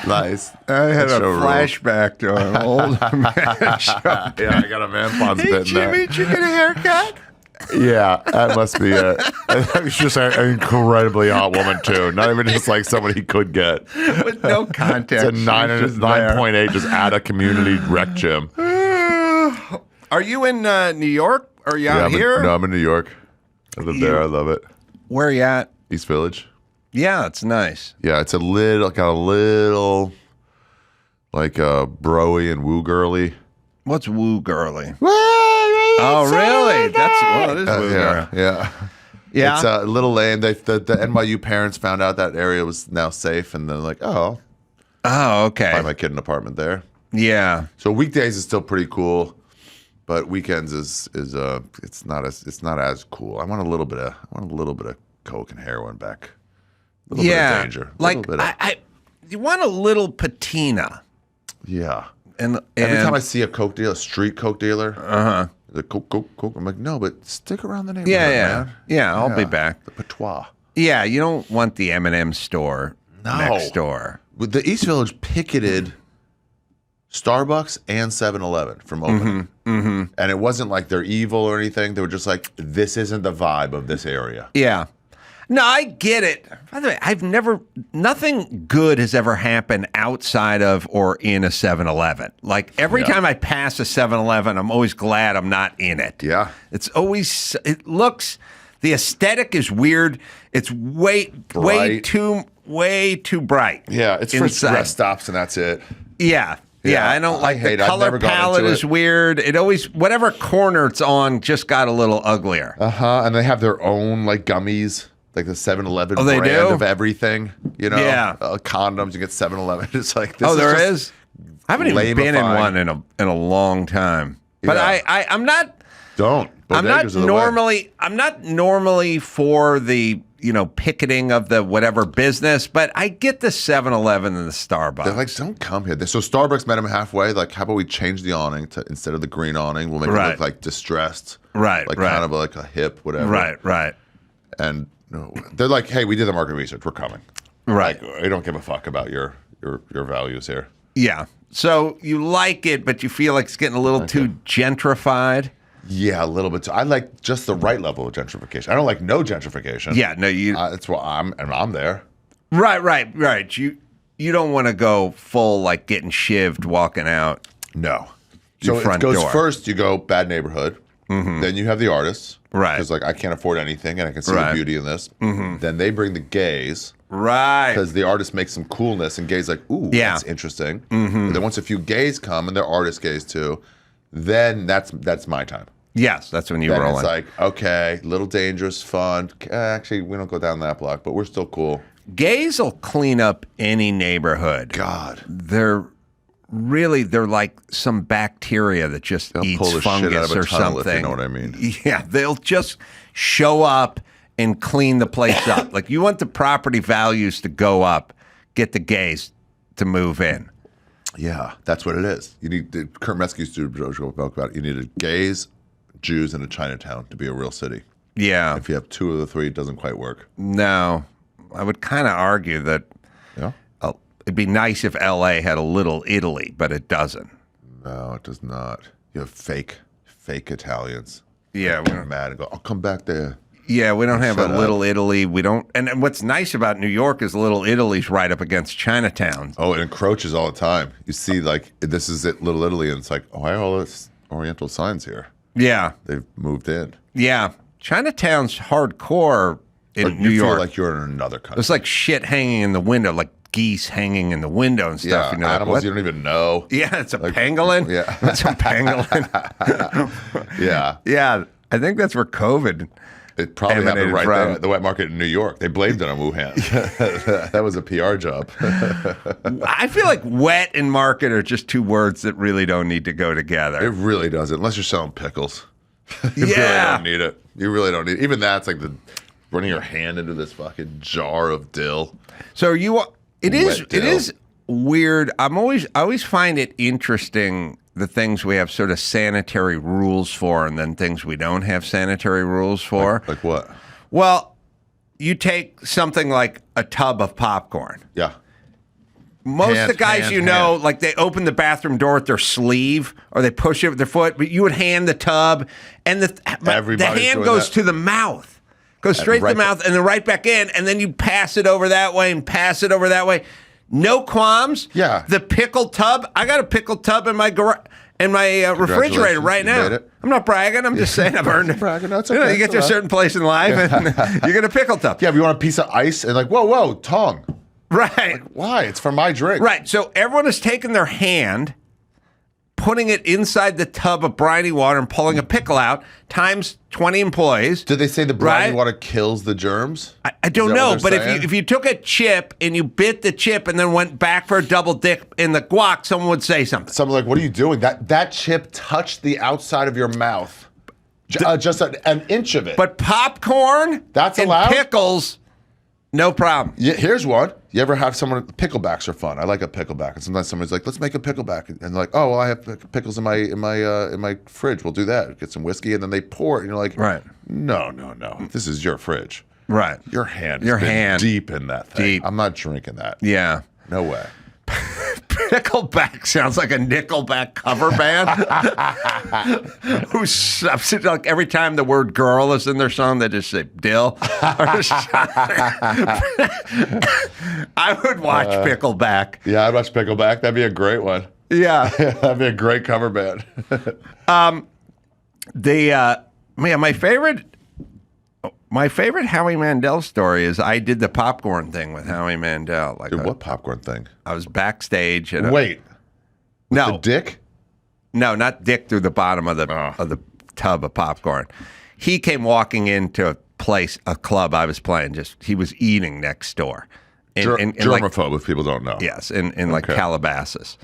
Nice. I had a flashback to an old man show. Yeah, I got a man ponds bit in there. Jimmy, did you get a haircut? Yeah, that must be it. It's just an incredibly hot woman, too. Not even just like somebody he could get. With no context. It's a 9.8, just add a community rec gym. Are you in New York? Or are you out here? No, I'm in New York. I live there. I love it. Where are you at? East Village. Yeah, it's nice. Yeah, it's got a little, like broy and woo girly. What's woo girly? Oh, really? It is woo girly. Yeah. It's a little lame. The NYU parents found out that area was now safe, and they're like, oh, okay. Buy my kid an apartment there. Yeah. So weekdays is still pretty cool, but weekends is it's not as cool. I want a little bit of coke and heroin back. A little bit of danger. Like you want a little patina. Yeah. And every time I see a Coke dealer, a street Coke dealer, the Coke, I'm like, no, but stick around the neighborhood, man. Yeah, I'll be back. The patois. Yeah, you don't want the M&M store next door. With the East Village picketed Starbucks and 7-Eleven from opening. And it wasn't like they're evil or anything. They were just like, this isn't the vibe of this area. Yeah. No, I get it. By the way, nothing good has ever happened outside of or in a 7-Eleven. Like every time I pass a 7-Eleven, I'm always glad I'm not in it. Yeah. The aesthetic is weird. It's way too bright. Yeah, it's for rest stops and that's it. Yeah. Yeah, I don't like the color palette is weird. It always, whatever corner it's on, just got a little uglier. And they have their own like gummies. Like the 7-Eleven brand of everything, you know? Yeah. Condoms, you get 7-Eleven. It's like this. There is? I haven't even been in one in a long time. But I'm not. Don't. I'm not normally for the picketing of the whatever business, but I get the 7-Eleven and the Starbucks. They're like, don't come here. So Starbucks met them halfway. Like, how about we change the awning to instead of the green awning, we'll make it look like distressed. Right. Like kind of like a hip, whatever. Right. And they're like, hey, we did the market research. We're coming. Right. Like, we don't give a fuck about your values here. Yeah. So you like it, but you feel like it's getting a little too gentrified. Yeah, a little bit. I like just the right level of gentrification. I don't like no gentrification. Yeah, no, that's why I'm there. Right. You don't want to go full like getting shivved walking out. No. So it goes first. You go bad neighborhood. Then you have the artists. Right. Because like I can't afford anything and I can see the beauty in this. Then they bring the gays. Right. Because the artist makes some coolness and gays like, ooh, that's interesting. And then once a few gays come and they're artist gays too, then that's my time. Yes, that's when you roll in. It's like, okay, little dangerous, fun. Actually, we don't go down that block, but we're still cool. Gays will clean up any neighborhood. God. They're like some bacteria that just eats fungus or something. If you know what I mean. Yeah, they'll just show up and clean the place up. Like you want the property values to go up, get the gays to move in. Yeah, that's what it is. You need Kurt Metzger used to joke about it. You needed gays, Jews, and a Chinatown to be a real city. Yeah. If you have two of the three, it doesn't quite work. No, I would kind of argue that it'd be nice if L.A. had a little Italy, but it doesn't. No, it does not. You have fake Italians. Yeah, we're mad and go, I'll come back there. Yeah, we don't have a Little Italy. We don't. And what's nice about New York is Little Italy's right up against Chinatown. Oh, it encroaches all the time. You see, like, this is it, Little Italy, and it's like, why are all this Oriental signs here? Yeah. They've moved in. Yeah. Chinatown's hardcore in New York. You feel like you're in another country. There's like shit hanging in the window, like geese hanging in the window and stuff. Yeah, animals you don't even know. Yeah, it's a pangolin. Yeah. It's a pangolin. Yeah. Yeah, I think that's where COVID It probably happened right there at the wet market in New York. They blamed it on Wuhan. That was a PR job. I feel like wet and market are just two words that really don't need to go together. It really doesn't, unless you're selling pickles. You really don't need it. You really don't need it. Even that's like running your hand into this fucking jar of dill. So it is weird. I always find it interesting the things we have sort of sanitary rules for and then things we don't have sanitary rules for. Like what? Well, you take something like a tub of popcorn. Yeah. Most of the guys like they open the bathroom door with their sleeve or they push it with their foot, but you would hand the tub and the hand goes to the mouth. Goes straight to the mouth and then right back in, and then you pass it over that way and pass it over that way. No qualms. Yeah. The pickle tub. I got a pickle tub in my refrigerator right now. I'm not bragging. I'm just saying I've earned it. Bragging. That's okay. You get to a certain place in life and you get a pickle tub. Yeah, if you want a piece of ice and like, whoa, tongue. Right. Like, why? It's for my drink. Right. So everyone is taking their hand, putting it inside the tub of briny water and pulling a pickle out, times 20 employees. Did they say the briny water kills the germs? I don't know, but if you took a chip and you bit the chip and then went back for a double dip in the guac, someone would say something. Someone like, what are you doing? That chip touched the outside of your mouth. Just an inch of it. But popcorn that's and allowed? pickles, No problem. Yeah, here's one. You ever have someone? Picklebacks are fun. I like a pickleback, and sometimes somebody's like, "Let's make a pickleback," and they're like, "Oh, well, I have pickles in my fridge. We'll do that. Get some whiskey, and then they pour it, and you're like, right? No. This is your fridge, right? Your hand deep in that thing. Deep. I'm not drinking that. Yeah, no way." Pickleback sounds like a Nickelback cover band. Who's like every time the word "girl" is in their song, they just say "dill." I would watch Pickleback. Yeah, I'd watch Pickleback. That'd be a great one. Yeah, that'd be a great cover band. My favorite Howie Mandel story is I did the popcorn thing with Howie Mandel. Dude, what popcorn thing? I was backstage. And no, the dick? No, not dick through the bottom of the tub of popcorn. He came walking into a club I was playing. He was eating next door. Germaphobe, if people don't know. Yes, in like Calabasas,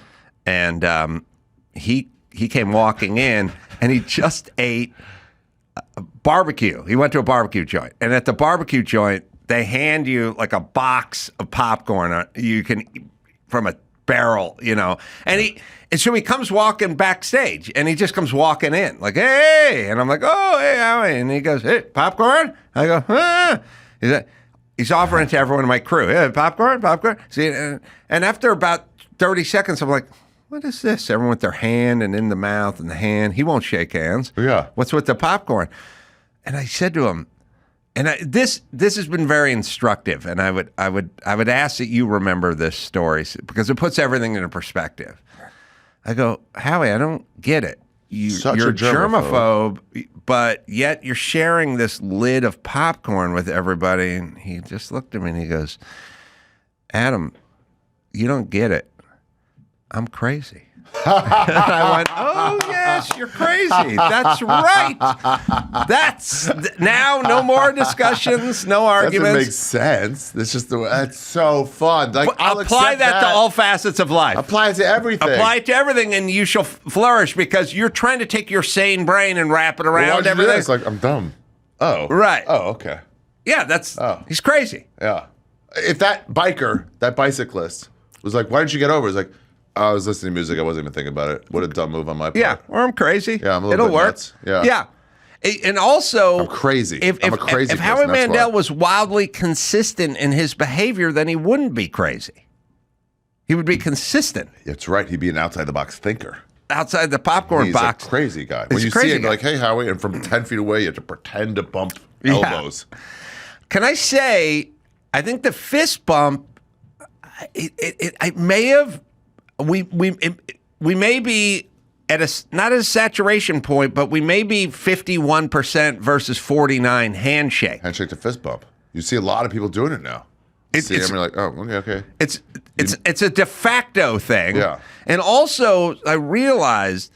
and he came walking in, and he just ate barbecue. He went to a barbecue joint, and at the barbecue joint, they hand you like a box of popcorn. You can from a barrel, and so he comes walking backstage, and he just comes walking in like, "Hey," and I'm like, "Oh, hey, Howie," and he goes, "Hey, popcorn?" I go, "Huh?" He's offering it to everyone in my crew. "Hey, popcorn. See, and after about 30 seconds, I'm like, "What is this?" Everyone with their hand and in the mouth and the hand. He won't shake hands. Yeah. What's with the popcorn? And I said to him, this has been very instructive, and I would ask that you remember this story because it puts everything into perspective. I go, "Howie, I don't get it. You're a germaphobe, but yet you're sharing this lid of popcorn with everybody." And he just looked at me and he goes, "Adam, you don't get it. I'm crazy." And I went, "Oh, yes, you're crazy. That's right. Now no more discussions, no arguments." Doesn't make sense. It's just that's so fun. Like, apply that to all facets of life. Apply it to everything. Apply it to everything, and you shall flourish because you're trying to take your sane brain and wrap it around everything. It's like, I'm dumb. Oh. Right. Oh, okay. Yeah, he's crazy. Yeah. If that bicyclist was like, "Why didn't you get over?" It's like, I was listening to music. I wasn't even thinking about it. What a dumb move on my part. Yeah, or I'm crazy. Yeah, I'm a little bit work. Nuts. Yeah. Yeah. And also, I'm crazy. I'm a crazy If person, Howie that's Mandel why. was wildly consistent in his behavior, then he wouldn't be crazy. He would be consistent. That's right. He'd be an outside the box thinker. Outside the popcorn box. He's a crazy guy. When you see him, you're like, "Hey, Howie," and from 10 feet away, you have to pretend to bump elbows. Can I say, I think the fist bump, it may have, we may be at not a saturation point, but we may be 51% versus 49 handshake. Handshake to fist bump. You see a lot of people doing it now. You're like, "Oh, okay." It's a de facto thing. Yeah. And also, I realized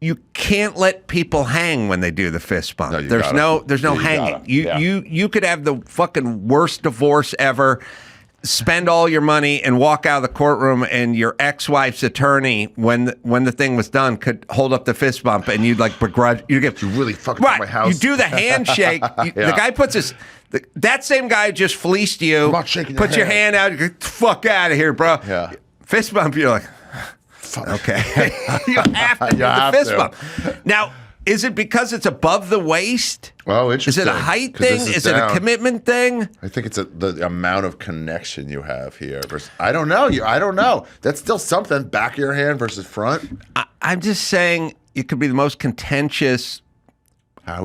you can't let people hang when they do the fist bump. No, there's no hanging. You could have the fucking worst divorce ever, spend all your money and walk out of the courtroom, and your ex-wife's attorney, when the thing was done, could hold up the fist bump, and you'd like begrudge. You really fucking up my house. You do the handshake. The guy puts his. That same guy just fleeced you. I'm not shaking Put your hand out. You go, "Fuck out of here, bro." Yeah. Fist bump. You're like, okay. You have to do the fist bump. Now, is it because it's above the waist? Oh, interesting. Is it a height thing? Is it a commitment thing? I think it's the amount of connection you have here. Versus, I don't know. I don't know. That's still something. Back of your hand versus front. I'm just saying it could be the most contentious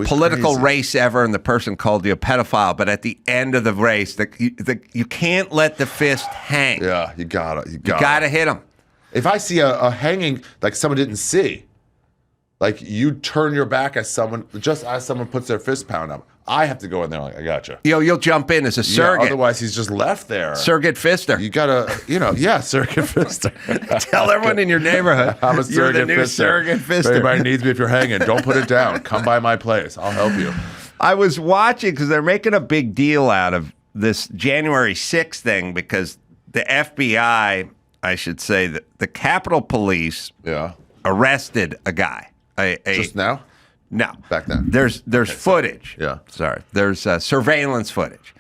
political race ever, and the person called you a pedophile. But at the end of the race, you can't let the fist hang. Yeah, you gotta hit him. If I see a hanging like someone didn't see, like you turn your back as someone puts their fist pound up, I have to go in there like, "I gotcha." You'll jump in as a surrogate. Yeah, otherwise, he's just left there. Surrogate fister. You gotta, surrogate fister. Tell everyone in your neighborhood I'm a surrogate you're the new fister. surrogate fister. If anybody needs me, if you're hanging, don't put it down. Come by my place. I'll help you. I was watching because they're making a big deal out of this January 6th thing because the FBI, I should say, the Capitol Police arrested a guy. Just now? No. Back then. There's footage. Yeah. Sorry. There's surveillance footage.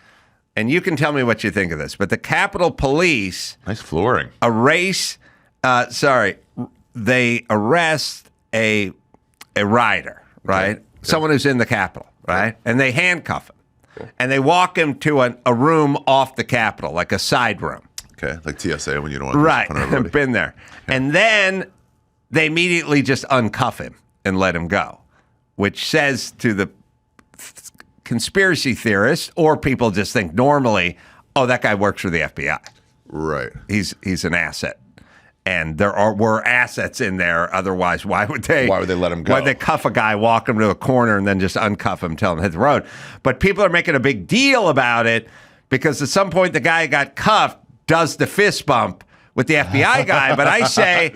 and you can tell me what you think of this, but the Capitol Police nice flooring. They arrest a rider, right? Okay. Someone who's in the Capitol, right? Okay. And they handcuff him. Cool. And they walk him to a room off the Capitol, like a side room. Okay, like TSA when you don't want to right. I've been there. Yeah. And then they immediately just uncuff him and let him go, which says to the conspiracy theorists, or people just think normally, oh, that guy works for the FBI. Right. He's an asset. And were assets in there. Otherwise, why would they let him go? Why would they cuff a guy, walk him to a corner, and then just uncuff him, tell him to hit the road? But people are making a big deal about it because at some point the guy who got cuffed does the fist bump with the FBI guy. But I say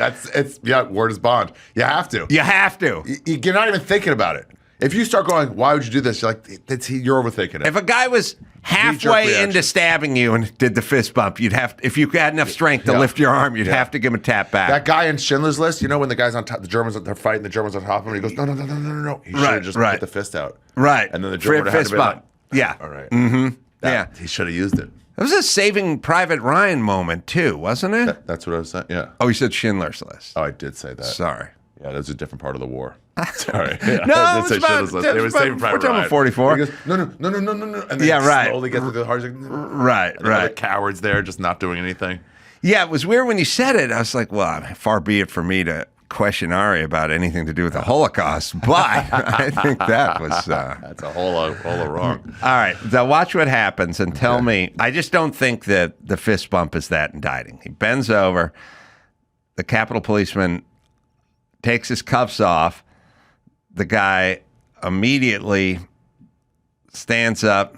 word is bond. You have to. You have to. You're not even thinking about it. If you start going, why would you do this? You're like, you're overthinking it. If a guy was halfway into stabbing you and did the fist bump, you'd have to, if you had enough strength to lift your arm, you'd have to give him a tap back. That guy in Schindler's List, when the guy's on top, the Germans, they're fighting, the Germans on top of him, and he goes, no. He should have just put the fist out. Right. And then the German would have fist bump. Yeah. All right. Mm-hmm. He should have used it. It was a Saving Private Ryan moment, too, wasn't it? That's what I was saying, yeah. Oh, you said Schindler's List. Oh, I did say that. Sorry. Yeah, that was a different part of the war. Sorry. No, it was about, they were Saving Private Ryan. 44. He goes, no. And then slowly gets to the heart. Right. The cowards there just not doing anything. Yeah, it was weird when you said it. I was like, well, far be it for me to question Ari about anything to do with the Holocaust, but I think that was... That's a whole of wrong. All right, now watch what happens and tell me. I just don't think that the fist bump is that indicting. He bends over. The Capitol policeman takes his cuffs off. The guy immediately stands up,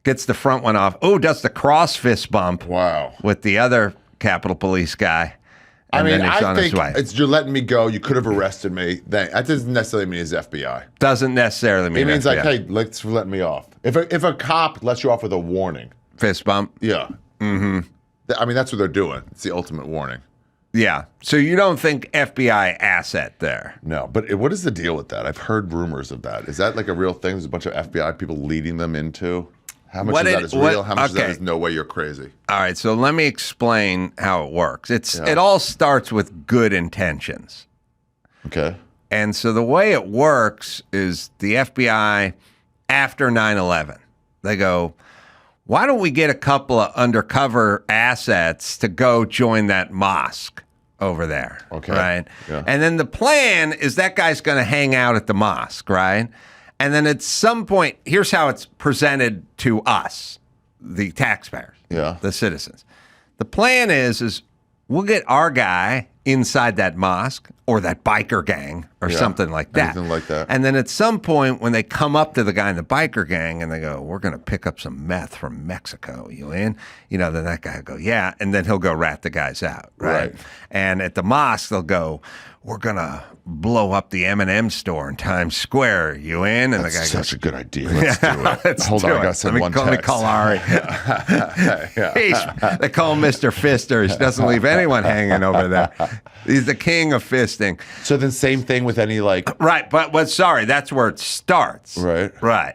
gets the front one off. Oh, does the cross fist bump. Wow. With the other Capitol Police guy. And then he's on his way. You're letting me go. You could have arrested me. That doesn't necessarily mean he's FBI. Doesn't necessarily mean it means FBI. Like, hey, let's let me off. If a cop lets you off with a warning. Fist bump? Yeah. Mm-hmm. I mean, that's what they're doing. It's the ultimate warning. Yeah. So you don't think FBI asset there? No. But what is the deal with that? I've heard rumors of that. Is that like a real thing? There's a bunch of FBI people leading them into? How much of that is real? How much of that is no way you're crazy? All right. So let me explain how it works. It all starts with good intentions. Okay. And so the way it works is the FBI, after 9/11, they go, why don't we get a couple of undercover assets to go join that mosque over there? Okay. Right? Yeah. And then the plan is that guy's going to hang out at the mosque, right? And then at some point, here's how it's presented to us, the taxpayers, the citizens. The plan is we'll get our guy inside that mosque or that biker gang or something like that. Anything like that. And then at some point when they come up to the guy in the biker gang and they go, we're going to pick up some meth from Mexico, you in? Then that guy will go, yeah. And then he'll go rat the guys out, right? And at the mosque, they'll go, we're going to blow up the M&M store in Times Square, you in? And that's the guy such goes, a good idea. Let's do it. Hold on, I got to send one text. Let me call Ari. They call him Mr. Fister. He doesn't leave anyone hanging over there. He's the king of fisting. So then same thing with any Right, but that's where it starts. Right. Right.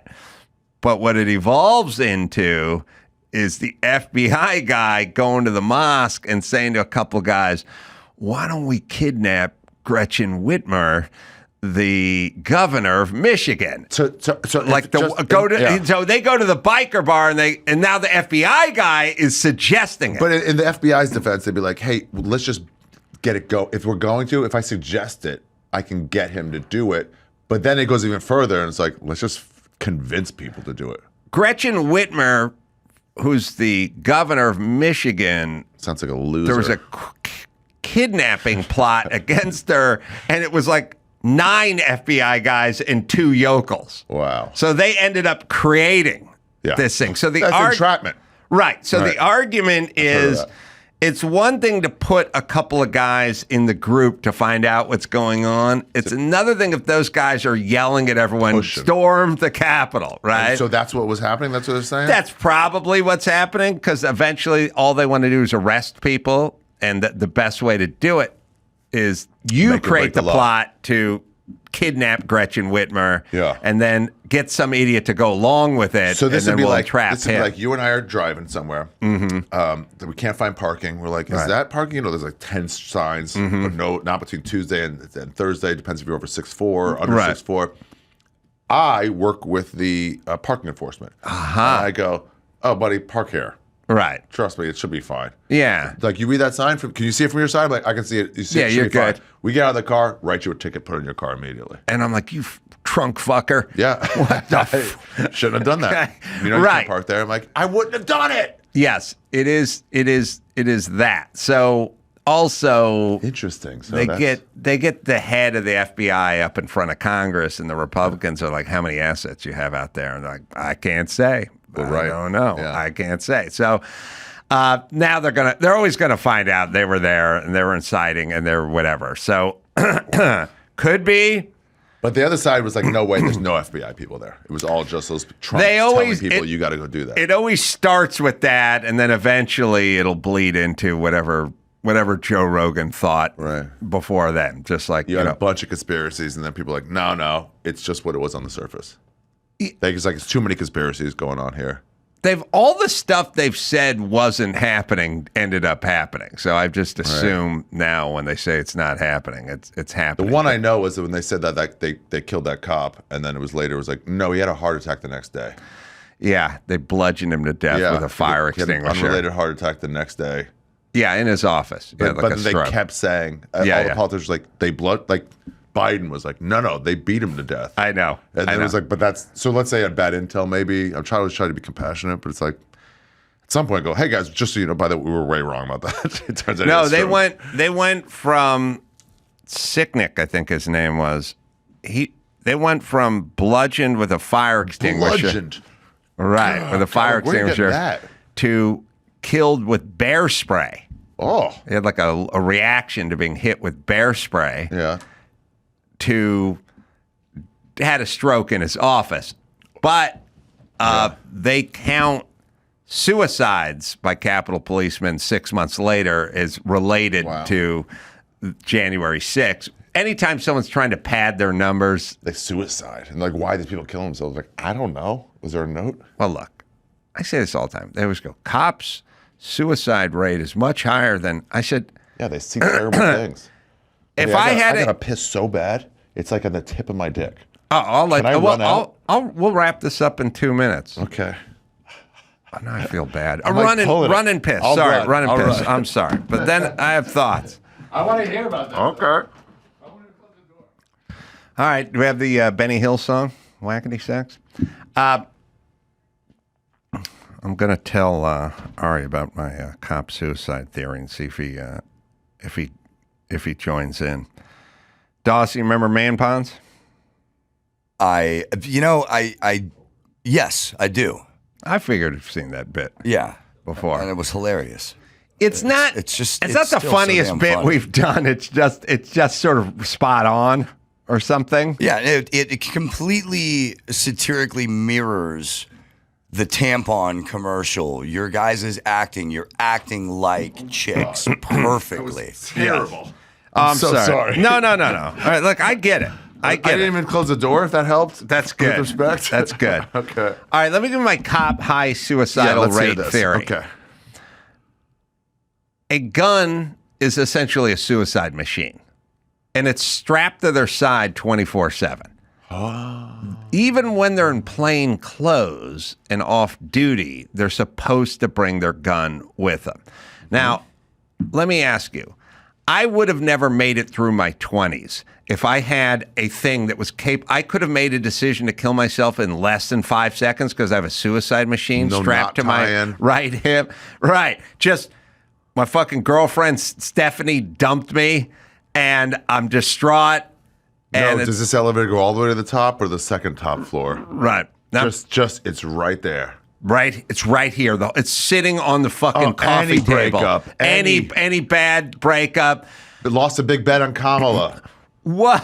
But what it evolves into is the FBI guy going to the mosque and saying to a couple of guys, why don't we kidnap Gretchen Whitmer, the governor of Michigan? So they go to the biker bar and now the FBI guy is suggesting it. But in the FBI's defense, they'd be like, hey, let's just get it go. If I suggest it, I can get him to do it. But then it goes even further and it's like, let's just convince people to do it. Gretchen Whitmer, who's the governor of Michigan. Sounds like a loser. There was a kidnapping plot against her, and it was like 9 FBI guys and 2 yokels. Wow. So they ended up creating this thing. So that's entrapment. Right. So the argument is it's one thing to put a couple of guys in the group to find out what's going on. It's another thing if those guys are yelling at everyone, storm the Capitol, right? And so that's what was happening? That's what they're saying? That's probably what's happening because eventually all they want to do is arrest people. And the best way to do it is you create the plot to kidnap Gretchen Whitmer, Yeah. and then get some idiot to go along with it. So this and would then be we'll like entrap this would be him. like you and I are driving somewhere. That we can't find parking. We're like, is that parking? You know, there's like 10 signs, but no, not between Tuesday and Thursday. Depends if you're over 6'4", under 6'4". I work with the parking enforcement. And I go, oh, buddy, park here. Right. Trust me, it should be fine. Yeah. Like, you read that sign? Can you see it from your side? I'm like, I can see it. You see it, you're should be fine. good. We get out of the car, write you a ticket, put it in your car immediately. And I'm like, you trunk fucker. Yeah. What the shouldn't have done that. You know, you can park there. I'm like, I wouldn't have done it. Yes, it is that. So also interesting. So they get the head of the FBI up in front of Congress, and the Republicans are like, how many assets you have out there? And they're like, I can't say. I don't know. Yeah. I can't say. So now they're always gonna find out they were there and they were inciting and they're whatever. So could be. But the other side was like, no way, there's no FBI people there. It was all just those Trump telling people, you got to go do that. It always starts with that, and then eventually it'll bleed into whatever Joe Rogan thought before then. Just like, you had a bunch of conspiracies, and then people are like, no, it's just what it was on the surface. It's too many conspiracies going on here. All the stuff they've said wasn't happening ended up happening. So I just assume now when they say it's not happening, it's happening. The one I know was that when they said that they killed that cop, and then it was like, no, he had a heart attack the next day. Yeah, they bludgeoned him to death with a fire extinguisher. He had an unrelated heart attack the next day. Yeah, in his office. But they kept saying, all the politicians were like, Biden was like, no, they beat him to death. I know. And it was like, but that's, so let's say I had bad intel maybe. I'm trying to be compassionate, but it's like, at some point I go, hey guys, just so you know, by the way, we were way wrong about that. It turns out no, they went from Sicknick, I think his name was. They went from bludgeoned with a fire extinguisher. Bludgeoned. Right, with a fire extinguisher to killed with bear spray. Oh. He had like a reaction to being hit with bear spray. Yeah. To had a stroke in his office, but they count suicides by Capitol policemen 6 months later is related to January 6th. Anytime someone's trying to pad their numbers, they suicide. And like, why did people kill themselves? Like, I don't know. Was there a note? Well, look, I say this all the time. They always go, cops' suicide rate is much higher than. I said, yeah, they see terrible things. If I had gotta piss so bad, it's like on the tip of my dick. Oh, we'll wrap this up in 2 minutes. Okay. Oh, now I feel bad. Run and piss. Sorry, run and piss. I'm sorry, but then I have thoughts. I want to hear about that. Okay. All right, do we have the Benny Hill song, Wackety Sax? I'm going to tell Ari about my cop suicide theory and see if he joins in. Dawes, you remember Man Ponds? Yes, I do. I figured I've seen that bit. Yeah, before, and it was hilarious. It's not the funniest bit we've done. It's just sort of spot on or something. Yeah, it completely satirically mirrors the tampon commercial. Your guys' acting, you're acting like chicks perfectly. Terrible. Yeah. I'm so sorry. No. All right, look, I get it. I didn't even close the door, if that helped. That's good. With respect. That's good. Okay. All right, let me give my cop high suicidal rate theory. Okay. A gun is essentially a suicide machine, and it's strapped to their side 24/7. Oh. Even when they're in plain clothes and off duty, they're supposed to bring their gun with them. Now, let me ask you, I would have never made it through my 20s if I had a thing that was I could have made a decision to kill myself in less than 5 seconds because I have a suicide machine strapped to my right hip. Right. Just my fucking girlfriend, Stephanie, dumped me, and I'm distraught. And does this elevator go all the way to the top or the second top floor? Right. Now, just it's right there. Right, it's right here though. It's sitting on the fucking coffee any table. Breakup, any bad breakup. Lost a big bet on Kamala. What?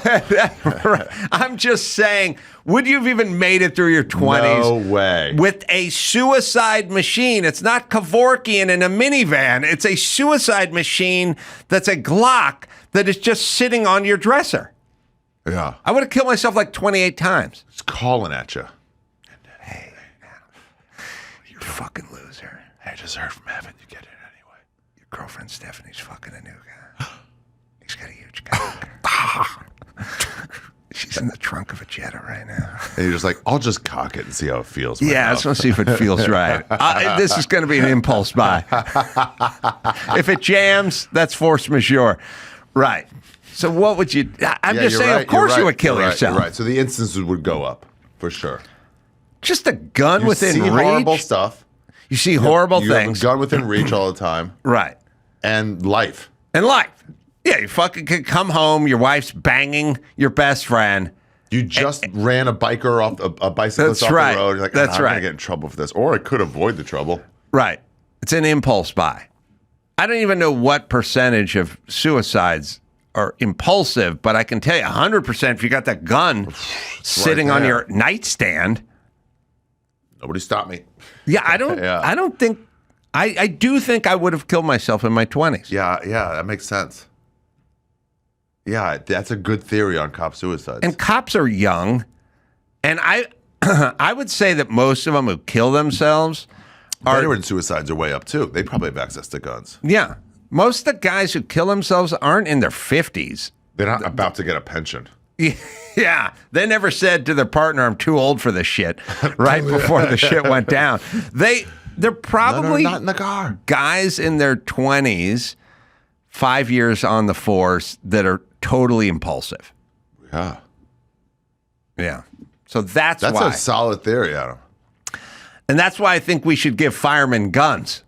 I'm just saying, would you have even made it through your 20s? No way. With a suicide machine. It's not Kevorkian in a minivan. It's a suicide machine that's a Glock that is just sitting on your dresser. Yeah. I would have killed myself like 28 times. It's calling at you. Hey, you fucking loser. I just heard from heaven. You get it anyway. Your girlfriend Stephanie's fucking a new guy. He's got a huge cock. She's in the trunk of a Jetta right now. And you're just like, I'll just cock it and see how it feels. Yeah, I just want to see if it feels right. This is going to be an impulse buy. If it jams, that's force majeure. Right. So what would you... I'm just saying, of course you would kill yourself. You're right. So the instances would go up, for sure. Just a gun within see reach. Horrible stuff. You see horrible you things. Have a gun within reach all the time. Right. And life. And life. Yeah, you fucking could come home, your wife's banging your best friend. You just ran a biker off a bicyclist off the road. You're like, I'm going to get in trouble for this. Or I could avoid the trouble. Right. It's an impulse buy. I don't even know what percentage of suicides are impulsive, but I can tell you 100% if you got that gun sitting on your nightstand. Nobody stopped me. Yeah, I don't think I do think I would have killed myself in my 20s. Yeah, that makes sense. Yeah, that's a good theory on cop suicides. And cops are young, and I would say that most of them who kill themselves veteran suicides are way up too. They probably have access to guns. Yeah. Most of the guys who kill themselves aren't in their 50s. They're not about to get a pension. Yeah. They never said to their partner, I'm too old for this shit, right before the shit went down. They're probably not in the car. Guys in their 20s, 5 years on the force, that are totally impulsive. Yeah. Yeah. So that's why. That's a solid theory, Adam. And that's why I think we should give firemen guns.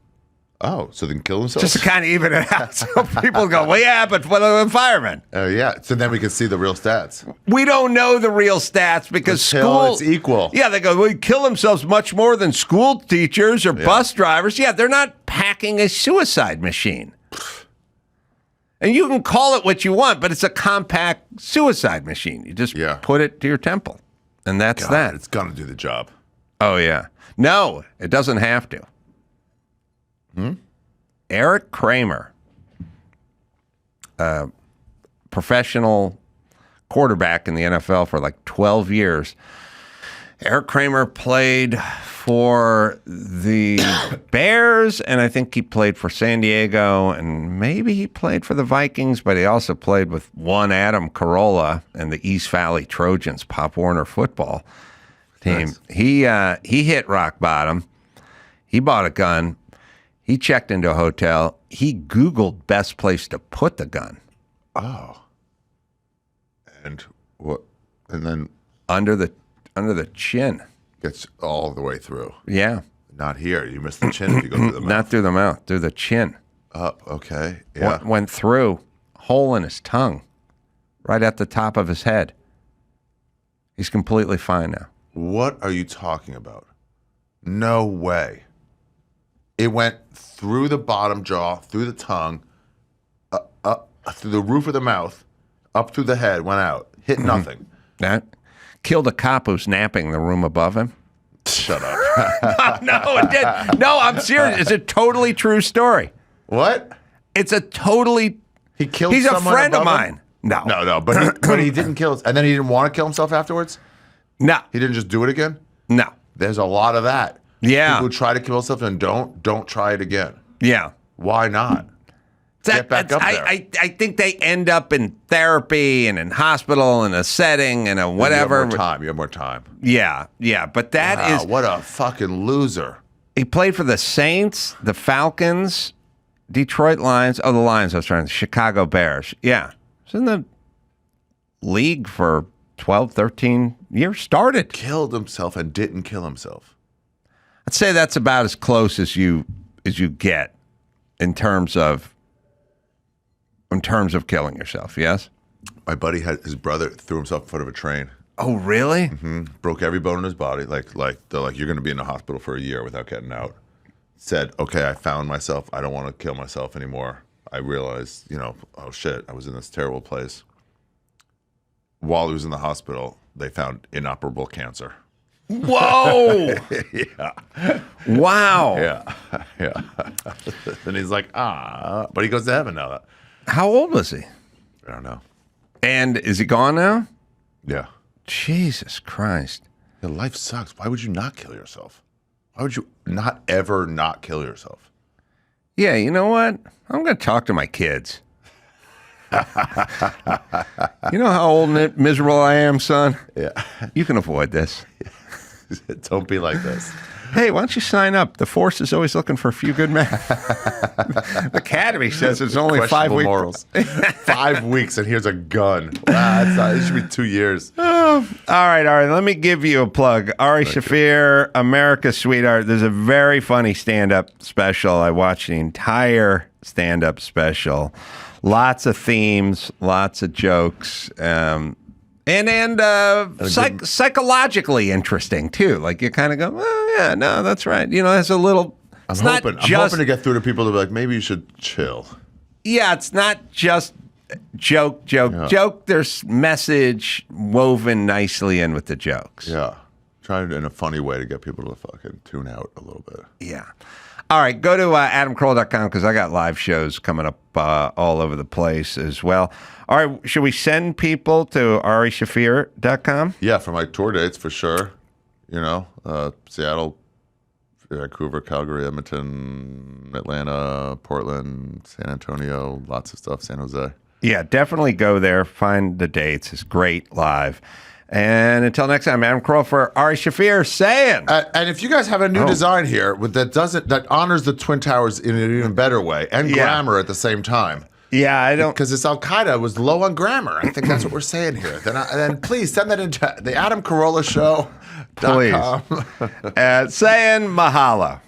Oh, so they can kill themselves? Just to kind of even it out. So people go, well, yeah, but what are the firemen? Oh, yeah. So then we can see the real stats. We don't know the real stats because school... It's equal. Yeah, they go, well, kill themselves much more than school teachers or bus drivers. Yeah, they're not packing a suicide machine. And you can call it what you want, but it's a compact suicide machine. You just put it to your temple. And that's that. It's going to do the job. Oh, yeah. No, it doesn't have to. Eric Kramer, professional quarterback in the NFL for like 12 years. Eric Kramer played for the Bears, and I think he played for San Diego, and maybe he played for the Vikings, but he also played with one Adam Carolla and the East Valley Trojans, Pop Warner football team. Nice. He hit rock bottom. He bought a gun. He checked into a hotel. He Googled best place to put the gun. Oh. And what? And then under the chin. Gets all the way through. Yeah. Not here. You miss the chin if you go through the mouth. Not through the mouth, through the chin. Oh, okay. Yeah. Went through, hole in his tongue, right at the top of his head. He's completely fine now. What are you talking about? No way. It went through the bottom jaw, through the tongue, through the roof of the mouth, up through the head, went out, hit nothing. That killed a cop who's napping in the room above him. Shut up. No, it did. No, I'm serious. It's a totally true story. What? It's a totally... He killed He's a someone friend of above mine. him? No. But he didn't kill... And then he didn't want to kill himself afterwards? No. He didn't just do it again? No. There's a lot of that. Yeah. People who try to kill themselves and don't try it again. Yeah. Why not? Get back up there. I think they end up in therapy and in hospital and a setting and a whatever. You have more time. Yeah. But that is... What a fucking loser. He played for the Saints, the Falcons, Detroit Lions. Oh, the Lions, I was trying to... Chicago Bears. Yeah. He's in the league for 12, 13 years. Started. Killed himself and didn't kill himself. I'd say that's about as close as you get in terms of killing yourself, yes? My buddy had his brother threw himself in front of a train. Oh, really? Mm-hmm. Broke every bone in his body. Like they're like, you're going to be in the hospital for a year without getting out. Said, okay, I found myself. I don't want to kill myself anymore. I realized, oh shit, I was in this terrible place. While he was in the hospital, they found inoperable cancer. Whoa! Yeah. Wow. Yeah. And he's like, but he goes to heaven now. How old was he? I don't know. And is he gone now? Yeah. Jesus Christ. Yeah, life sucks. Why would you not kill yourself? Why would you not ever not kill yourself? Yeah, you know what? I'm going to talk to my kids. You know how old and miserable I am, son? Yeah. You can avoid this. Don't be like this. Hey, why don't you sign up? The Force is always looking for a few good men. The Academy says it's only 5 weeks. Morals. 5 weeks, and here's a gun. Wow, it should be 2 years. All right. Let me give you a plug. Ari Shaffir, America's Sweetheart. There's a very funny stand-up special. I watched the entire stand-up special. Lots of themes, lots of jokes. Psychologically interesting too. Like you kind of go, oh yeah, no, that's right. You know, it's a little. I'm hoping to get through to people to be like, maybe you should chill. Yeah, it's not just joke. There's message woven nicely in with the jokes. Yeah, trying in a funny way to get people to fucking tune out a little bit. Yeah. All right, go to adamcarolla.com because I got live shows coming up all over the place as well. All right, should we send people to arishafir.com? Yeah, for my tour dates, for sure. You know, Seattle, Vancouver, Calgary, Edmonton, Atlanta, Portland, San Antonio, lots of stuff, San Jose. Yeah, definitely go there. Find the dates. It's great live. And until next time, Adam Carolla for Ari Shaffir saying. And if you guys have a new design here that honors the Twin Towers in an even better way and grammar at the same time. Yeah, I don't. Because this Al Qaeda was low on grammar. I think that's what we're saying here. Then please send that into the Adam Carolla Show. Please. Saying mahalo.